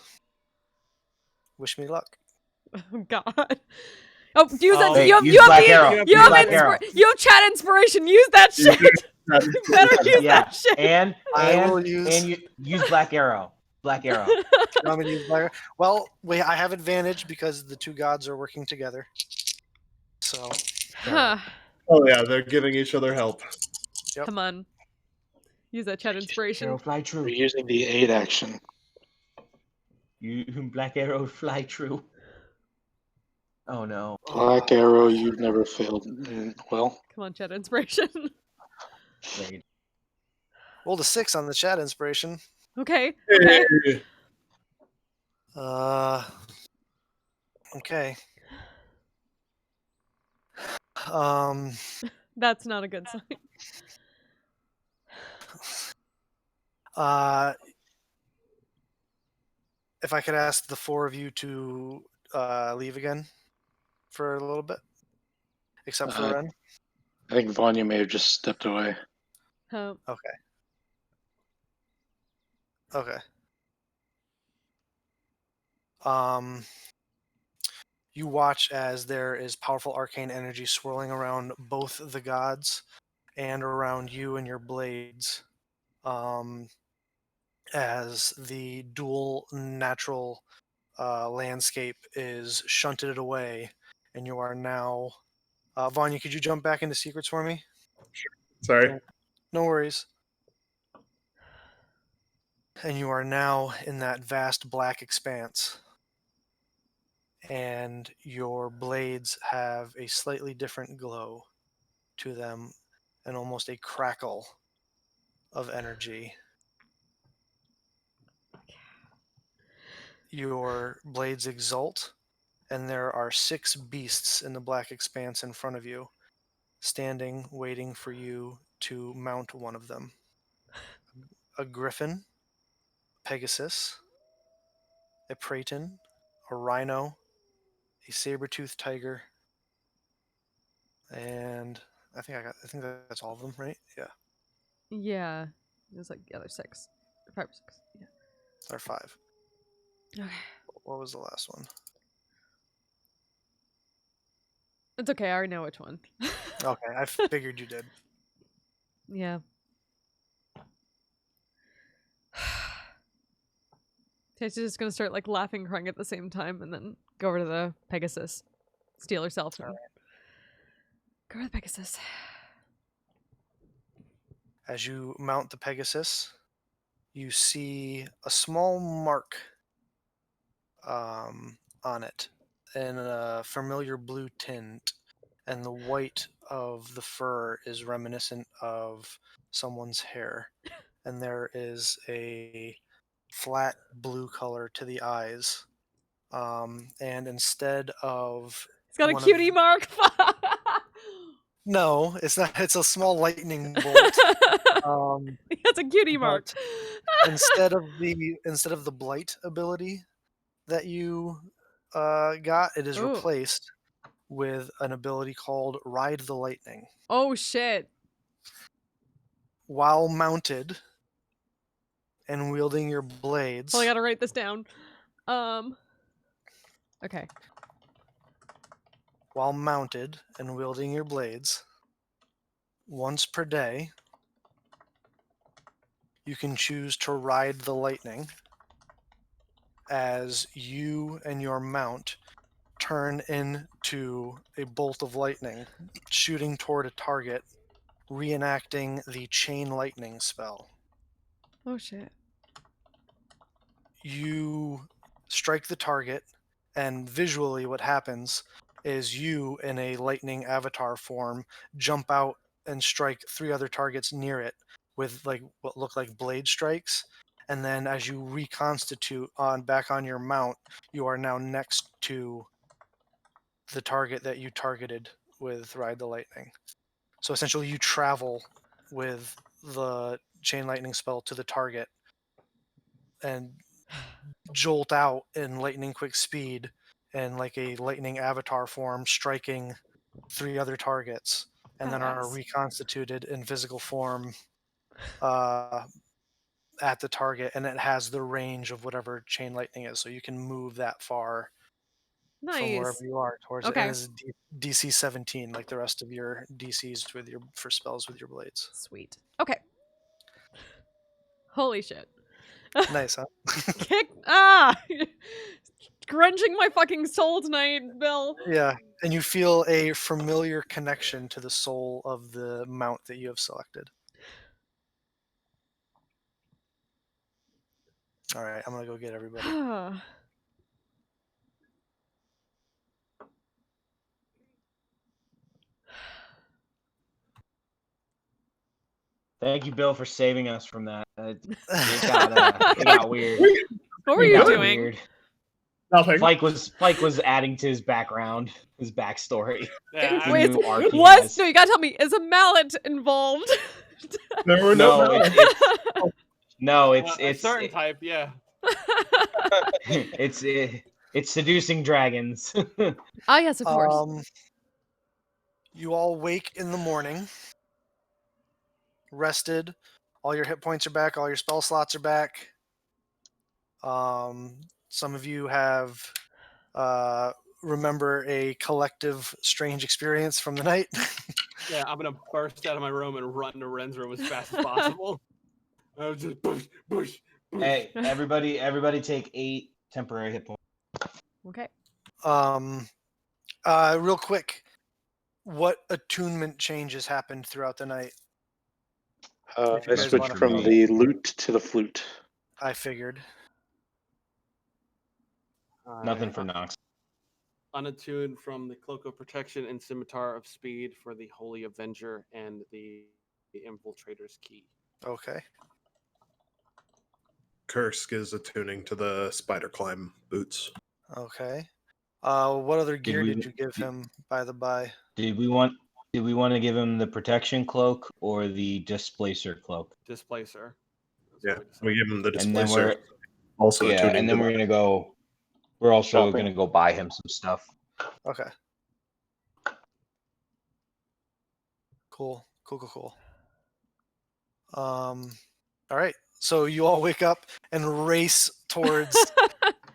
Wish me luck. Oh God. Oh, use that. Oh, Hey, you have, use you have Black the, Arrow. you Use have Black Arrow. you have chat inspiration. Use that shit. You better use Yeah, that shit. and I will use- and you use Black Arrow. Black Arrow. You want me to use Black Arrow? Well, wait, I have advantage because the two gods are working together. So, Huh. Oh yeah, they're giving each other help. Yep. Come on. Use that chat Arrow inspiration. fly We're true. using the aid action. You Black Arrow fly true. Oh no. Black arrow, you've never failed. Well, Come on, chat inspiration. Wait. rolled a 6 on the chat inspiration. Okay. Okay. Hey. Okay. That's not a good sign. If I could ask the four of you to leave again for a little bit, except for Ren. I think Vanya may have just stepped away. Oh. Okay. You watch as there is powerful arcane energy swirling around both the gods and around you and your blades. As the dual natural landscape is shunted away, and you are now. Vanya, could you jump back into secrets for me? Sorry. No worries. And you are now in that vast black expanse. And your blades have a slightly different glow to them and almost a crackle of energy. Your blades exult, and there are 6 beasts in the black expanse in front of you, standing, waiting for you to mount one of them. A griffin, Pegasus, a praeton, a rhino, a saber-toothed tiger, and I think that's all of them, right? Yeah, Yeah. There's like the other 6. 5 or 6. Yeah. there are 5. Okay. What was the last one? It's okay, I already know which one. Okay, I figured you did. Yeah. She's just gonna start like laughing, crying at the same time, and then go over to the Pegasus, steal herself, and go to the Pegasus. As you mount the Pegasus, you see a small mark on it in a familiar blue tint, and the white of the fur is reminiscent of someone's hair. And there is a flat blue color to the eyes. And instead of It's got a one of cutie mark. no, it's not. It's a small lightning bolt. It's a cutie mark. But instead of the blight ability that you got, it is Ooh. replaced with an ability called Ride the Lightning. Oh shit. While mounted and wielding your blades, Well, I gotta write this down. Okay. while mounted and wielding your blades, once per day, you can choose to ride the lightning as you and your mount turn into a bolt of lightning, shooting toward a target, reenacting the chain lightning spell. Oh shit. You strike the target, and visually what happens is you in a lightning avatar form jump out and strike 3 other targets near it with like what look like blade strikes, and then as you reconstitute back on your mount, you are now next to the target that you targeted with Ride the Lightning. So essentially you travel with the chain lightning spell to the target and jolt out in lightning quick speed and like a lightning avatar form, striking 3 other targets, and then are Badass. reconstituted in physical form at the target, and it has the range of whatever chain lightning is, so you can move that far from wherever Nice. you are towards it. Okay. And it's DC 17, like the rest of your DCs with your for spells with your blades. Sweet. Okay. Holy shit. Nice, huh? Grunging my fucking soul tonight, Bill. Yeah, and you feel a familiar connection to the soul of the mount that you have selected. All right, I'm gonna go get everybody. Thank you, Bill, for saving us from that. It got weird. What were It you got doing? weird. Nothing. Flake was adding to his background, his backstory. Yeah, The Wait, new arc he what? has. No, you gotta tell me. Is a mallet involved? There were No, no. it's a certain type, yeah. it's seducing dragons. Ah, yes, of course. You all wake in the morning, rested. All your hit points are back. All your spell slots are back. Some of you have remember a collective strange experience from the night. Yeah, I'm gonna burst out of my room and run to Ren's room as fast as possible. I was just bush, bush, bush. Hey, everybody take 8 temporary hit points. Okay. Real quick, what attunement changes happened throughout the night? If you I guys switched wanna from follow. the lute to the flute. I figured. Nothing for Nox. Unattuned from the Cloak of Protection and Scimitar of Speed for the Holy Avenger and the Infiltrator's Key. Okay. Kursk is attuning to the spider climb boots. Okay. What other gear we- did you give him, by the by? Did we want Do we want to give him the protection cloak or the displacer cloak? Displacer. That's Yeah, what decided. we give him the And then displacer. Also, Yeah, attuning and then to we're gonna go. We're also Shopping. gonna go buy him some stuff. Okay. Cool. All right. So you all wake up and race towards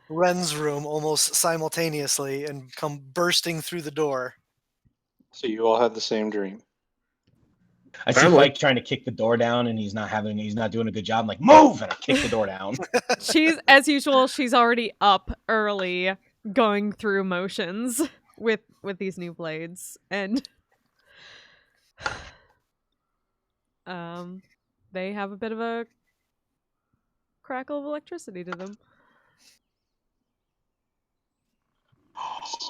Ren's room almost simultaneously and come bursting through the door. So you all had the same dream. I see Apparently. Mike trying to kick the door down, and he's not doing a good job. I'm like, move, and I kick the door down. She's, as usual, she's already up early, going through motions with these new blades, and they have a bit of a crackle of electricity to them.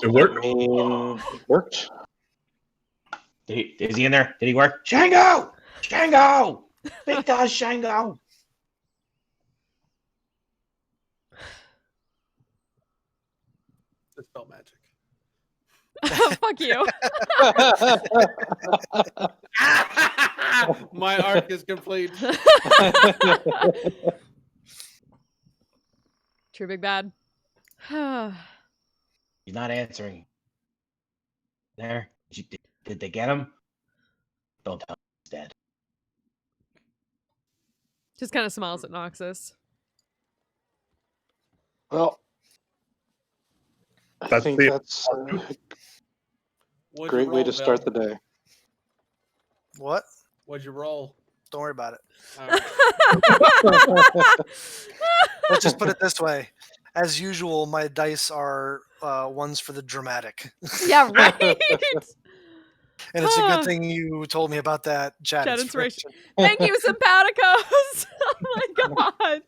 It worked. I mean, it worked. Is he in there? Did he work? Shango! Shango! Big Dog Shango! Dispel magic. Fuck you. My arc is complete. True big bad. He's not answering. There? Did they get him? Don't tell him he's dead. Just kind of smiles at Noxus. Well, I That's think the- that's a What'd great you way roll, to start the Bill? day. What? What'd you roll? Don't worry about it. All right. Let's just put it this way. As usual, my dice are ones for the dramatic. Yeah, right. And it's a good thing you told me about that chat Chat inspiration. Thank you, Sympaticos. Oh my god.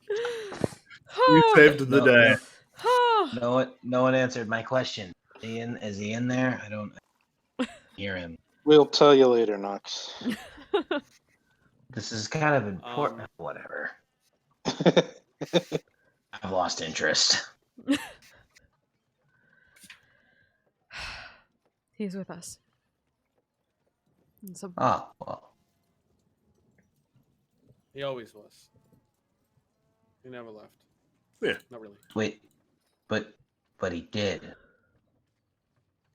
We saved the No, day. No one answered my question. Is he in there? I don't hear him. We'll tell you later, Knox. This is kind of important. Whatever. I've lost interest. He's with us. And so Oh, well. He always was. He never left. Yeah. Not really. Wait, but he did.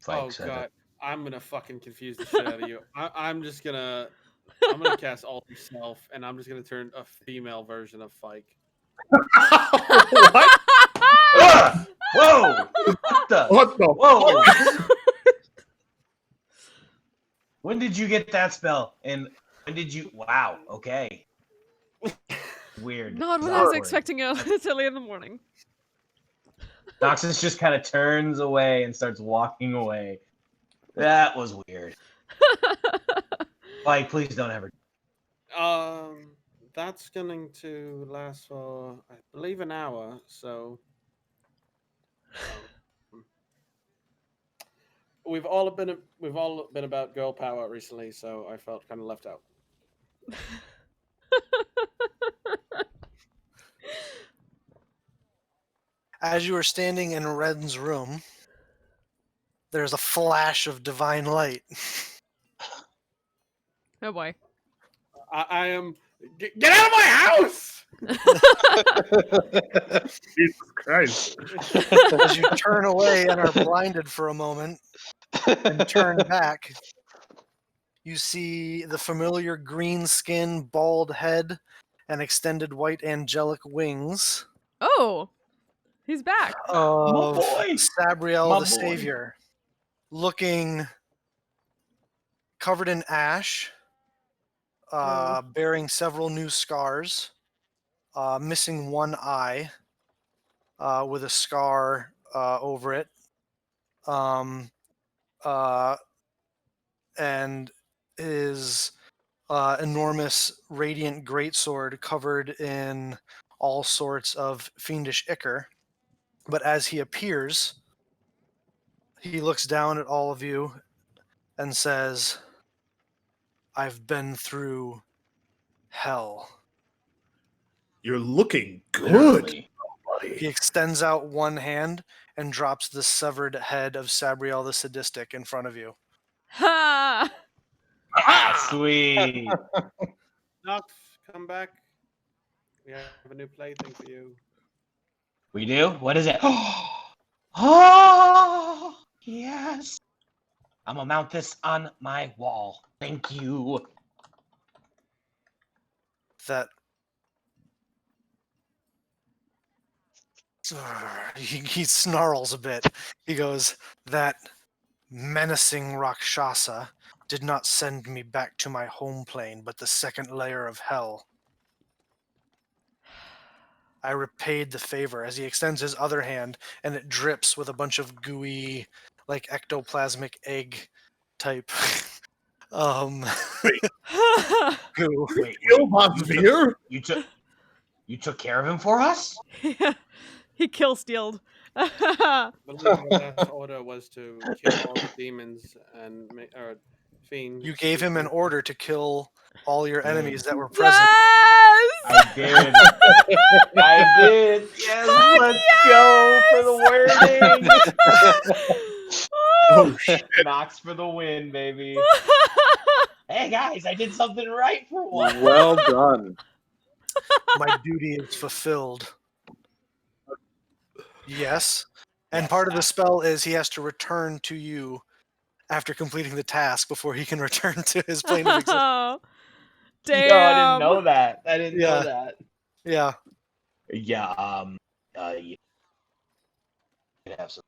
Oh Said god, it. I'm gonna fucking confuse the shit out of you. I'm gonna cast Alter Self, and I'm just gonna turn a female version of Fike. What? Ah! Whoa! What the? What the? Whoa! When did you get that spell? And when did you? Wow. Okay. Weird. not what I was Awkward. expecting. It's early in the morning. Noxus just kind of turns away and starts walking away. That was weird. Like, please don't ever. That's going to last for, I believe, an hour. So, we've all been about girl power recently. So I felt kind of left out. As you are standing in Ren's room, there's a flash of divine light. Oh boy. I am. Get out of my house! Jesus Christ. As you turn away and are blinded for a moment and turn back, you see the familiar green skin, bald head, and extended white angelic wings Oh, he's back. of boy. Sabriel My the boy. Savior, looking covered in ash, bearing several new scars, missing one eye, with a scar over it, and his enormous radiant greatsword covered in all sorts of fiendish ichor. But as he appears, he looks down at all of you and says, "I've been through hell." You're looking good, Literally. He buddy. extends out one hand and drops the severed head of Sabriel the Sadistic in front of you. Ha! Ah, sweet. Knox, come back. We have a new plaything for you. We do? What is it? Oh, yes. I'm gonna mount this on my wall. Thank you. That he snarls a bit. He goes, "That menacing Rakshasa did not send me back to my home plane, but the second layer of hell. I repaid the favor," as he extends his other hand, and it drips with a bunch of gooey, like ectoplasmic egg type um goo. Wait, Kill you took, Bosvir? you took care of him for us? Yeah, he kill stealed. I believe our last order was to kill all the demons and or fiends. You gave him an order to kill all your enemies that were present. Yes! I did. I did. Yes, Fuck let's go for the wording. Oh shit! Knox for the win, baby. Hey guys, I did something right for once. Well done. My duty is fulfilled. Yes. And Yes, part of the spell is he has to return to you after completing the task before he can return to his plane of existence. Oh, damn. Yo, I didn't know that. I didn't Yeah. know that. Yeah. Yeah, you could have some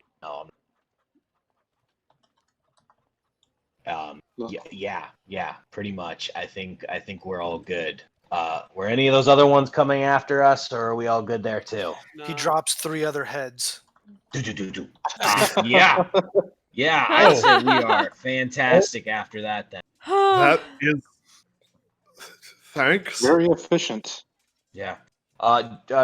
yeah, pretty much. I think we're all good. Were any of those other ones coming after us, or are we all good there too? He No. drops 3 other heads. Do. Yeah. Yeah, I'd say we are fantastic after that then. That is. Thanks. Very efficient. Yeah.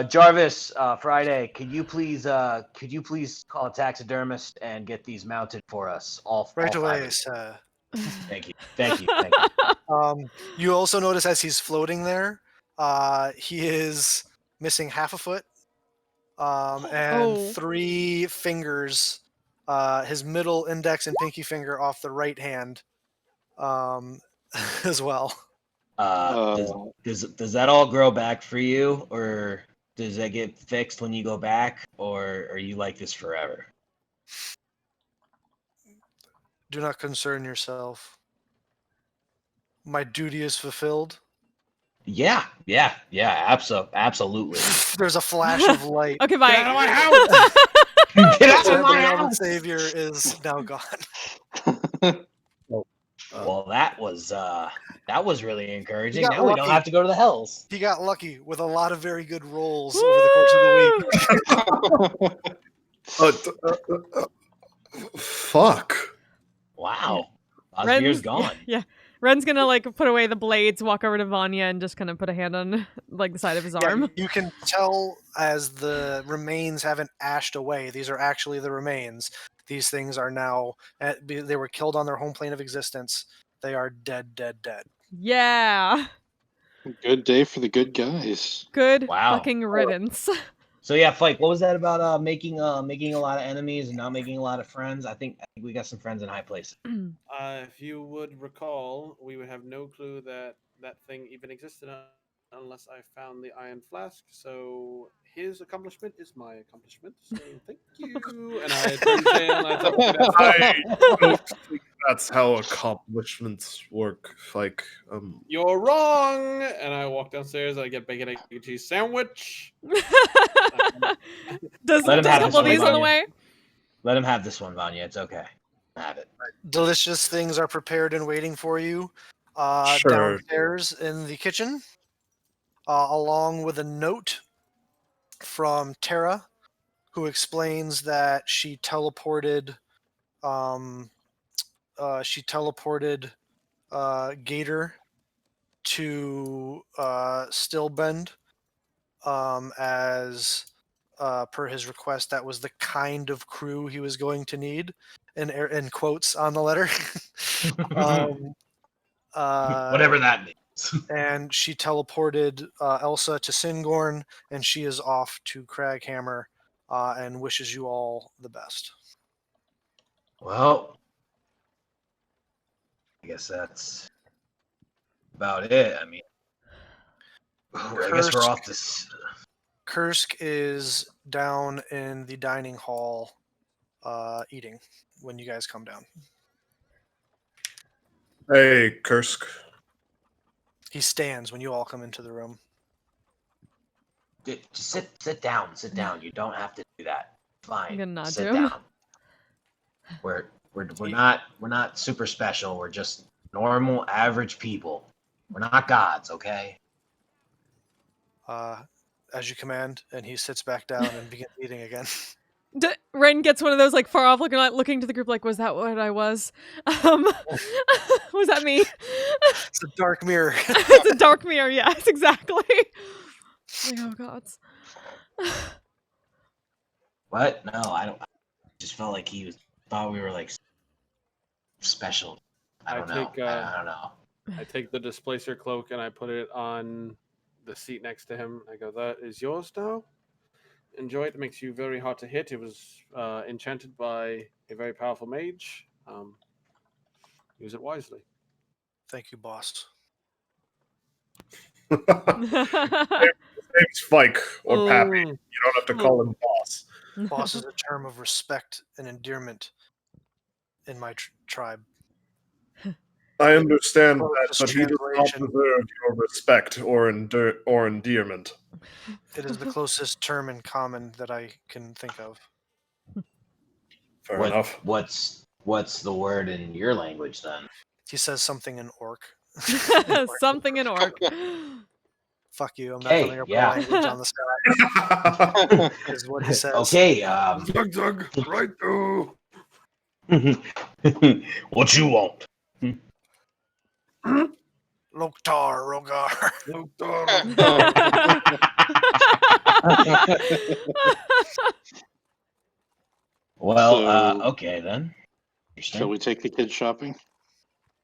Jarvis, Friday, could you please call a taxidermist and get these mounted for us? All Right all 5 away, of sir. them. Thank you. You also notice as he's floating there, he is missing half a foot, and Oh. 3 fingers, his middle index and pinky finger off the right hand, as well. Does that all grow back for you, or does that get fixed when you go back, or are you like this forever? Do not concern yourself. My duty is fulfilled. Yeah, absolutely. There's a flash of light. Okay, bye. Get out of my house! Get out The of my beloved house! savior is now gone. Well, that was really encouraging. got Now we don't lucky. have to go to the hells. He got lucky with a lot of very good rolls over the course of the week. Fuck. Wow, Osvir's gone. Yeah. Ren's gonna like put away the blades, walk over to Vanya, and just kind of put a hand on like the side of his arm. You can tell as the remains haven't ashed away. These are actually the remains. These things are now. They were killed on their home plane of existence. They are dead. Yeah. Good day for the good guys. Good Wow. fucking riddance. So yeah, Fike, what was that about making a lot of enemies and not making a lot of friends? I think we got some friends in high places. If you would recall, we would have no clue that that thing even existed unless I found the iron flask. So his accomplishment is my accomplishment. So thank you. And I turned tail and I thought, I don't think that's how accomplishments work. Like, you're wrong. And I walk downstairs. I get bacon, egg, and cheese sandwich. Does Let him a have couple this of one, these on the Vanya. way? Let him have this one, Vanya. It's okay. Have it. Delicious things are prepared and waiting for you Sure. downstairs in the kitchen, along with a note from Tara, who explains that she teleported. Gator to Stillbend as per his request. That was the kind of crew he was going to need, in quotes on the letter. Whatever that means. And she teleported Elsa to Singorn, and she is off to Craghammer, and wishes you all the best. Well, I guess that's about it. I mean, I guess we're off this. Kursk is down in the dining hall eating when you guys come down. Hey, Kursk. He stands when you all come into the room. Just sit down. Sit down. You don't have to do that. Fine. I'm gonna nod sit to him. down. We're not super special. We're just normal, average people. We're not gods, okay? As you command, and he sits back down and begins eating again. Ren gets one of those like far off looking to the group like, was that what I was? Was that me? It's a dark mirror. It's a dark mirror, yes, exactly. Like, oh gods. What? No, I don't. I just felt like thought we were like special. I don't know. I don't know. I take the displacer cloak and I put it on the seat next to him. I go, that is yours now. Enjoy it. It makes you very hard to hit. It was enchanted by a very powerful mage. Use it wisely. Thank you, boss. His name's Fike or Pappy. Mm. You don't have to call him boss. Boss is a term of respect and endearment in my tribe. I understand that, Closest but he does not translation. deserve your respect or endearment. It is the closest term in common that I can think of. Fair enough. What's the word in your language then? He says something in orc. Something in orc. Fuck you, I'm not Hey, coming up yeah. with language on the side. Is what he says. Okay. Zug, right through. What you want? Loktar, Rogar. Well, So- okay then. Shall we take the kids shopping?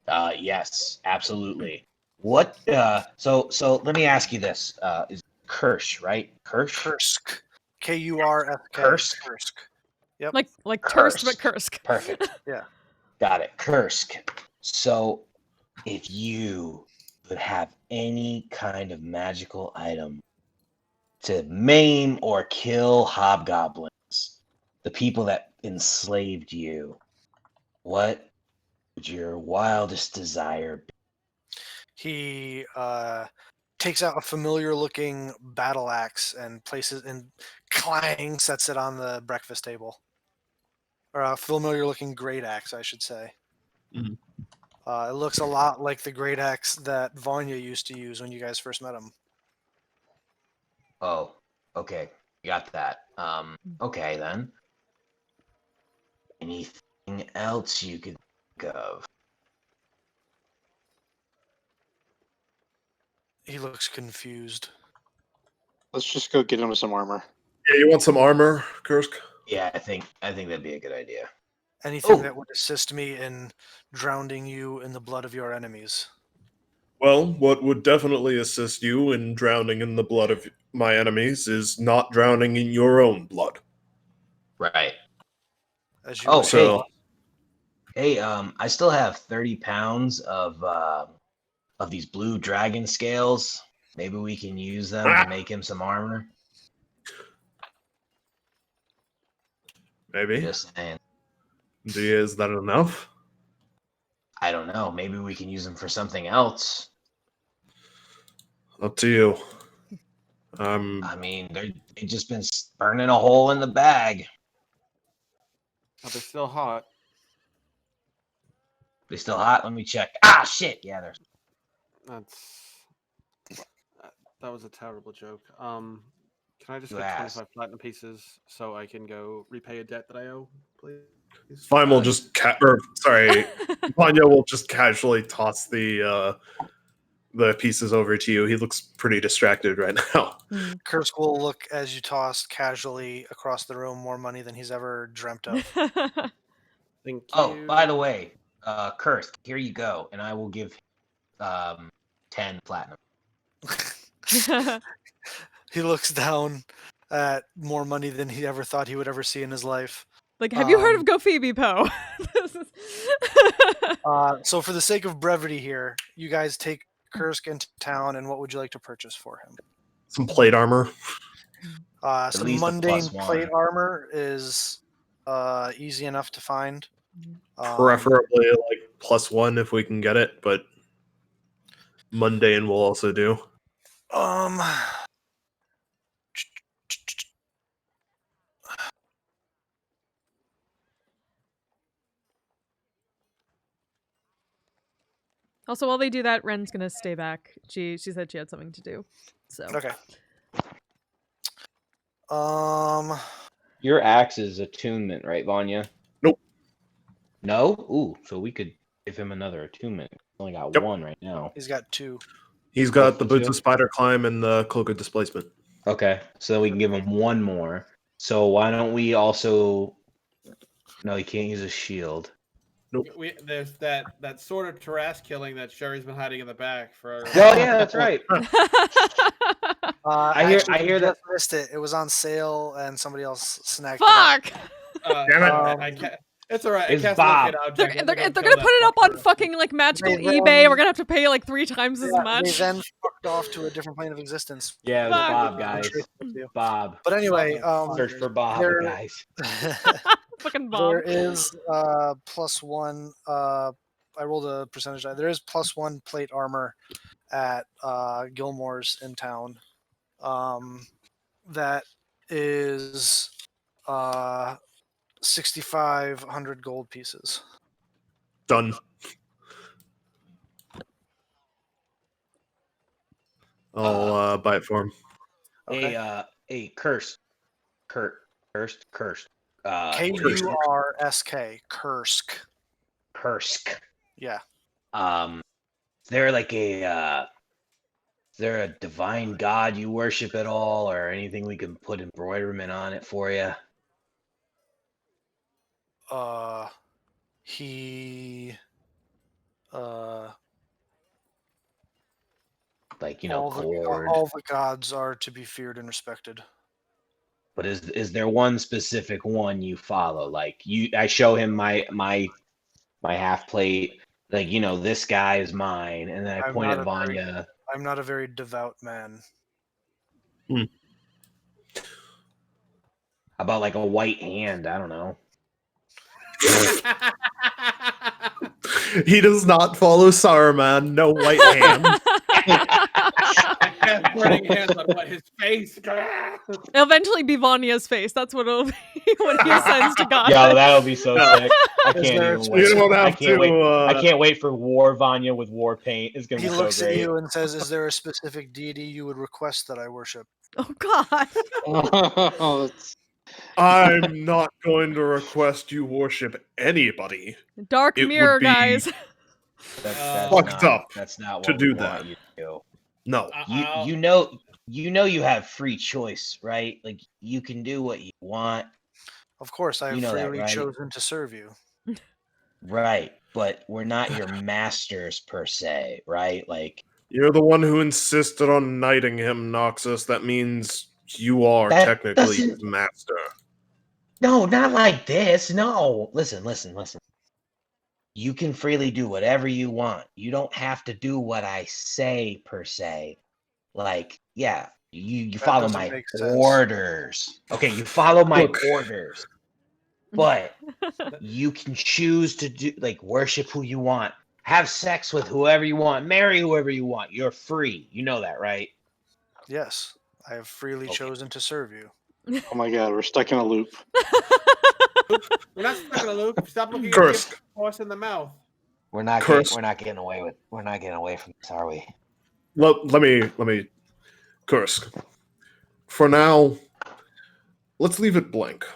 Yes, absolutely. What? So let me ask you this: is Kirsch right? Kirsch. Kursk. Kursk. Kursk? Kursk. like Turst but Kursk. Kursk. Perfect. Yeah. Got it. Kursk. So, if you could have any kind of magical item to maim or kill hobgoblins, the people that enslaved you, what would your wildest desire be? He takes out a familiar-looking battle axe and places and clang, sets it on the breakfast table, or a familiar-looking great axe, I should say. Mhm. It looks a lot like the great axe that Vanya used to use when you guys first met him. Oh, okay. Got that. Okay then. Anything else you could think of? He looks confused. Let's just go get him some armor. Yeah, you want some armor, Kursk? Yeah, I think that'd be a good idea. Anything Oh. that would assist me in drowning you in the blood of your enemies. Well, what would definitely assist you in drowning in the blood of my enemies is not drowning in your own blood. Right. As you Oh, wish. So, Hey, I still have 30 pounds of these blue dragon scales. Maybe we can use them to make him some armor. maybe. Just saying. Is that enough? I don't know. Maybe we can use them for something else. Up to you. I mean, they've just been burning a hole in the bag. Are they still hot? They still hot? Let me check. Ah, shit. Yeah, they're. That was a terrible joke. Can I just You get asked. 25 platinum pieces so I can go repay a debt that I owe, please? Fine, we'll just Vanya will just casually toss the pieces over to you. He looks pretty distracted right now. Kursk will look as you toss casually across the room more money than he's ever dreamt of. Thank you. Oh, by the way, Kursk, here you go, and I will give 10 platinum. He looks down at more money than he ever thought he would ever see in his life. Like, have you heard of Go Phoebe Poe? So for the sake of brevity here, you guys take Kursk into town, and what would you like to purchase for him? Some plate armor. Some least a mundane +1. plate armor is easy enough to find. Preferably like +1 if we can get it, but mundane will also do. Also, while they do that, Ren's gonna stay back. She said she had something to do. So Okay. Your axe is attunement, right, Vanya? Nope. No? Ooh, so we could give him another attunement. He's only got Yep. 1 right now. He's got 2. He's got What's the the boots two? of spider climb and the cloak of displacement. Okay, so we can give him 1 more. So why don't we also... No, he can't use a shield. There's that sort of Tarrasque killing that Sherry's been hiding in the back for. Oh yeah, that's right. I hear just that- missed it. It was on sale, and somebody else snagged fuck. Damn it. I can't. It's all right. It's I can't Bob. locate They're object. gonna put it up on fucking like magical They eBay. then- We're gonna have to pay like 3 times as They much. then fucked off to a different plane of existence. Yeah, it was Fuck. Bob, guys. Bob. But anyway, Search for Bob, there- guys. Fucking Bob. there is +1. I rolled a percentage die. There is +1 plate armor at Gilmore's in town. That is 6,500 gold pieces. Done. I'll buy it for him. Okay. Hey, cursed. Cursed. Kursk. Kursk. Kursk. Yeah. Is there like is there a divine god you worship at all, or anything we can put embroiderment on it for you? He. Like all cord. all the gods are to be feared and respected. But is there one specific one you follow? Like I show him my half plate. Like this guy is mine, and then I I'm point not at a very- Vanya. I'm not a very devout man. How about like a white hand? I don't know. He does not follow Saruman. No white hand. Burning hands on what his face. It'll eventually be Vanya's face. That's what it'll be when he sends to God. Yo, that'll be so sick. I can't there even a wait. You don't I have can't to. wait. I can't wait for War Vanya with war paint. It's gonna He be looks so at great. you and says, "Is there a specific deity you would request that I worship?" Oh God. Oh, that's... I'm not going to request you worship anybody. Dark It would mirror, be- guys. That's Fucked not, up That's not to what do we want that. you to do. No. You know you have free choice, right? Like you can do what you want, Of course, I have You know that, freely right? chosen to serve you. right? But we're not your masters per se, right? Like You're the one who insisted on knighting him, Noxus. That means you are That technically doesn't- his master. no, not like this. No, listen. You can freely do whatever you want. You don't have to do what I say per se. Like, yeah, you That follow doesn't my make sense. orders. Okay, you follow my Look. orders. But you can choose to do worship who you want, have sex with whoever you want, marry whoever you want. You're free. You know that, right? Yes, I have freely Okay. chosen to serve you. Oh my god, we're stuck in a loop. We're not stuck in a loop. Stop looking at Kursk. the horse in the mouth. We're not getting away from this, are we? Let me Kursk. For now, let's leave it blank.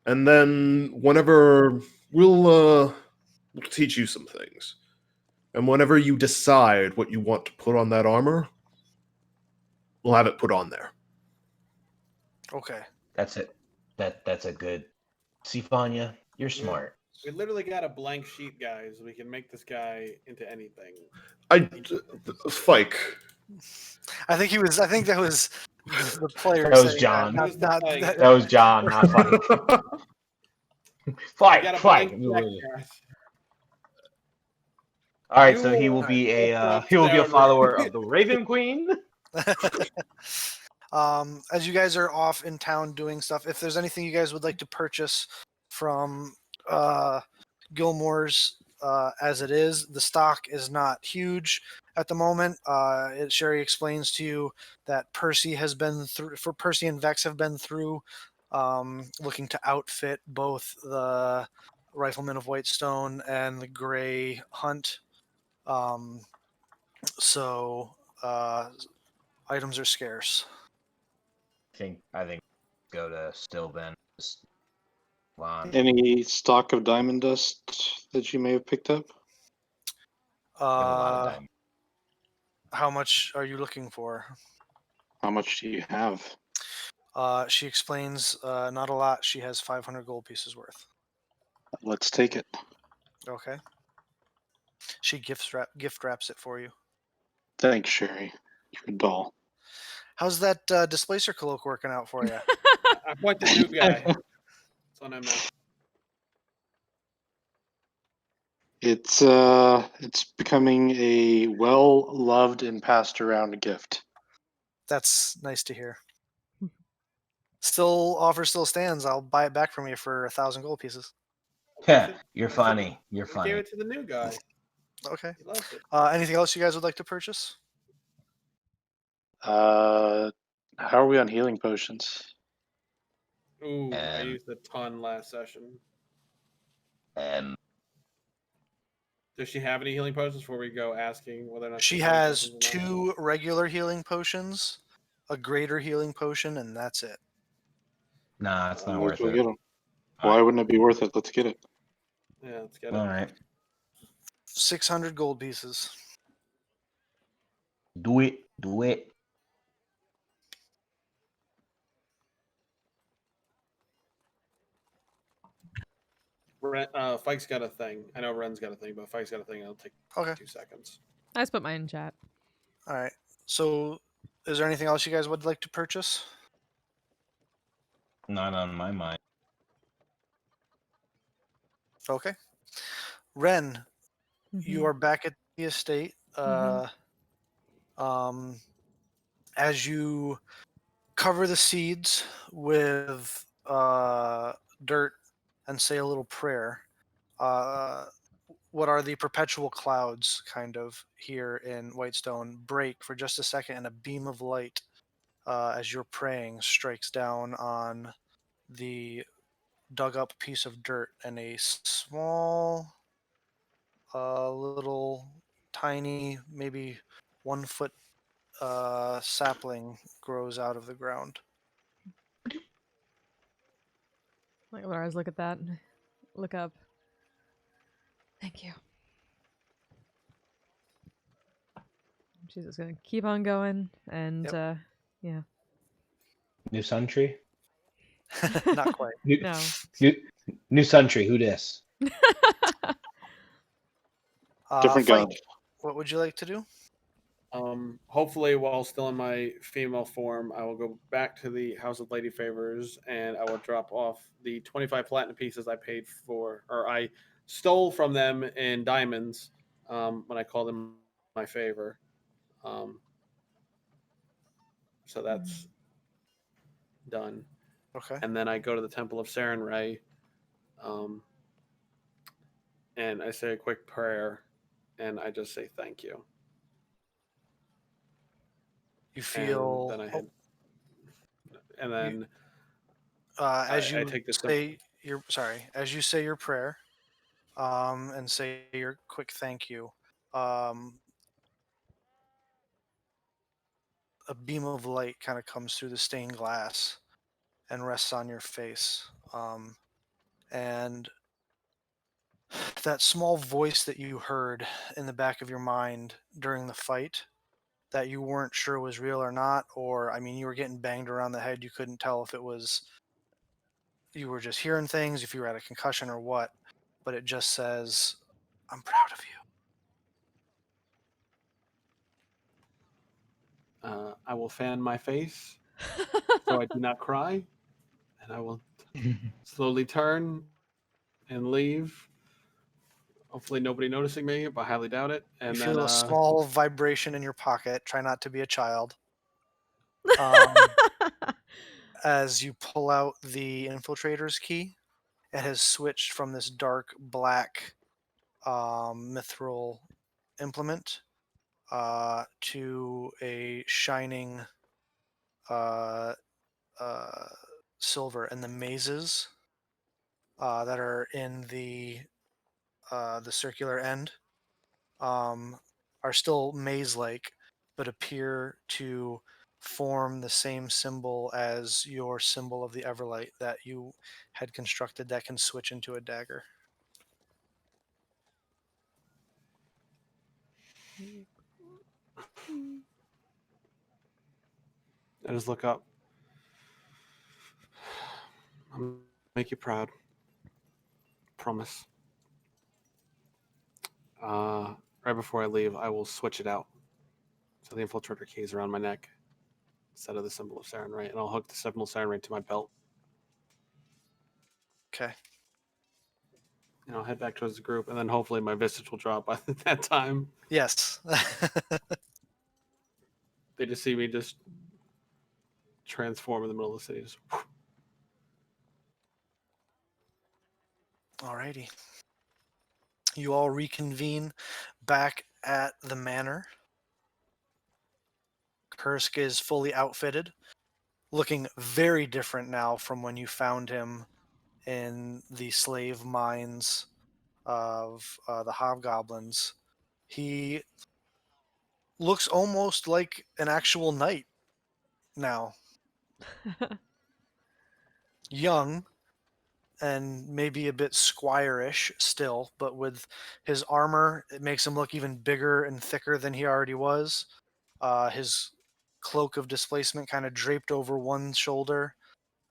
And then whenever we'll teach you some things. And whenever you decide what you want to put on that armor, we'll have it put on there. Okay. That's it. That's a good. See, Vanya, you're Yeah. smart. We literally got a blank sheet, guys. We can make this guy into anything. Fike. I think that was the player. That was saying John. Not, not, That was that- That was John, not Fight. We got a Fight. blank check, guys. All right, You so he will Alright. be a Down, follower right? of the Raven Queen. As you guys are off in town doing stuff, if there's anything you guys would like to purchase from Gilmore's, as it is, the stock is not huge at the moment. Sherry explains to you that Percy and Vex have been through, looking to outfit both the Rifleman of Whitestone and the Gray Hunt. So items are scarce. I think go to Still then. Just move on. Any stock of diamond dust that you may have picked up? We have a lot of Uh, diamonds. how much are you looking for? How much do you have? She explains, not a lot. She has 500 gold pieces worth. Let's take it. Okay. She gift wraps it for you. Thanks, Sherry. You're a doll. How's that displacer cloak working out for you? I point the new guy. That's what I meant. It's becoming a well loved and passed around gift. That's nice to hear. Offer still stands. I'll buy it back from you for 1,000 gold pieces. You're funny. You're We gave funny. it to the new guy. Okay. He loves it. Anything else you guys would like to purchase? How are we on healing potions? Ooh, I used a ton last session. Does she have any healing potions before we go asking whether or not She has healing has potions or not? 2 regular healing potions, a greater healing potion, and that's it. Nah, it's not Might as worth well it. get 'em. Why wouldn't it be worth it? Let's get it. Yeah, let's get it. All right. 600 gold pieces. Do it. Do it. Fike's got a thing. I know Ren's got a thing, but Fike's got a thing. It'll take Okay. 2 seconds. I just put mine in chat. All right. So, is there anything else you guys would like to purchase? Not on my mind. Okay. Ren, Mhm. you are back at the estate. As you cover the seeds with dirt and say a little prayer, what are the perpetual clouds kind of here in Whitestone break for just a second, and a beam of light, as you're praying, strikes down on the dug up piece of dirt, and a small, little, tiny, maybe 1 foot sapling grows out of the ground. Like, Laura's look at that. Look up. Thank you. She's just gonna keep on going, and Yep. yeah. New Sun Tree? Not quite. No. New Sun Tree. Who dis? Different Fight, god. what would you like to do? Hopefully, while still in my female form, I will go back to the House of Lady Favors and I will drop off the 25 platinum pieces I paid for, or I stole from them in diamonds when I called them my favor. So that's done. Okay. And then I go to the Temple of Sarenrae, and I say a quick prayer, and I just say thank you. You feel. And then I head, and then as I you take this. say your as you say your prayer, and say your quick thank you, a beam of light kind of comes through the stained glass and rests on your face, and that small voice that you heard in the back of your mind during the fight, that you weren't sure was real or not, or I mean, you were getting banged around the head. You couldn't tell if it was you were just hearing things, if you were at a concussion or what, but it just says, "I'm proud of you." I will fan my face so I do not cry, and I will slowly turn and leave. Hopefully nobody noticing me, but I highly doubt it. And You then feel a small vibration in your pocket. Try not to be a child. Um, as you pull out the infiltrator's key, it has switched from this dark black mithril implement to a shining uh, uh, silver, and the mazes that are in the circular end are still maze-like, but appear to form the same symbol as your symbol of the Everlight that you had constructed that can switch into a dagger. I just look up. I'll make you proud. Promise. Right before I leave, I will switch it out. So the infiltrator key is around my neck instead of the symbol of Sarenrae, and I'll hook the symbol of Sarenrae to my belt. Okay. And I'll head back towards the group, and then hopefully my visage will drop by that time. Yes. They just see me just transform in the middle of the city. Just, Alrighty. You all reconvene back at the manor. Kursk is fully outfitted, looking very different now from when you found him in the slave mines of the hobgoblins. He looks almost like an actual knight now. Young and maybe a bit squire-ish still, but with his armor, it makes him look even bigger and thicker than he already was. His cloak of displacement kind of draped over one shoulder,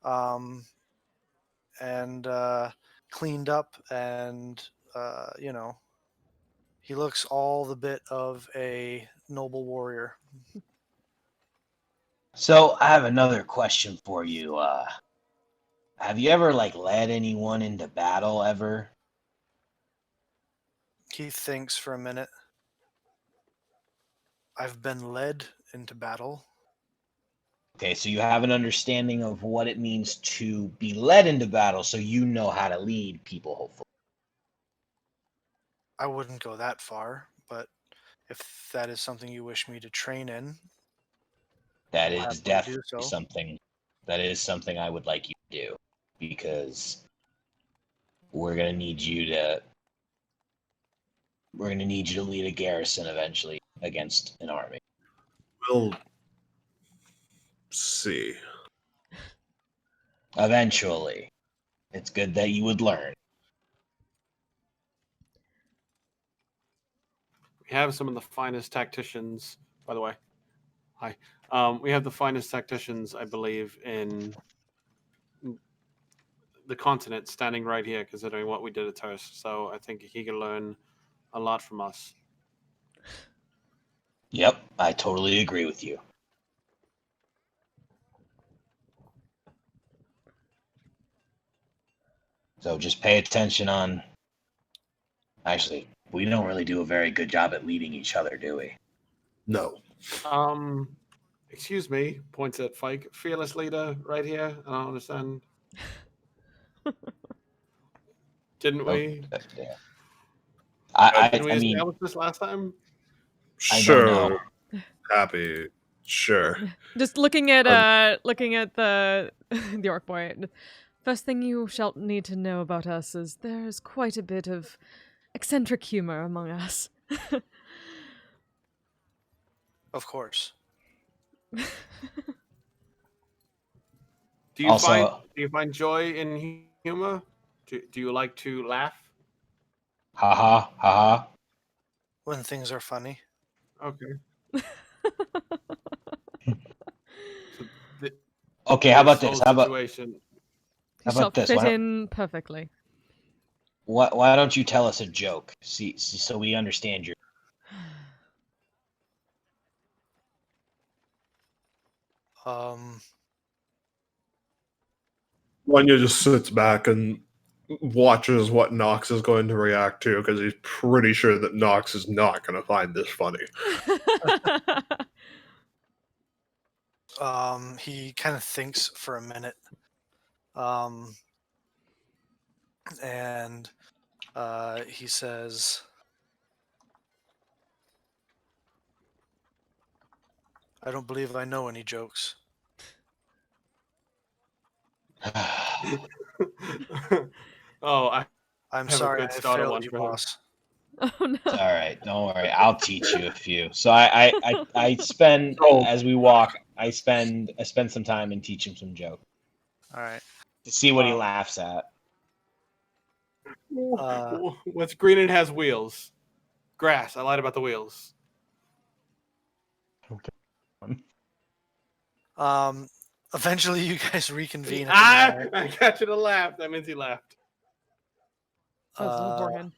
and cleaned up, and he looks all the bit of a noble warrior. So I have another question for you. Have you ever led anyone into battle ever? He thinks for a minute. I've been led into battle. Okay, so you have an understanding of what it means to be led into battle, so you know how to lead people, hopefully. I wouldn't go that far, but if that is something you wish me to train in, That I'll is happily do definitely so. something. That is something I would like you to do, because we're gonna need you to. We're gonna need you to lead a garrison eventually against an army. We'll see. Eventually, it's good that you would learn. we have some of the finest tacticians, by the way. Hi. We have the finest tacticians, I believe, in the continent standing right here, considering what we did at Toast. So I think he can learn a lot from us. Yep, I totally agree with you. So just pay attention on. Actually, we don't really do a very good job at leading each other, do we? No. Excuse me, points at Fike. Fearless leader right here. I don't understand. Didn't we? Yeah. Didn't we I mean, establish this last time? I don't Sure. know. Happy. Sure. Just looking at the the orc boy. First thing you shall need to know about us is there's quite a bit of eccentric humor among us. Of course. Do Also- you find joy in humor? Do you like to laugh? Haha, haha. When things are funny. Okay. So Okay, how about whole this? How about situation? You shall this? fit in perfectly. Why don't you tell us a joke? See, so we understand your. Um, Vanya just sits back and watches what Nox is going to react to because he's pretty sure that Nox is not going to find this funny. He kind of thinks for a minute. And he says, I don't believe I know any jokes. Oh, I I'm have a sorry good I starter failed one you, for him. boss. Oh no. It's all right. Don't worry. I'll teach you a few. So I spend So- as we walk. I spend some time and teach him some jokes All right. to see what he Um, laughs at. What's green and has wheels? Grass. I lied about the wheels. Eventually, you guys reconvene at the mall. I got you to laugh. That means he laughed. That was beforehand.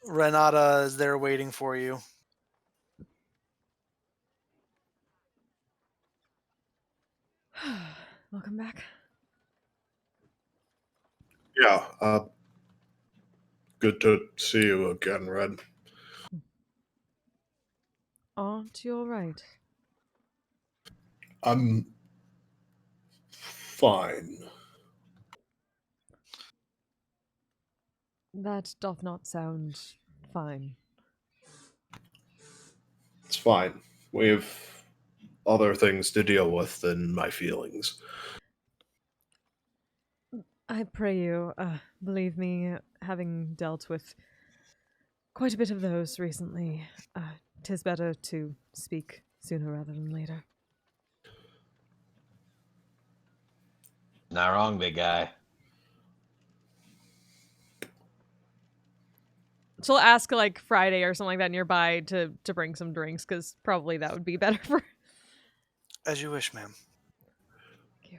Renata is there waiting for you. Welcome back. Yeah, good to see you again, Red. Aren't you all right? I'm fine. That doth not sound fine. It's fine. We have other things to deal with than my feelings. I pray you, believe me, having dealt with quite a bit of those recently, 'tis better to speak sooner rather than later. Not wrong, big guy. She'll ask like Friday or something like that nearby to bring some drinks, because probably that would be better for. As you wish, ma'am. Thank you.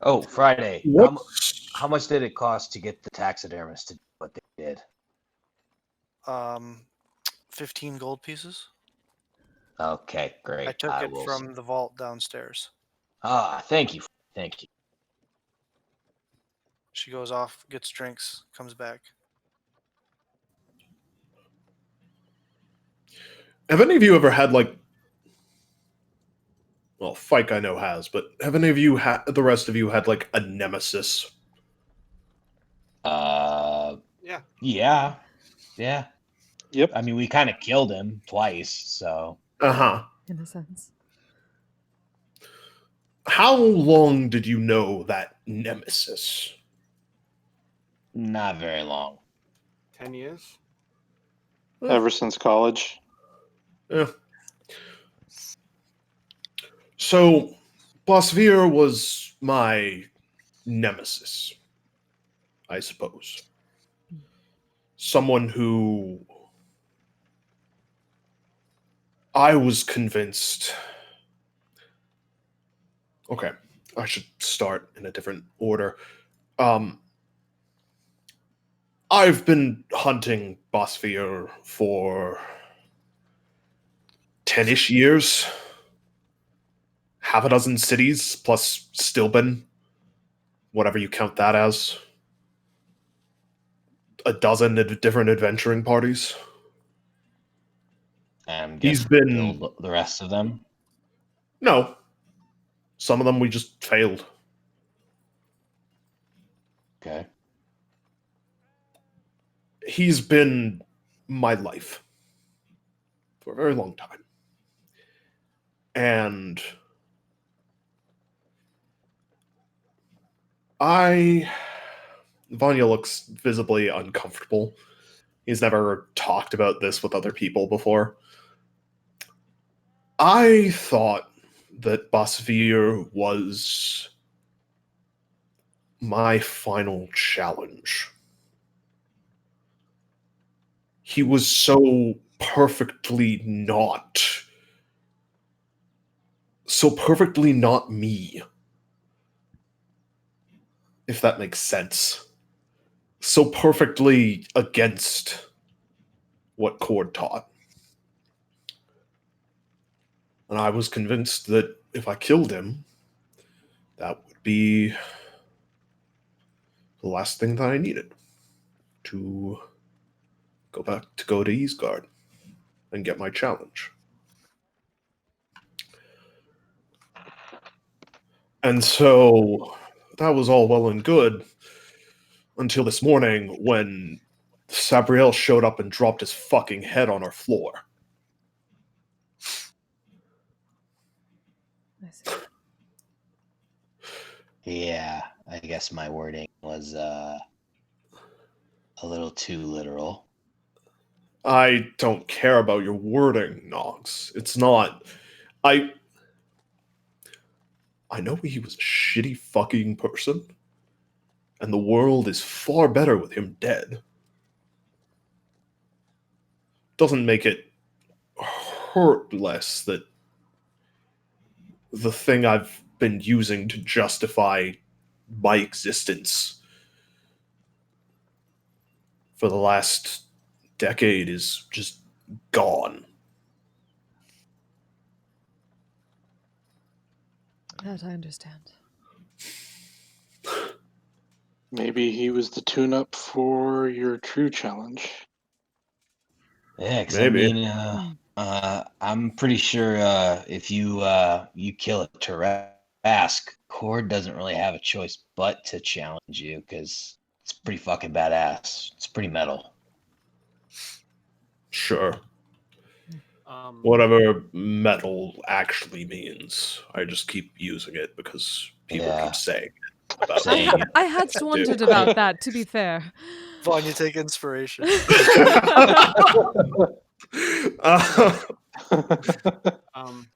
Oh, Friday. What? How much did it cost to get the taxidermist to do what they did? 15 gold pieces. Okay, great. I took it will. from the vault downstairs. Thank you. Thank you. She goes off, gets drinks, comes back. Have any of you ever had like? Well, Fike I know has, but have any of you the rest of you had like a nemesis? Yeah. Yeah. Yeah. Yep. I mean, we kind of killed him twice, so. Uh-huh. In a sense. How long did you know that nemesis? Not very long. 10 years? Ever since college. Yeah. So, Bosvir was my nemesis, I suppose. Someone who I was convinced. Okay, I should start in a different order. I've been hunting Bosvir for 10-ish years. Half a dozen cities, plus Stilben, whatever you count that as. A dozen different adventuring parties. He's been killed the rest of them. No. Some of them we just failed. Okay. He's been my life for a very long time. And Vanya looks visibly uncomfortable. He's never talked about this with other people before. I thought that Bosvir was my final challenge. He was so perfectly not me, if that makes sense. So perfectly against what Cord taught. And I was convinced that if I killed him, that would be the last thing that I needed to go to Eastgard and get my challenge. And so that was all well and good until this morning when Sabriel showed up and dropped his fucking head on our floor. I see. Yeah, I guess my wording was a little too literal. I don't care about your wording, Nox. It's not. I know he was a shitty fucking person, and the world is far better with him dead. Doesn't make it hurt less that the thing I've been using to justify my existence for the last decade is just gone. That I understand. Maybe he was the tune-up for your true challenge. Yeah, because I Maybe. mean, I'm pretty sure if you kill a Tarask, Cord doesn't really have a choice but to challenge you because it's pretty fucking badass. It's pretty metal. Sure. Um, Whatever metal actually means. I just keep using it because people Yeah. keep saying it about Same. me. I had wondered about that, to be fair. Vaughn, you take inspiration. um,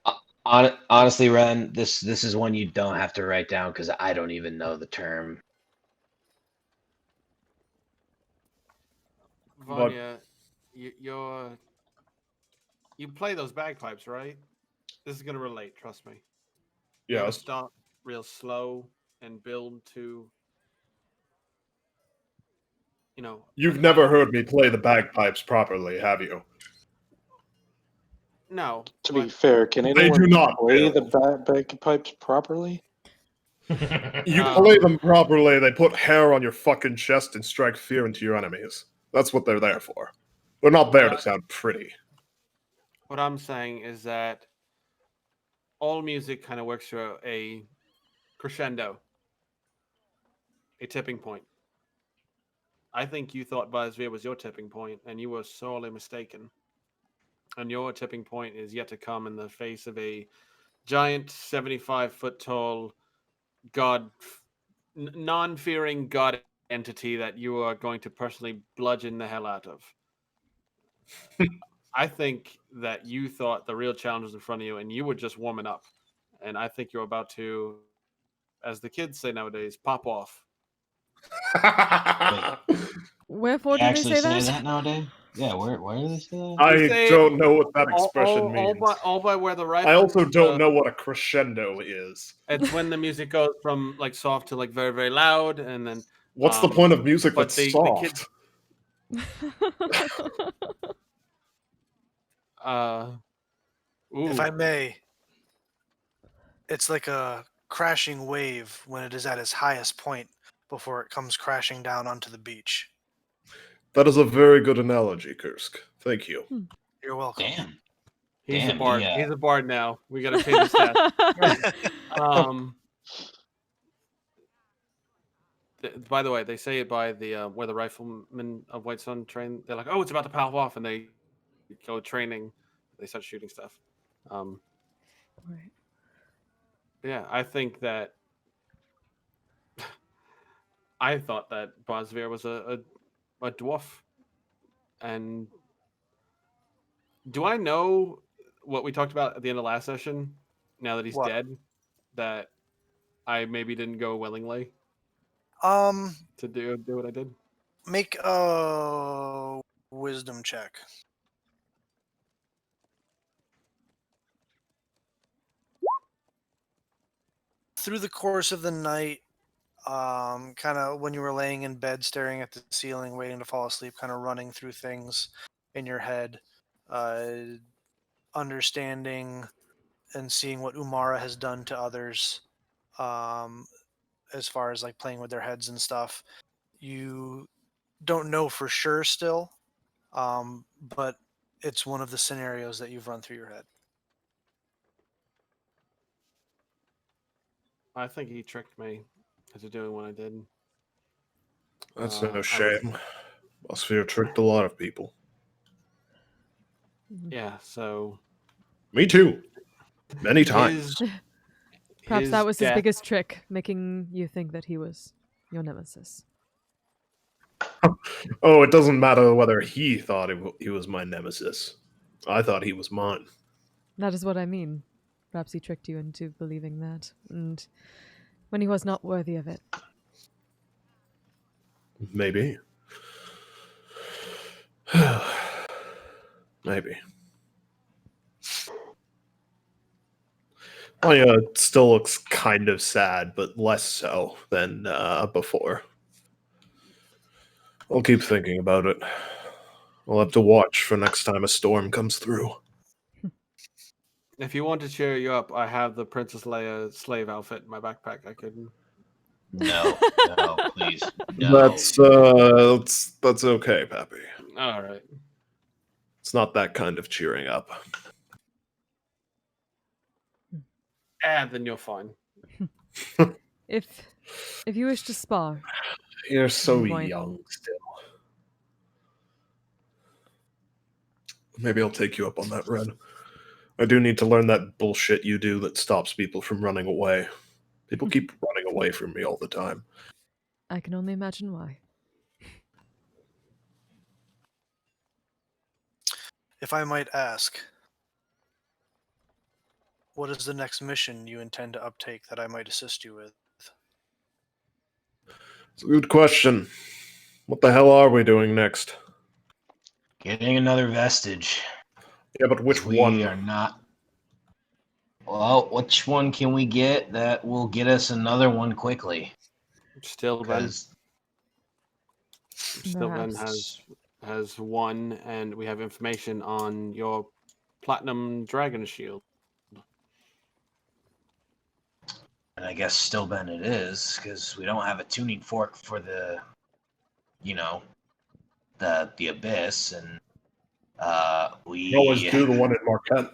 Honestly, Ren, this is one you don't have to write down because I don't even know the term. Vanya, you play those bagpipes, right? This is gonna relate. Trust me. You ever Yes. start real slow and build to, You've a never final. heard me play the bagpipes properly, have you? No, To be but fair, can They anyone do not, play the Bill. bagpipes properly? You Um, play them properly, they put hair on your fucking chest and strike fear into your enemies. That's what they're there for. They're not there to sound pretty. what I'm saying is that all music kind of works through a crescendo, a tipping point. I think you thought Basvir was your tipping point, and you were sorely mistaken. And your tipping point is yet to come in the face of a giant 75-foot tall god, non-fearing god entity that you are going to personally bludgeon the hell out of. I think that you thought the real challenge was in front of you, and you were just warming up. And I think you're about to, as the kids say nowadays, pop off. Wherefore They do they actually say say that? that nowadays? Yeah, where do they say that? They I say don't know what that expression means. all by where the rifle. I also don't know what a crescendo is. It's when the music goes from like soft to like very very loud, and then. What's the point of music But that's the kids. soft? If Ooh, I may, it's like a crashing wave when it is at its highest point before it comes crashing down onto the beach. That is a very good analogy, Kursk. Thank you. You're welcome. Damn. he's a Damn, bard. yeah. He's a bard now. We got to pay the stats. By the way, they say it by the where the riflemen of White Sun train. They're like, "Oh, it's about to pop off," and they go training. They start shooting stuff. Right. Yeah, I think that I thought that Bosvir was a dwarf, and do I know what we talked about at the end of last session? Now that he's What? dead, that I maybe didn't go willingly to do what I did. Make a wisdom check. Through the course of the night, kind of when you were laying in bed, staring at the ceiling, waiting to fall asleep, kind of running through things in your head, uh, understanding and seeing what Umara has done to others, as far as like playing with their heads and stuff. You don't know for sure still, but it's one of the scenarios that you've run through your head. I think he tricked me into doing what I did. That's I no was- shame. Sphere tricked a lot of people. Yeah, so Me too. Many times. Perhaps that was his death- biggest trick, making you think that he was your nemesis. Oh, it doesn't matter whether he thought he was my nemesis. I thought he was mine. That is what I mean. Perhaps he tricked you into believing that, and when he was not worthy of it. Maybe. Maybe. Vanya still looks kind of sad, but less so than before. I'll keep thinking about it. I'll have to watch for next time a storm comes through. If you want to cheer you up, I have the Princess Leia slave outfit in my backpack. I could. No, no, please, no. That's okay, Pappy. All right. It's not that kind of cheering up. And then you're fine. If you wish to spar, You're so Why not? young still. Maybe I'll take you up on that, Red. I do need to learn that bullshit you do that stops people from running away. People keep running away from me all the time. I can only imagine why. If I might ask, what is the next mission you intend to uptake that I might assist you with? It's a good question. What the hell are we doing next? Getting another vestige. Yeah, but which We one? are not. Well, which one can we get that will get us another one quickly? Still, Ben. Because Perhaps. has one, and we have information on your platinum dragon shield. and I guess Stillben it is, because we don't have a tuning fork for the, the abyss, and we You always do the one in Marquette.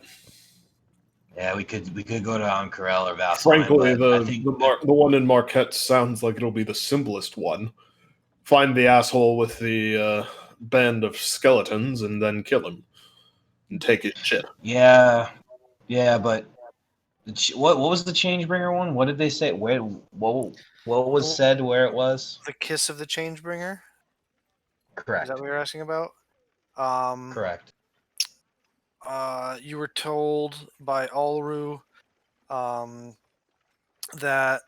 Yeah, we could go to Ankarel or Valsheim. Frankly, but I think the one in Marquette sounds like it'll be the simplest one. Find the asshole with the band of skeletons and then kill him and take his shit. Yeah, but what was the Changebringer one? What did they say? Where what was said where it was? The Kiss of the Changebringer? Correct. Is that what you're asking about? Correct. You were told by Alru that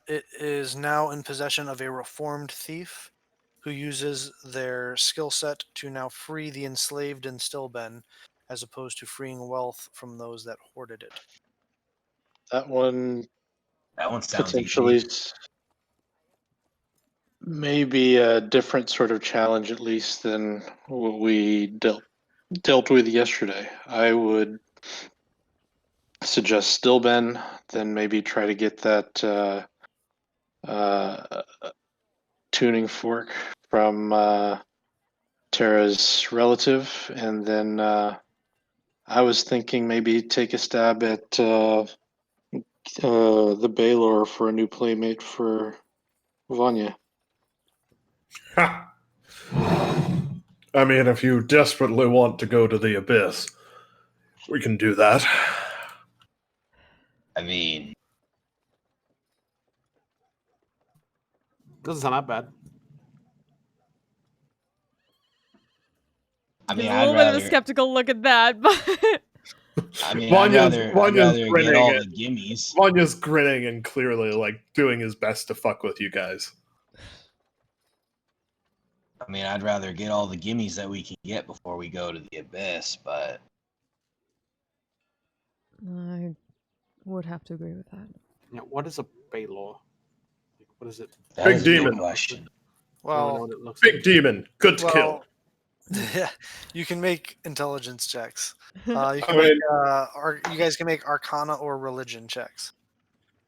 it is now in possession of a reformed thief who uses their skill set to now free the enslaved in Stillben, as opposed to freeing wealth from those that hoarded it. That one That one sounds potentially easy. maybe a different sort of challenge, at least, than what we dealt with yesterday. I would suggest Stillben, then maybe try to get that tuning fork from Tara's relative, and then I was thinking maybe take a stab at the Baylor for a new playmate for Vanya. Ha! I mean, if you desperately want to go to the abyss, we can do that. I mean, Doesn't sound that bad. There's a I'd little bit of rather. a skeptical look at that, but I'd Vanya's rather get grinning all at- the gimmies. Vanya's grinning and clearly like doing his best to fuck with you guys. I mean, I'd rather get all the gimmies that we can get before we go to the abyss, but I would have to agree with that. Yeah, what is a Baylor? What is it? that Big is a good demon. question. Do I know Well, what it looks Big like? demon, good to kill. yeah, you can make intelligence checks. You I can mean- make, you guys can make Arcana or Religion checks.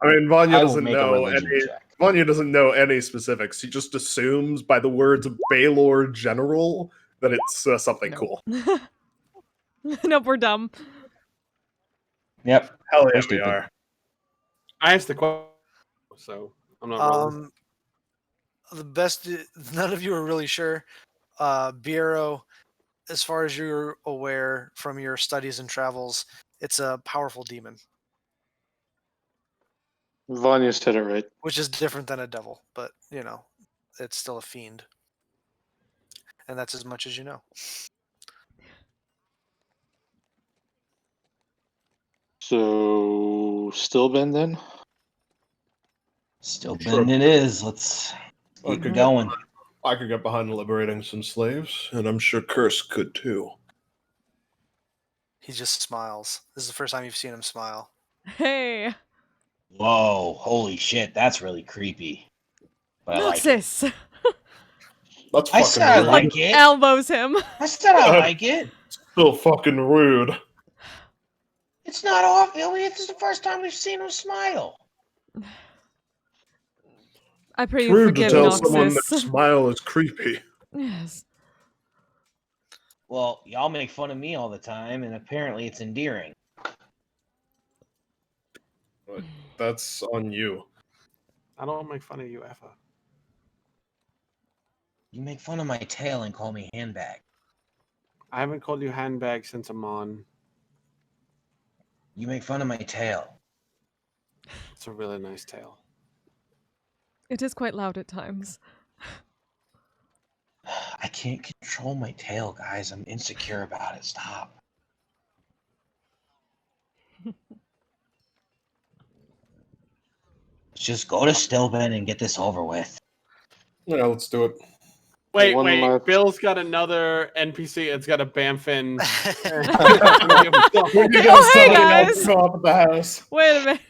I mean, Vanya I will doesn't make a know religion any. check. Vanya doesn't know any specifics. He just assumes by the words of Baylor General that it's something No. cool. Nope, we're dumb. Yep. Hell We're yeah, we stupid. are. I asked the question, so I'm not wrong. The best. None of you are really sure. Bureau, as far as you're aware from your studies and travels, it's a powerful demon, Vanya said it right. which is different than a devil, but it's still a fiend, and that's as much as you know. So, still Ben then? Still Sure. bend it is. Let's keep Okay. going. I could get behind liberating some slaves, and I'm sure Curse could too. He just smiles. This is the first time you've seen him smile. Hey, Whoa, holy shit, that's really creepy. But I like it. Noxus! That's I fucking said I rude. like it. Elbows him. I said I like it. Still fucking rude. It's not off. I mean, this is the first time we've seen him smile. I pray It's you rude to forgive tell someone that Noxus. smile is creepy. Yes. Well, y'all make fun of me all the time, and apparently it's endearing. But that's on you. I don't make fun of you, Effa. You make fun of my tail and call me handbag. I haven't called you handbag since I'm on. You make fun of my tail. It's a really nice tail. It is quite loud at times. I can't control my tail, guys. I'm insecure about it. Stop. Let's just go to Stillben and get this over with. Yeah, let's do it. Wait, One wait. last- Bill's got another NPC. It's got a Bamfin. Oh, hey, guys! Go up at the house. Wait a minute.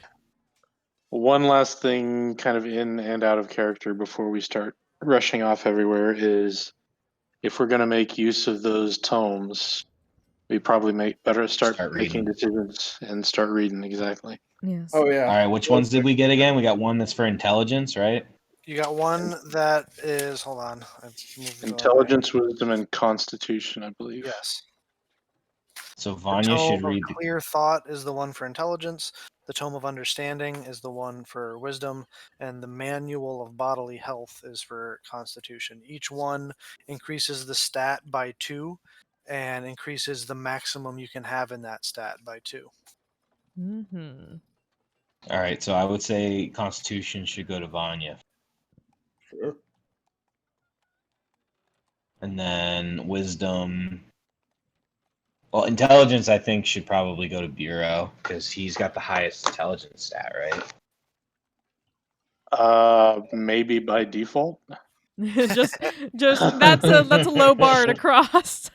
One last thing, kind of in and out of character before we start rushing off everywhere, is if we're going to make use of those tomes, we probably better start making reading. decisions and start reading exactly. Yes. Oh yeah. All right, which ones did we get again? We got one that's for intelligence, right? You got one that is. Hold on. I've moved the- Intelligence, wisdom, and constitution, I believe. Yes. So The Vanya should Tome of read. Clear Thought is the one for intelligence. The Tome of Understanding is the one for wisdom, and the Manual of Bodily Health is for constitution. Each one increases the stat by 2 and increases the maximum you can have in that stat by 2. Mm-hmm. All right, so I would say Constitution should go to Vanya, Sure. and then Wisdom. Well, Intelligence I think should probably go to Bureau because he's got the highest intelligence stat, right? Maybe by default. just that's a low bar to cross.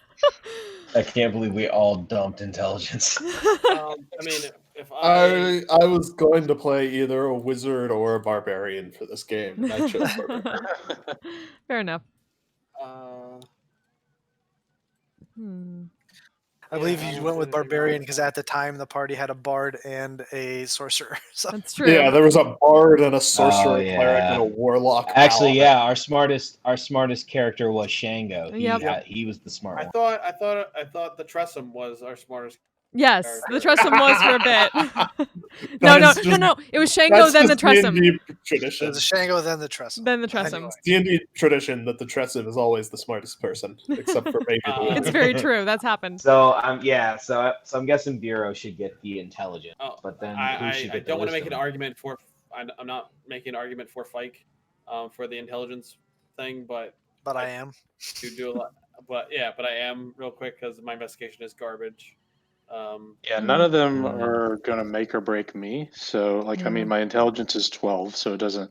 I can't believe we all dumped intelligence. I mean, if I I was going to play either a wizard or a barbarian for this game, and I chose barbarian. Fair enough. uh, I believe I you don't went see with anything wrong Barbarian with because that. at the time the party had a bard and a sorcerer. So That's true. Yeah, there was a bard and a sorcerer, Oh, cleric, yeah. and a warlock. Actually, paladin. yeah, our smartest character was Shango. Yep. He was the smart I one. thought the Tressum was our smartest. Yes, the Character. Tressum was for a bit. No. It was Shango, That's then the just Tressum, D&D tradition. there's a Shango, then the Tressum. then the Tressum. Anyway. D&D tradition that the Tressum is always the smartest person, except for maybe the It's wizard. very true. That's happened. So so I'm guessing Bureau should get the intelligence, Oh, but then who I should get don't the want to make an wisdom? argument for. I'm not making an argument for Fike, for the intelligence thing, but But I am. you do a lot. But I am real quick because my investigation is garbage. Yeah, none of them Mm. are going to make or break me. So, I mean, Yeah. my intelligence is 12, so it doesn't.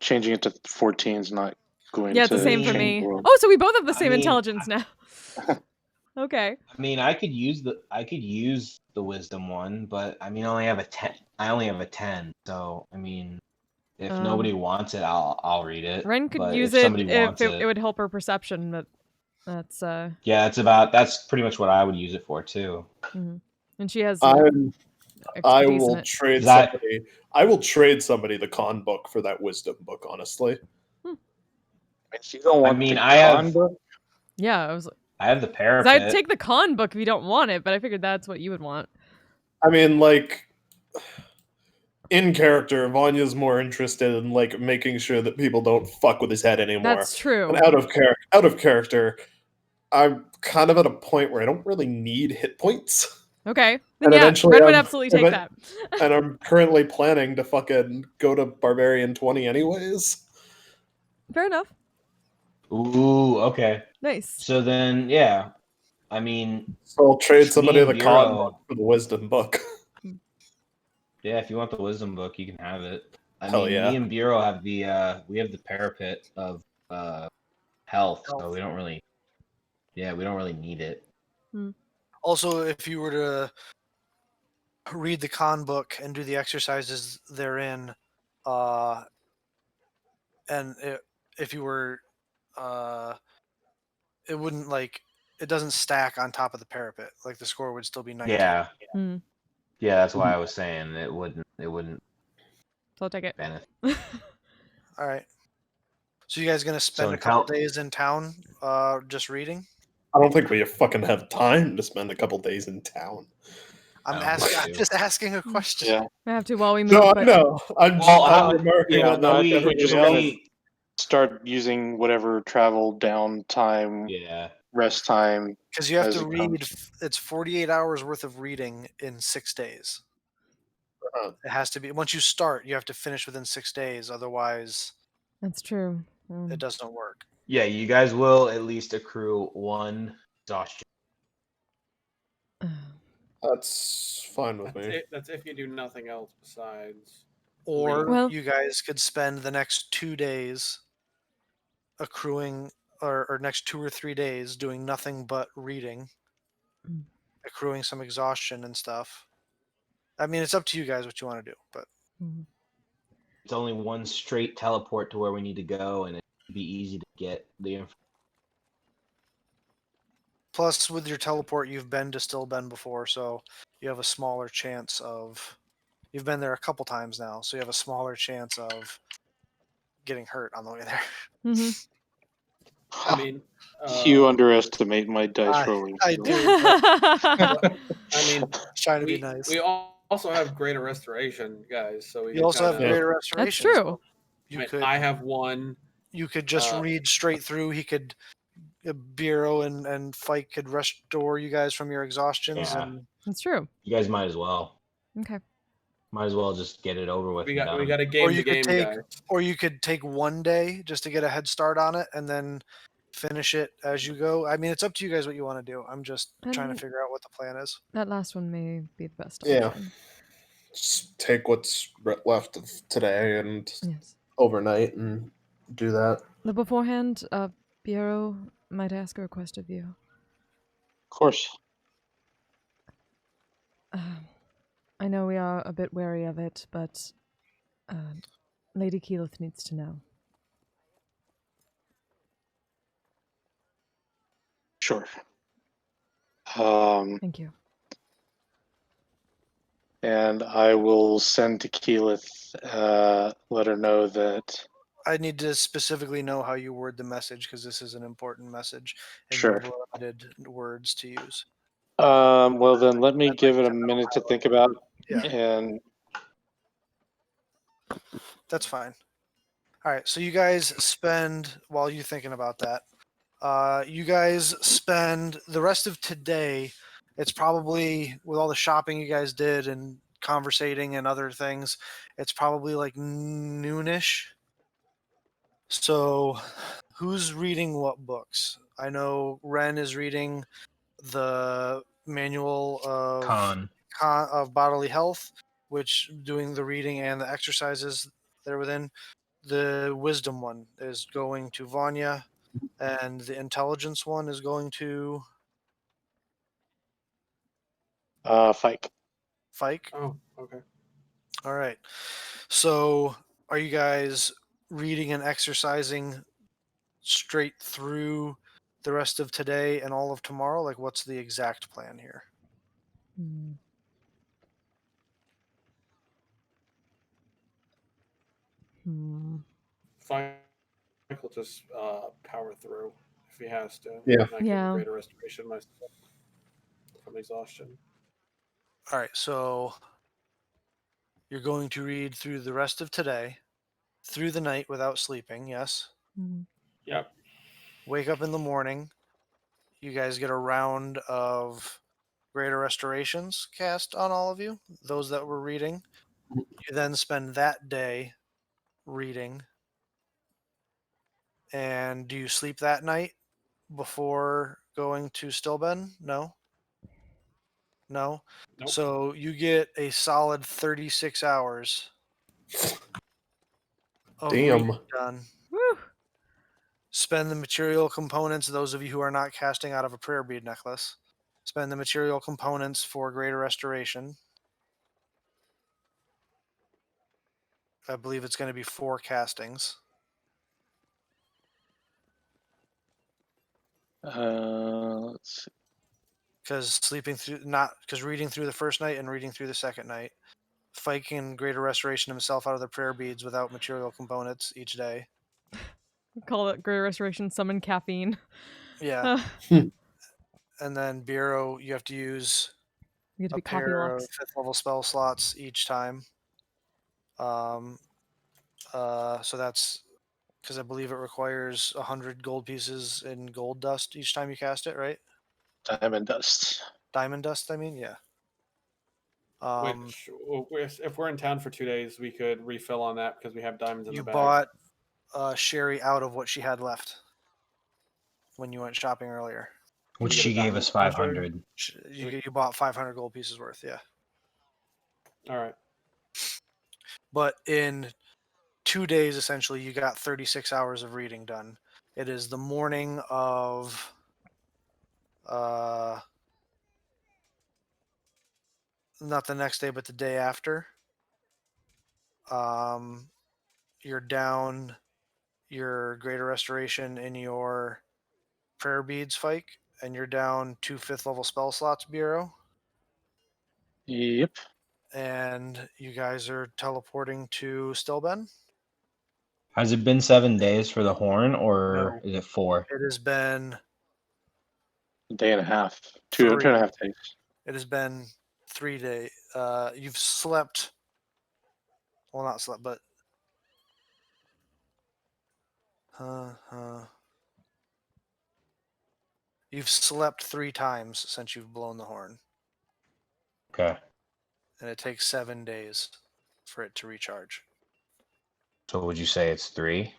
Changing it to 14 is not going Yeah, it's to the same for change me. the world. Oh, so we both have the I same mean, intelligence now. Okay. I mean, I could use the wisdom one, but I mean, I only have a 10. So I mean, if nobody wants it, I'll read it. Ren could But use if it somebody if wants it would help her perception, but that's Yeah, that's pretty much what I would use it for too. and she has I'm I expertise in will it. trade That- somebody. I will trade somebody the con book for that wisdom book. Honestly, If you don't want mean, the I have- con book, Yeah, I was. I have the 'Cause parapet. I'd take the con book if you don't want it, but I figured that's what you would want. I mean, like in character, Vanya's more interested in like making sure that people don't fuck with his head anymore. That's true. And out of character, I'm kind of at a point where I don't really need hit points. Okay. Then And yeah, eventually Ren would I'm- absolutely take that. And I'm currently planning to fucking go to Barbarian 20 anyways. Fair enough. Ooh, okay. Nice. So then, yeah. I mean, So I'll trade Me somebody and the con Bureau- book for the wisdom book. yeah, if you want the wisdom book, you can have it. I Hell mean, yeah. me and Bureau have we have the parapet of health, so we don't really need it. Also, if you were to read the con book and do the exercises therein, if you were, it wouldn't it doesn't stack on top of the parapet. Like the score would still be 19. Yeah. Hmm. Yeah, that's why I was saying it wouldn't So I'll take it. benefit. All right. So you guys gonna spend in a couple town- days in town, just reading? I don't think we fucking have time to spend a couple days in town. I'm I don't asking. think I'm so. just asking a question. yeah. I have to while we move. No, I but know. I'm Well, I'm remarking yeah, what no, like we everybody just else. gonna- Start using whatever travel downtime, yeah. rest time. Because you have As to it read. comes. It's 48 hours worth of reading in 6 days. Uh, It has to be. Once you start, you have to finish within 6 days. Otherwise, That's true. it doesn't work. Yeah, you guys will at least accrue 1 exhaustion. That's fine with me. That's if you do nothing else besides. Or Well- you guys could spend the next 2 days accruing, or next 2 or 3 days doing nothing but reading, Mm. accruing some exhaustion and stuff. I mean, it's up to you guys what you want to do, but Mhm. It's only 1 straight teleport to where we need to go, and it'd be easy to get the information. plus with your teleport, you've been to Stillben before, so you have a smaller chance of. You've been there a couple times now, so you have a smaller chance of getting hurt on the way there. Mhm. I mean, You underestimate my dice I- rolling. I skills. do. I mean, Trying to we, be nice. we also have greater restoration, guys. So we You can also have kinda- greater That's restoration. true. You I mean, could I have 1. you could just read straight through. He could Bureau and Fike could restore you guys from your exhaustions, Yeah. and That's true. You guys might as well. Okay. Might as well just get it over with. We and got done. a game you to could game, take- guys. or you could take 1 day just to get a head start on it, and then finish it as you go. I mean, it's up to you guys what you want to do. I'm just trying to And- figure out what the plan is. That last one may be the best Yeah. option. Just take what's left of today and Yes. overnight and do that. But beforehand, Piero might ask a request of you. Of course. I know we are a bit wary of it, but Lady Keyleth needs to know. Sure. Thank you. And I will send to Keyleth, let her know that. I need to specifically know how you word the message because this is an important message, and Sure. you have limited words to use. Well, then let me I'd give like it a to know minute to how think about, Yeah, and that's fine. All right, so you guys spend while you're thinking about that. You guys spend the rest of today. It's probably with all the shopping you guys did and conversating and other things. It's probably like noonish. So, who's reading what books? I know Ren is reading the manual of bodily health, which doing the reading and the exercises there within. The wisdom one is going to Vanya, and the intelligence one is going to Fike. Fike. Oh, okay. All right. So, are you guys reading and exercising straight through the rest of today and all of tomorrow? Like, what's the exact plan here? Hmm. Mike will just power through if he has to. Yeah. And I can Yeah. greater restoration myself from exhaustion. All right, so you're going to read through the rest of today, through the night without sleeping, yes? Mhm. Yep. Wake up in the morning. You guys get a round of greater restorations cast on all of you, those that were reading. You then spend that day reading. And do you sleep that night before going to Stillben? No? No? Nope. So you get a solid 36 hours of reading Damn. done. Woo! Spend the material components, those of you who are not casting out of a prayer bead necklace, spend the material components for greater restoration. I believe it's going to be 4 castings. Let's see. Because reading through the first night and reading through the second night. Fike can greater restoration himself out of the prayer beads without material components each day. Call it Great Restoration Summon Caffeine. Yeah. And then Bureau, you have to use You get to a be copy pair of locks. 5th level spell slots each time. So that's because I believe it requires 100 gold pieces in gold dust each time you cast it, right? Diamond dust. Diamond dust, I mean, yeah. Which, if we're in town for 2 days, we could refill on that because we have diamonds in You the bag. bought Sherry out of what she had left when you went shopping earlier. Which You get a she gave diamond us restoration? 500. You bought 500 gold pieces worth, yeah. All right. But in 2 days, essentially, you got 36 hours of reading done. It is the morning of not the next day, but the day after. You're down your greater restoration in your prayer beads, Fike, and you're down 2 5th level spell slots, Bureau. Yep. And you guys are teleporting to Stillben. Has it been 7 days for the horn, or No. is it 4? It has been A day and a half. Two and a half days. It has been 3 days. You've slept. Well, not slept, but. You've slept 3 times since you've blown the horn. Okay. And it takes 7 days for it to recharge. So would you say it's 3?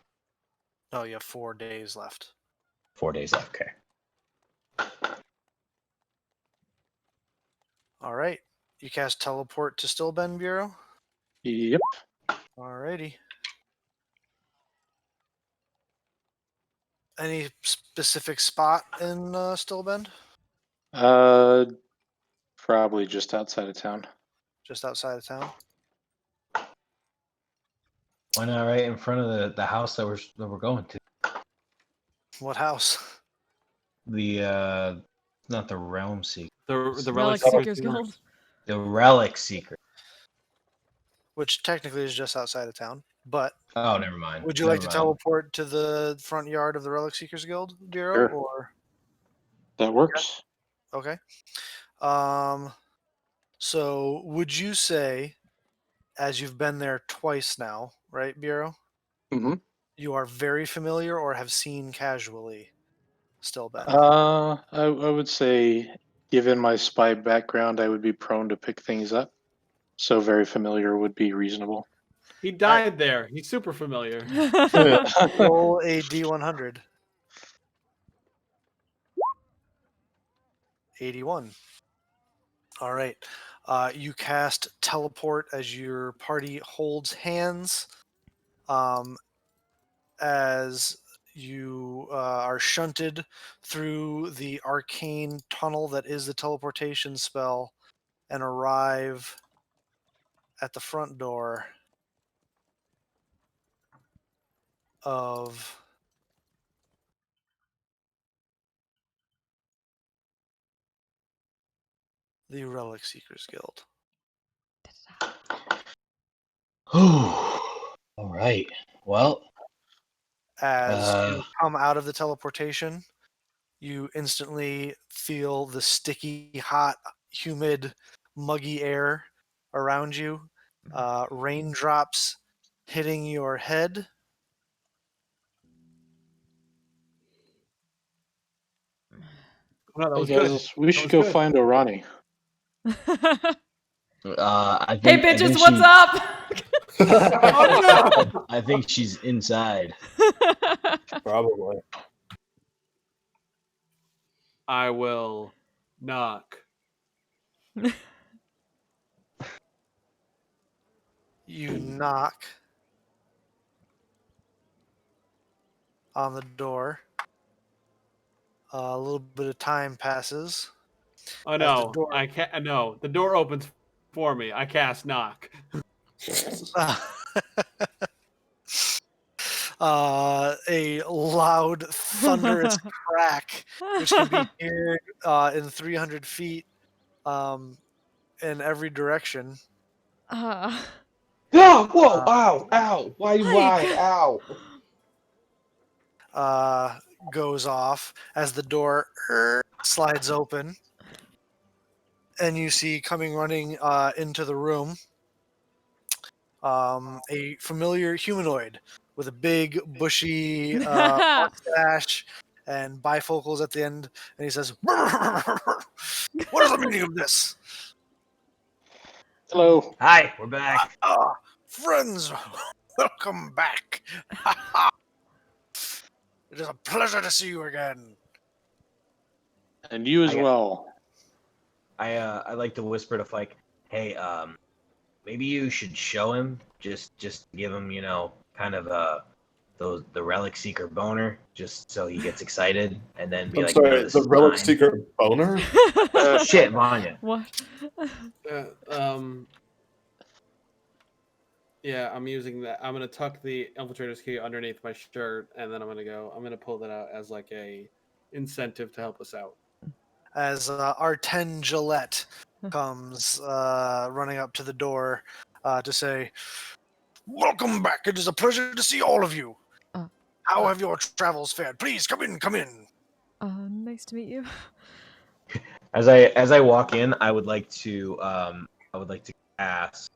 No, you have 4 days left. 4 days left. Okay. All right. You cast teleport to Stillben, Bureau. Yep. Alrighty. Any specific spot in Stillben? Probably just outside of town. Just outside of town? Why not right in front of the house that we're going to? What house? The not the Realm Seeker. The Relic Seekers Seekers Guild. The Relic Seeker. Which technically is just outside of town. But Oh, never mind. would you like to teleport to the front yard of the Relic Seekers Guild, Bureau? Sure. Or That works. okay. So would you say, as you've been there twice now, right, Bureau? Mm-hmm. You are very familiar or have seen casually Stillben? I would say, given my spy background, I would be prone to pick things up. So very familiar would be reasonable. He died there. He's super familiar. Roll a D100. 81. All right. You cast teleport as your party holds hands. As you are shunted through the arcane tunnel that is the teleportation spell and arrive at the front door of the Relic Seekers Guild. All right. Well, As you come out of the teleportation, you instantly feel the sticky, hot, humid, muggy air around you, raindrops hitting your head. No, that Hey was good. guys, we That should was go good. find Orani. I Hey think. I think bitches, what's she, up? Oh no! I think she's inside. Probably. I will knock. You knock on the door. A little bit of time passes. Oh As the no, door I can't. No, the door opens for me. I cast knock. a loud, thunderous crack, which can be heard in 300 feet in every direction, uh, Oh, whoa, uh, ow, ow. Why, Mike! ow. goes off as the door slides open, and you see coming running into the room a familiar humanoid with a big, bushy mustache and bifocals at the end, and he says, "What is the meaning of this? Hello. Hi, we're back. Friends, welcome back. It is a pleasure to see you again." And you as I- well. I like to whisper to Fike, hey, maybe you should show him, just give him, kind of the relic seeker boner, just so he gets excited, and then be I'm like, sorry, this the is Relic mine. Seeker boner? Shit, Vanya. What? Uh, um. Yeah, I'm using that. I'm gonna tuck the infiltrator's key underneath my shirt, and then I'm gonna pull that out as like a incentive to help us out. As Arten Gillette comes running up to the door to say, "Welcome back. It is a pleasure to see all of you. Uh, How have your travels fared? Please come in, come in." Nice to meet you. As I walk in, I would like to ask,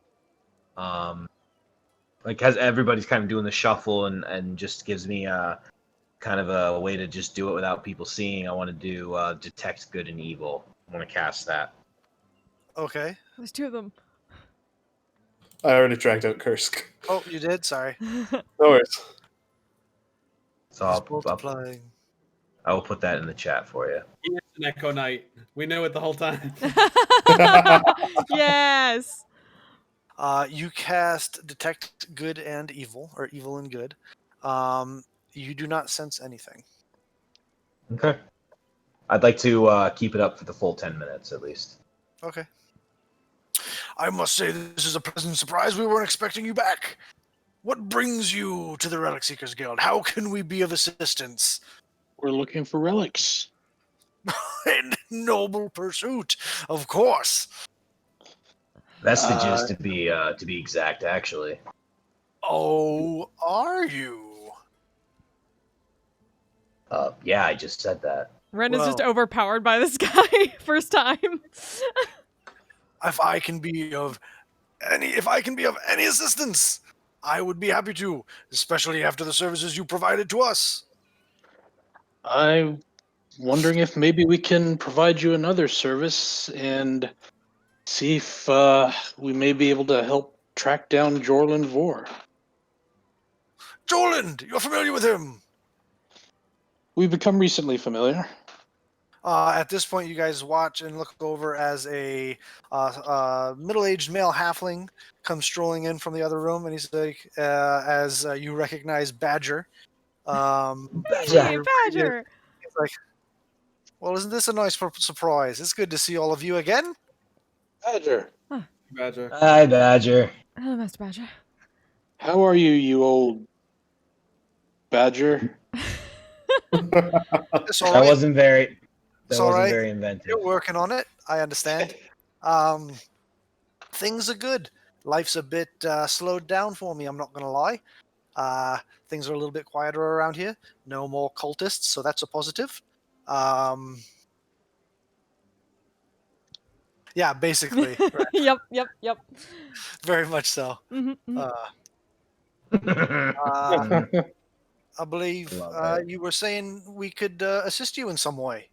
like, as everybody's kind of doing the shuffle and just gives me kind of a way to just do it without people seeing. I want to do detect good and evil. I want to cast that. Okay. There's two of them. I already tracked out Kursk. Oh, you did? Sorry. No worries. So He's I'll multiplying. I will put that in the chat for you. Yes, an Echo Knight. We knew it the whole time. Yes. You cast detect good and evil, or evil and good. You do not sense anything. Okay. I'd like to keep it up for the full 10 minutes at least. Okay. I must say this is a pleasant surprise. We weren't expecting you back. What brings you to the Relic Seekers Guild? How can we be of assistance? We're looking for relics. A noble pursuit, of course. That's the gist to be exact, actually. Oh, are you? Yeah, I just said that. Ren is just Well- overpowered by this guy first time. If I can be of any assistance, I would be happy to, especially after the services you provided to us. I'm wondering if maybe we can provide you another service and see if we may be able to help track down Jorlin Vor. Joland, you're familiar with him. We've become recently familiar. At this point, you guys watch and look over as a middle-aged male halfling comes strolling in from the other room, and he's like, as you recognize Badger. Hey, Badger. He's like, well, isn't this a nice surprise? It's good to see all of you again. Badger, Badger. Hi, Badger. Hello, Master Badger. how are you, you old Badger? It's all That right. wasn't very. It's That all wasn't right. very inventive. You're working on it. I understand. Things are good. Life's a bit slowed down for me. I'm not gonna lie. things are a little bit quieter around here. No more cultists, so that's a positive. Yeah, basically, right, Yep. very much so. Mm-hmm. Uh, I believe Love it. you were saying we could assist you in some way.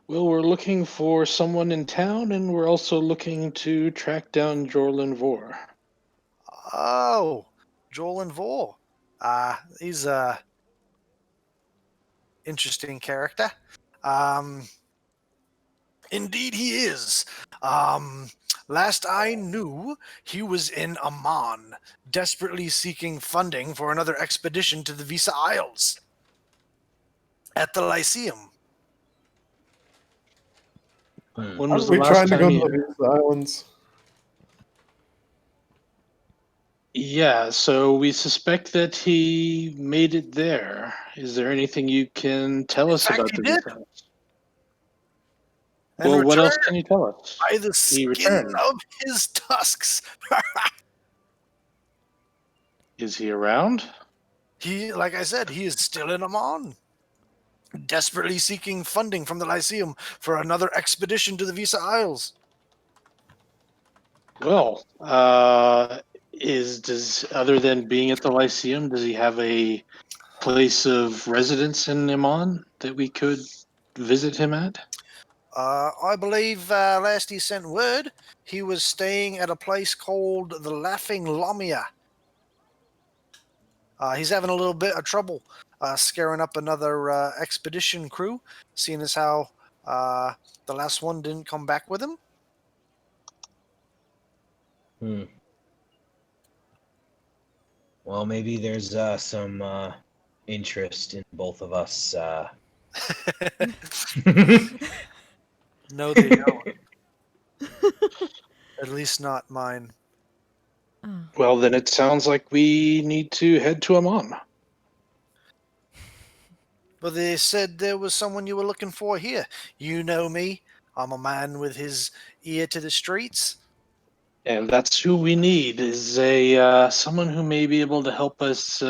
Well, we're looking for someone in town, and we're also looking to track down Jorlin Vor. Oh, Joel and Vor. He's a interesting character. Um, Indeed, he is. Um, Last I knew, he was in Amman, desperately seeking funding for another expedition to the Visa Isles at the Lyceum. When was Aren't the we last trying to time go to you? the islands? Yeah, so we suspect that he made it there. Is there anything you can tell In us fact, about he the did, Visa? and Well, what else returned can you tell us? by the He skin returned. of his tusks. Is he around? He, like I said, he is still in Amman, desperately seeking funding from the Lyceum for another expedition to the Visa Isles. Well, does other than being at the Lyceum, does he have a place of residence in Iman that we could visit him at? I believe last he sent word, he was staying at a place called the Laughing Lamia. He's having a little bit of trouble scaring up another expedition crew, seeing as how the last one didn't come back with him. Hmm. Well, maybe there's some interest in both of us. No, they don't. At least not mine. Oh. Well, then it sounds like we need to head to Amman. But they said there was someone you were looking for here. You know me. I'm a man with his ear to the streets. And that's who we need, is a someone who may be able to help us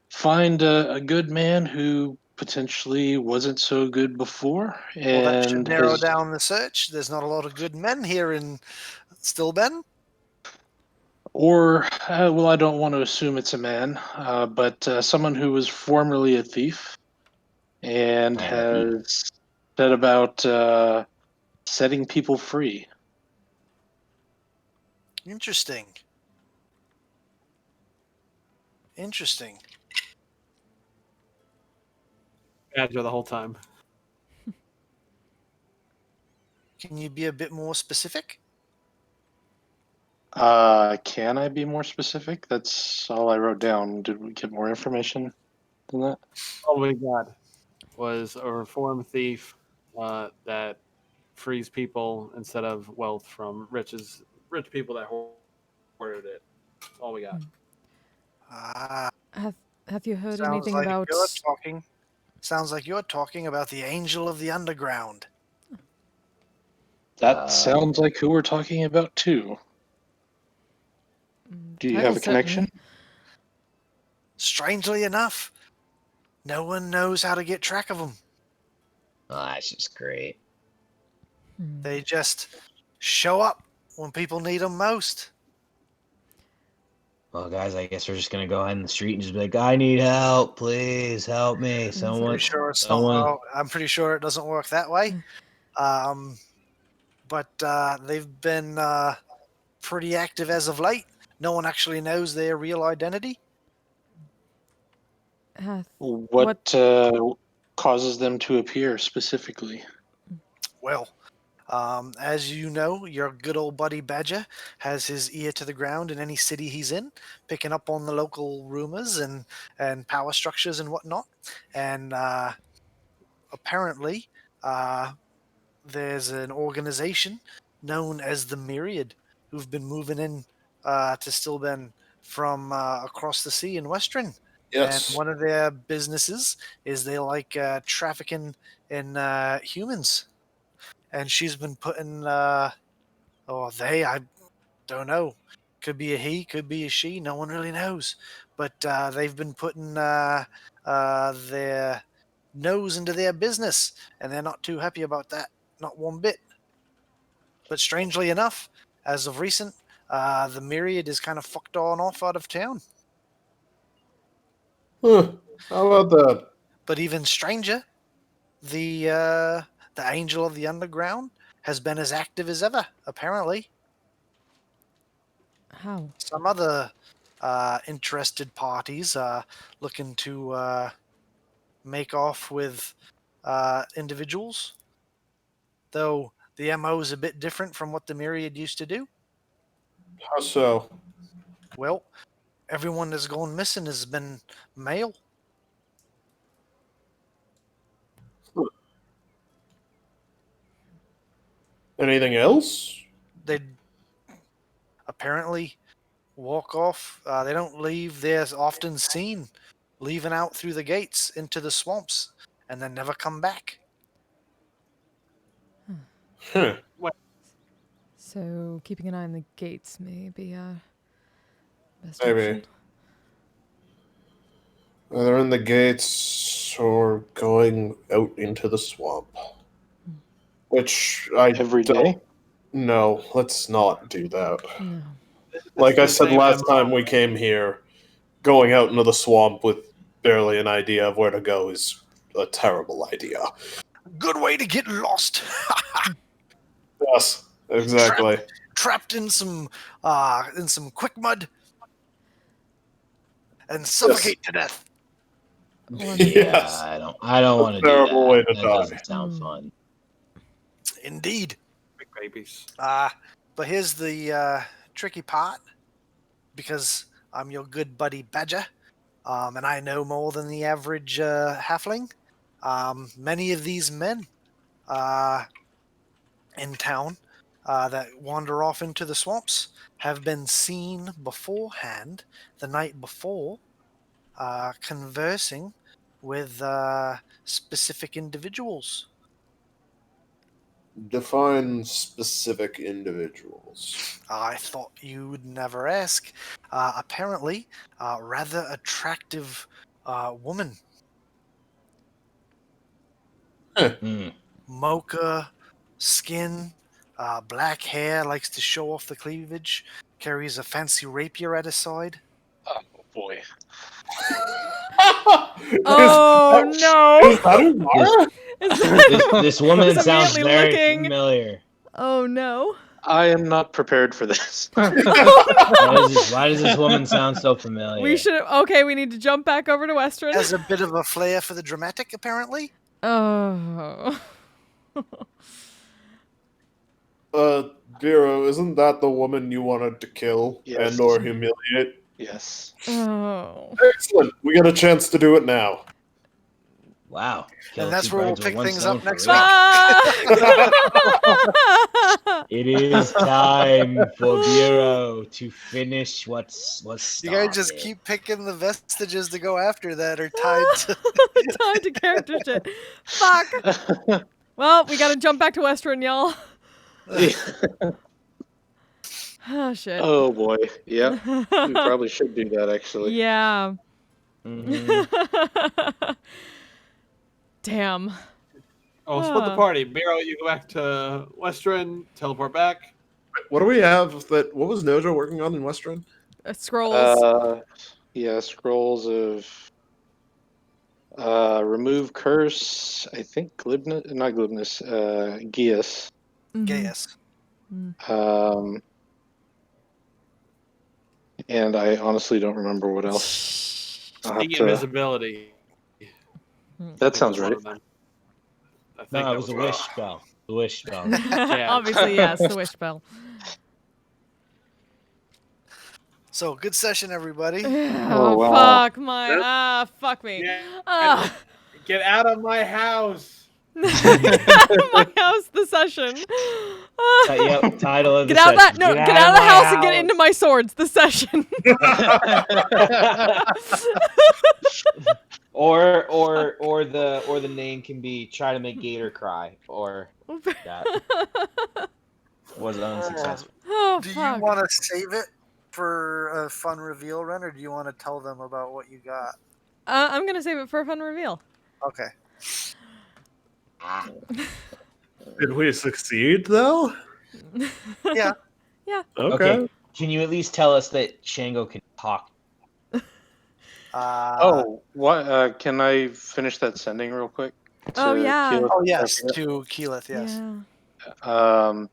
find a good man who potentially wasn't so good before Well, that should and narrow has, down the search. There's not a lot of good men here in Stillben. or well, I don't want to assume it's a man, but someone who was formerly a thief and Alrighty. has said about setting people free. Interesting. Interesting. Badger the whole time. Can you be a bit more specific? Can I be more specific? That's all I wrote down. Did we get more information than that? All we got was a reformed thief that frees people instead of wealth from rich people that hoarded it. That's all we got. Ah, Have you heard sounds anything like about? you're talking. Sounds like you're talking about the Angel of the Underground. That sounds like who we're talking about too. Do you have Title a connection? certainly. Strangely enough, no one knows how to get track of them. Oh, that's just great. They just show up when people need them most. Well, guys, I guess we're just gonna go out in the street and just be like, "I need help, please help me, someone, Pretty sure it's not. someone." Well, I'm pretty sure it doesn't work that way. But they've been pretty active as of late. No one actually knows their real identity. Hath What causes them to appear specifically? Well, as you know, your good old buddy Badger has his ear to the ground in any city he's in, picking up on the local rumors and power structures and whatnot. And apparently, there's an organization known as the Myriad who've been moving in to Stillben from across the sea in Western. And Yes. one of their businesses is they like trafficking in humans. And she's been putting, I don't know, Could be a he, could be a she. No one really knows. But they've been putting their nose into their business, and they're not too happy about that. Not one bit. But strangely enough, as of recent, the Myriad is kind of fucked on off out of town. Huh. How about that? But even stranger, the Angel of the Underground has been as active as ever, apparently. How? Some other interested parties looking to make off with individuals, though the MO is a bit different from what the Myriad used to do. How so? Well, everyone that's gone missing has been male. Anything else? They apparently walk off. They don't leave. They're often seen leaving out through the gates into the swamps and then never come back. Huh. So keeping an eye on the gates may be best Maybe. option. Either in the gates or going out into the swamp. Which I Every don't day? know. Let's not do that. No. Like I the said same last MO. time we came here, going out into the swamp with barely an idea of where to go is a terrible idea. Good way to get lost. Yes, exactly. Trapped in some quick mud and suffocate to death. Well, Yes. I don't want to do Terrible that. way to That die. doesn't sound fun. Indeed. Big babies. But here's the tricky part, because I'm your good buddy Badger, and I know more than the average halfling. Many of these men in town that wander off into the swamps have been seen beforehand the night before, conversing with specific individuals. Define specific individuals. I thought you would never ask. Apparently, rather attractive woman. Hmm. Mocha skin, black hair, likes to show off the cleavage, carries a fancy rapier at his side. Oh boy. Oh no! Is that Umara? Is that- This woman He's sounds immediately very looking. familiar. Oh no! I am not prepared for this. Why does this woman sound so familiar? We should. Okay, we need to jump back over to Western. Has a bit of a flair for the dramatic, apparently. Oh. Vero, isn't that the woman you wanted to kill Yes. and or humiliate? Yes. Oh. Excellent. We get a chance to do it now. Wow. Kill And that's two where we'll birds with pick one things stone up for next real. week. Ah! It is time for Bureau to finish what's You started. guys just keep picking the vestiges to go after that are tied to. Tied to character shit. Fuck. Well, we gotta jump back to Western, y'all. Oh shit. Oh boy. Yeah. We probably should do that actually. Yeah. Mhm. Damn. Oh, split the party. Miro, you go back to Western, teleport back. What do we have that what was Nojo working on in Western? Scrolls. Yeah, scrolls of remove curse, I think glibness, not glibness, Geas. Mhm. Gaius. And I honestly don't remember what else. I'll have Seeing to- invisibility. that sounds was one right. of them. I think No, that it was a one. wish spell. The wish spell. Obviously, yes, the wish spell. So good session, everybody. Oh, wow. fuck my fuck me. Yeah. Get out of my house. My house, the session. Yep, title of the Get out of that! session. No, get out of the house and get into my swords. The session. or the name can be try to make Gator cry or that was unsuccessful. Oh Do you fuck. want to save it for a fun reveal run, or do you want to tell them about what you got? I'm gonna save it for a fun reveal. Okay. Ah, Did we succeed though? Yeah. Yeah. Okay. okay. Can you at least tell us that Shango can talk? Oh, what? Can I finish that sending real quick? Oh, yeah. Keyleth? Oh yes, to Keyleth. Yes. Yeah.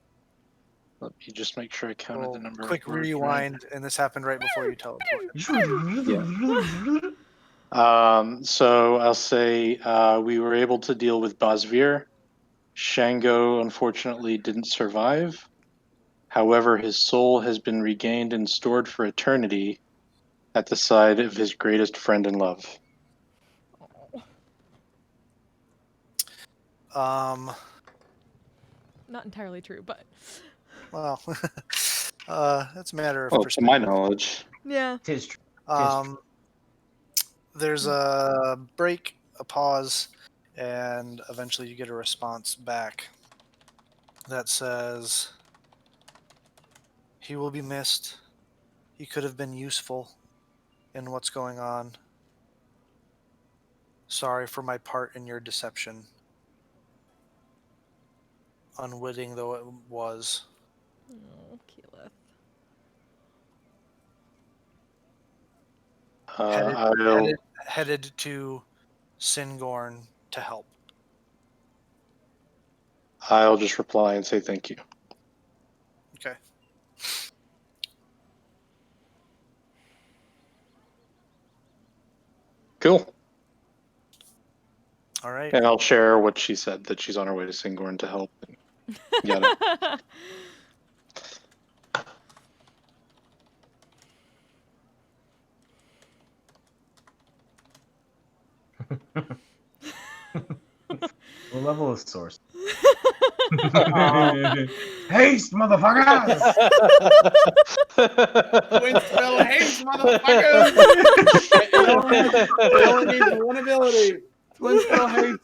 Let me just make sure I counted the Well, number. quick of words rewind, and this happened right before you teleported. right. So I'll say we were able to deal with Basvir. Shango unfortunately didn't survive. However, his soul has been regained and stored for eternity at the side of his greatest friend and love. Not entirely true, but Well, that's a matter of Well, to my perspective. knowledge. yeah. Tis true. There's a break, a pause, and eventually you get a response back that says, "He will be missed. He could have been useful in what's going on. Sorry for my part in your deception, unwitting though it was." Oh, Keyleth. Headed to Singorn to help. I'll just reply and say thank you. Okay. Cool. All right. And I'll share what she said, that she's on her way to Singorn to help. Got it. What level is source? Haste, motherfuckers! Twin spell haste, motherfuckers! It only needs one ability. Twin spell haste.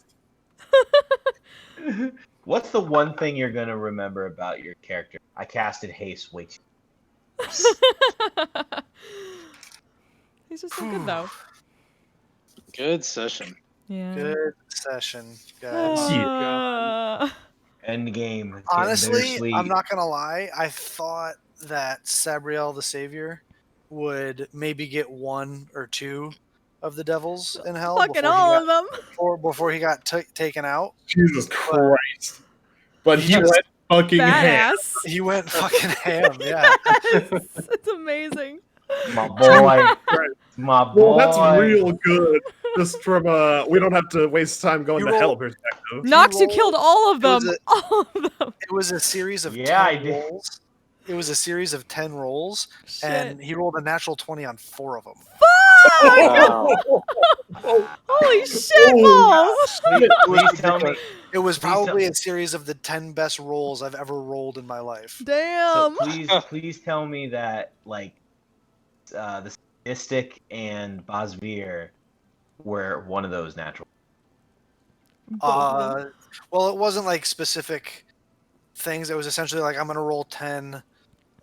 What's the one thing you're gonna remember about your character? I casted haste way too. He's just so good, though. Good session. Yeah. Good session, guys. End game. Honestly, I'm not gonna lie. I thought that Sabriel the Savior would maybe get one or two of the devils in hell Fucking all of them. before he got taken out. Jesus Christ. But he just- went fucking ham. Badass. He went fucking ham. Yeah. It's amazing. My boy. My boy. Well, that's real good. Just from we don't have to waste time going You to roll- hell perspective. Nox, you rolled- killed all of it was them. a- All of them. It was a series of Yeah, 10 I did. rolls. It was a series of 10 rolls, Shit. and he rolled a natural 20 on 4 of them. Wow. Holy shit balls. Please tell me. It was Please tell probably me. a series of the 10 best rolls I've ever rolled in my life. So Damn. please tell me that the Sadistic and Basvir were one of those natural. Both of them. Well, it wasn't like specific things. It was essentially like, I'm gonna roll 10.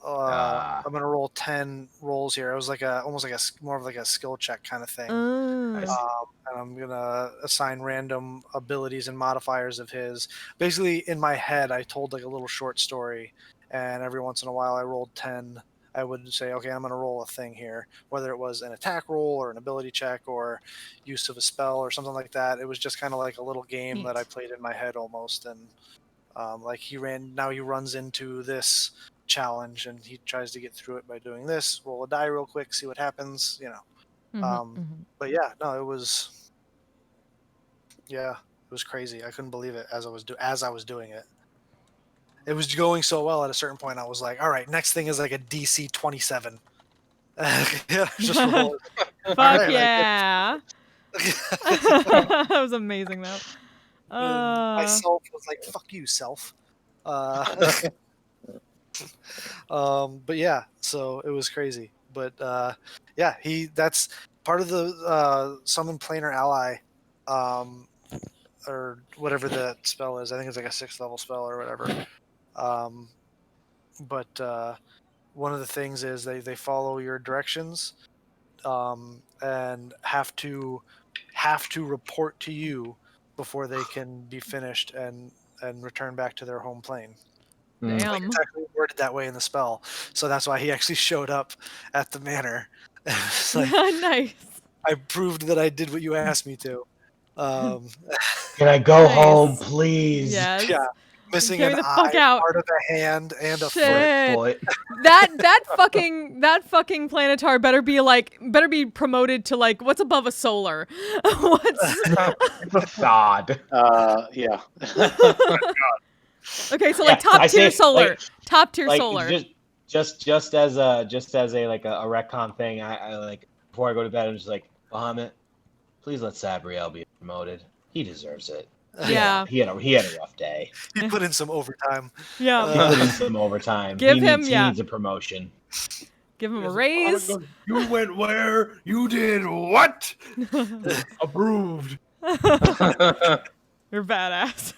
I'm gonna roll 10 rolls here. It was like almost like more of like a skill check kind of thing. I see. And I'm gonna assign random abilities and modifiers of his. Basically, in my head, I told like a little short story, and every once in a while, I rolled 10. I would say, okay, I'm gonna roll a thing here, whether it was an attack roll or an ability check or use of a spell or something like that. It was just kind of like a little game that I played in my head almost, and like he runs into this challenge and he tries to get through it by doing this. Roll a die real quick, see what happens. But yeah, no, it was crazy. I couldn't believe it as I was doing it. It was going so well. At a certain point, I was like, "All right, next thing is like a DC 27." Just roll it. Fuck Alright, yeah. That was amazing though. And myself was like, "Fuck you, self." But yeah, so it was crazy. But yeah, that's part of the summon planar ally, or whatever the spell is. I think it's like a 6th level spell or whatever. But one of the things is they follow your directions, and have to report to you before they can be finished and return back to their home plane. Mm. Like, Damn. it's actually worded that way in the spell, so that's why he actually showed up at the manor. It's like, Nice. I proved that I did what you asked me to. Um, Can I go Nice. home, please? Yes. yeah, missing Get me an the fuck eye, out. part of a hand, and a foot. Shit. Foot. That fucking planetar better be promoted to like what's above a solar. What's God. Yeah. okay? So Yeah, like top I tier say, solar, like- top tier Like solar. just as a like a retcon thing, I like before I go to bed, I'm just like, Bahamut, please let Sabriel be promoted. He deserves it. Yeah. He had a rough day. He put in some overtime. Yeah. He put in some overtime. Give he him- needs, yeah. he needs a promotion. Give him a Yes, raise. Bahamut goes, you went where? You did what? Approved. You're badass.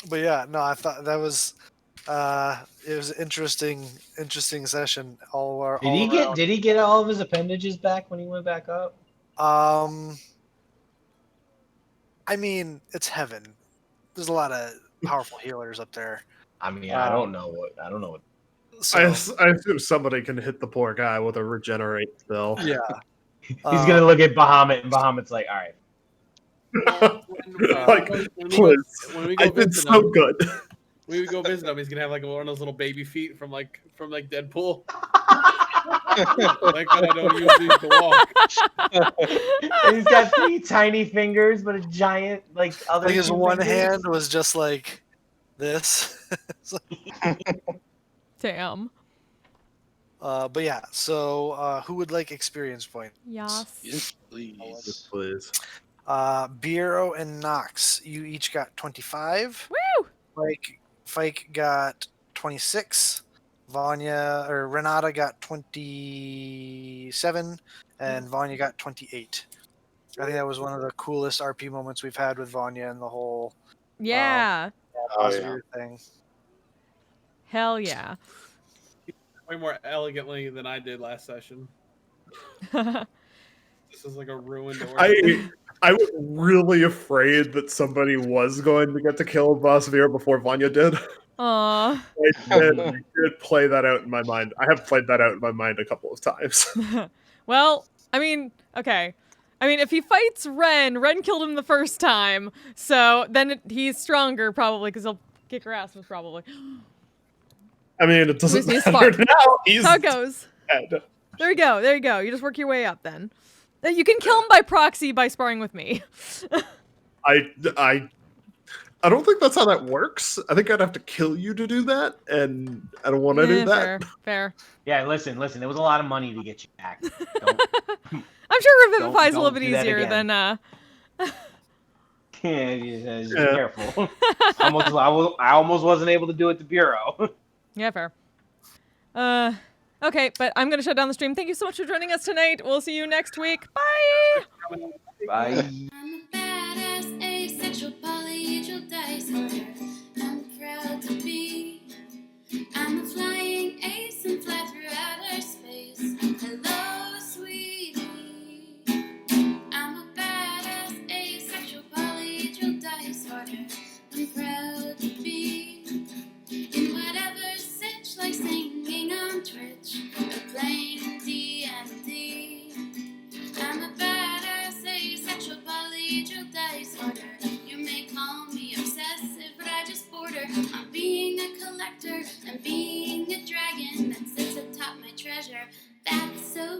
But yeah, no, I thought that was it was an interesting session all around. Did he get all of his appendages back when he went back up? I mean, it's heaven. There's a lot of powerful healers up there. I mean, I don't know what. So, I assume somebody can hit the poor guy with a regenerate spell. yeah. He's gonna look at Bahamut, and Bahamut's like, all right. Like, please. When we go I've been visit so him, good. when we go visit him, he's gonna have like one of those little baby feet from Deadpool. Like that I don't use these to walk. And he's got 3 tiny fingers, but a giant like other. Like his 2 one fingers. hand was just like this. Damn. But yeah, so who would like experience point? Yes. Yes, please. Please. Bureau and Knox, you each got 25. Woo! Fike got 26. Renata got 27, and Vanya got 28. I think that was one of the coolest RP moments we've had with Vanya and the whole Yeah. Oh, yeah. Osvir thing. Hell yeah. Way more elegantly than I did last session. This is like a ruined order. I was really afraid that somebody was going to get to kill Bosvir before Vanya did. Aw. I did play that out in my mind. I have played that out in my mind a couple of times. Well, I mean, okay. I mean, if he fights Ren killed him the first time, so then he's stronger probably because he'll kick her ass most probably. I mean, it doesn't He's matter smart. now. He's That's how it goes. dead. There you go. You just work your way up then. You can kill him by proxy by sparring with me. I don't think that's how that works. I think I'd have to kill you to do that, and I don't want to do that. Fair. Yeah, listen. There was a lot of money to get you back. I'm sure Revivify's a don't little bit do that easier again. than Just be careful. I almost wasn't able to do it to Bureau. Yeah, fair. Okay, but I'm gonna shut down the stream. Thank you so much for joining us tonight. We'll see you next week. Bye! Bye. I'm a badass, asexual, polyhedral dice holder. I'm proud to be. I'm a flying ace and fly through outer space. Hello, sweetie. I'm a badass, asexual, polyhedral dice holder. I'm proud to be. In whatever sitch, like singing on Twitch or playing D&D. I'm a badass, asexual, polyhedral dice holder. You may call me obsessive, but I just border on being a collector and being a dragon that sits atop my treasure. That's so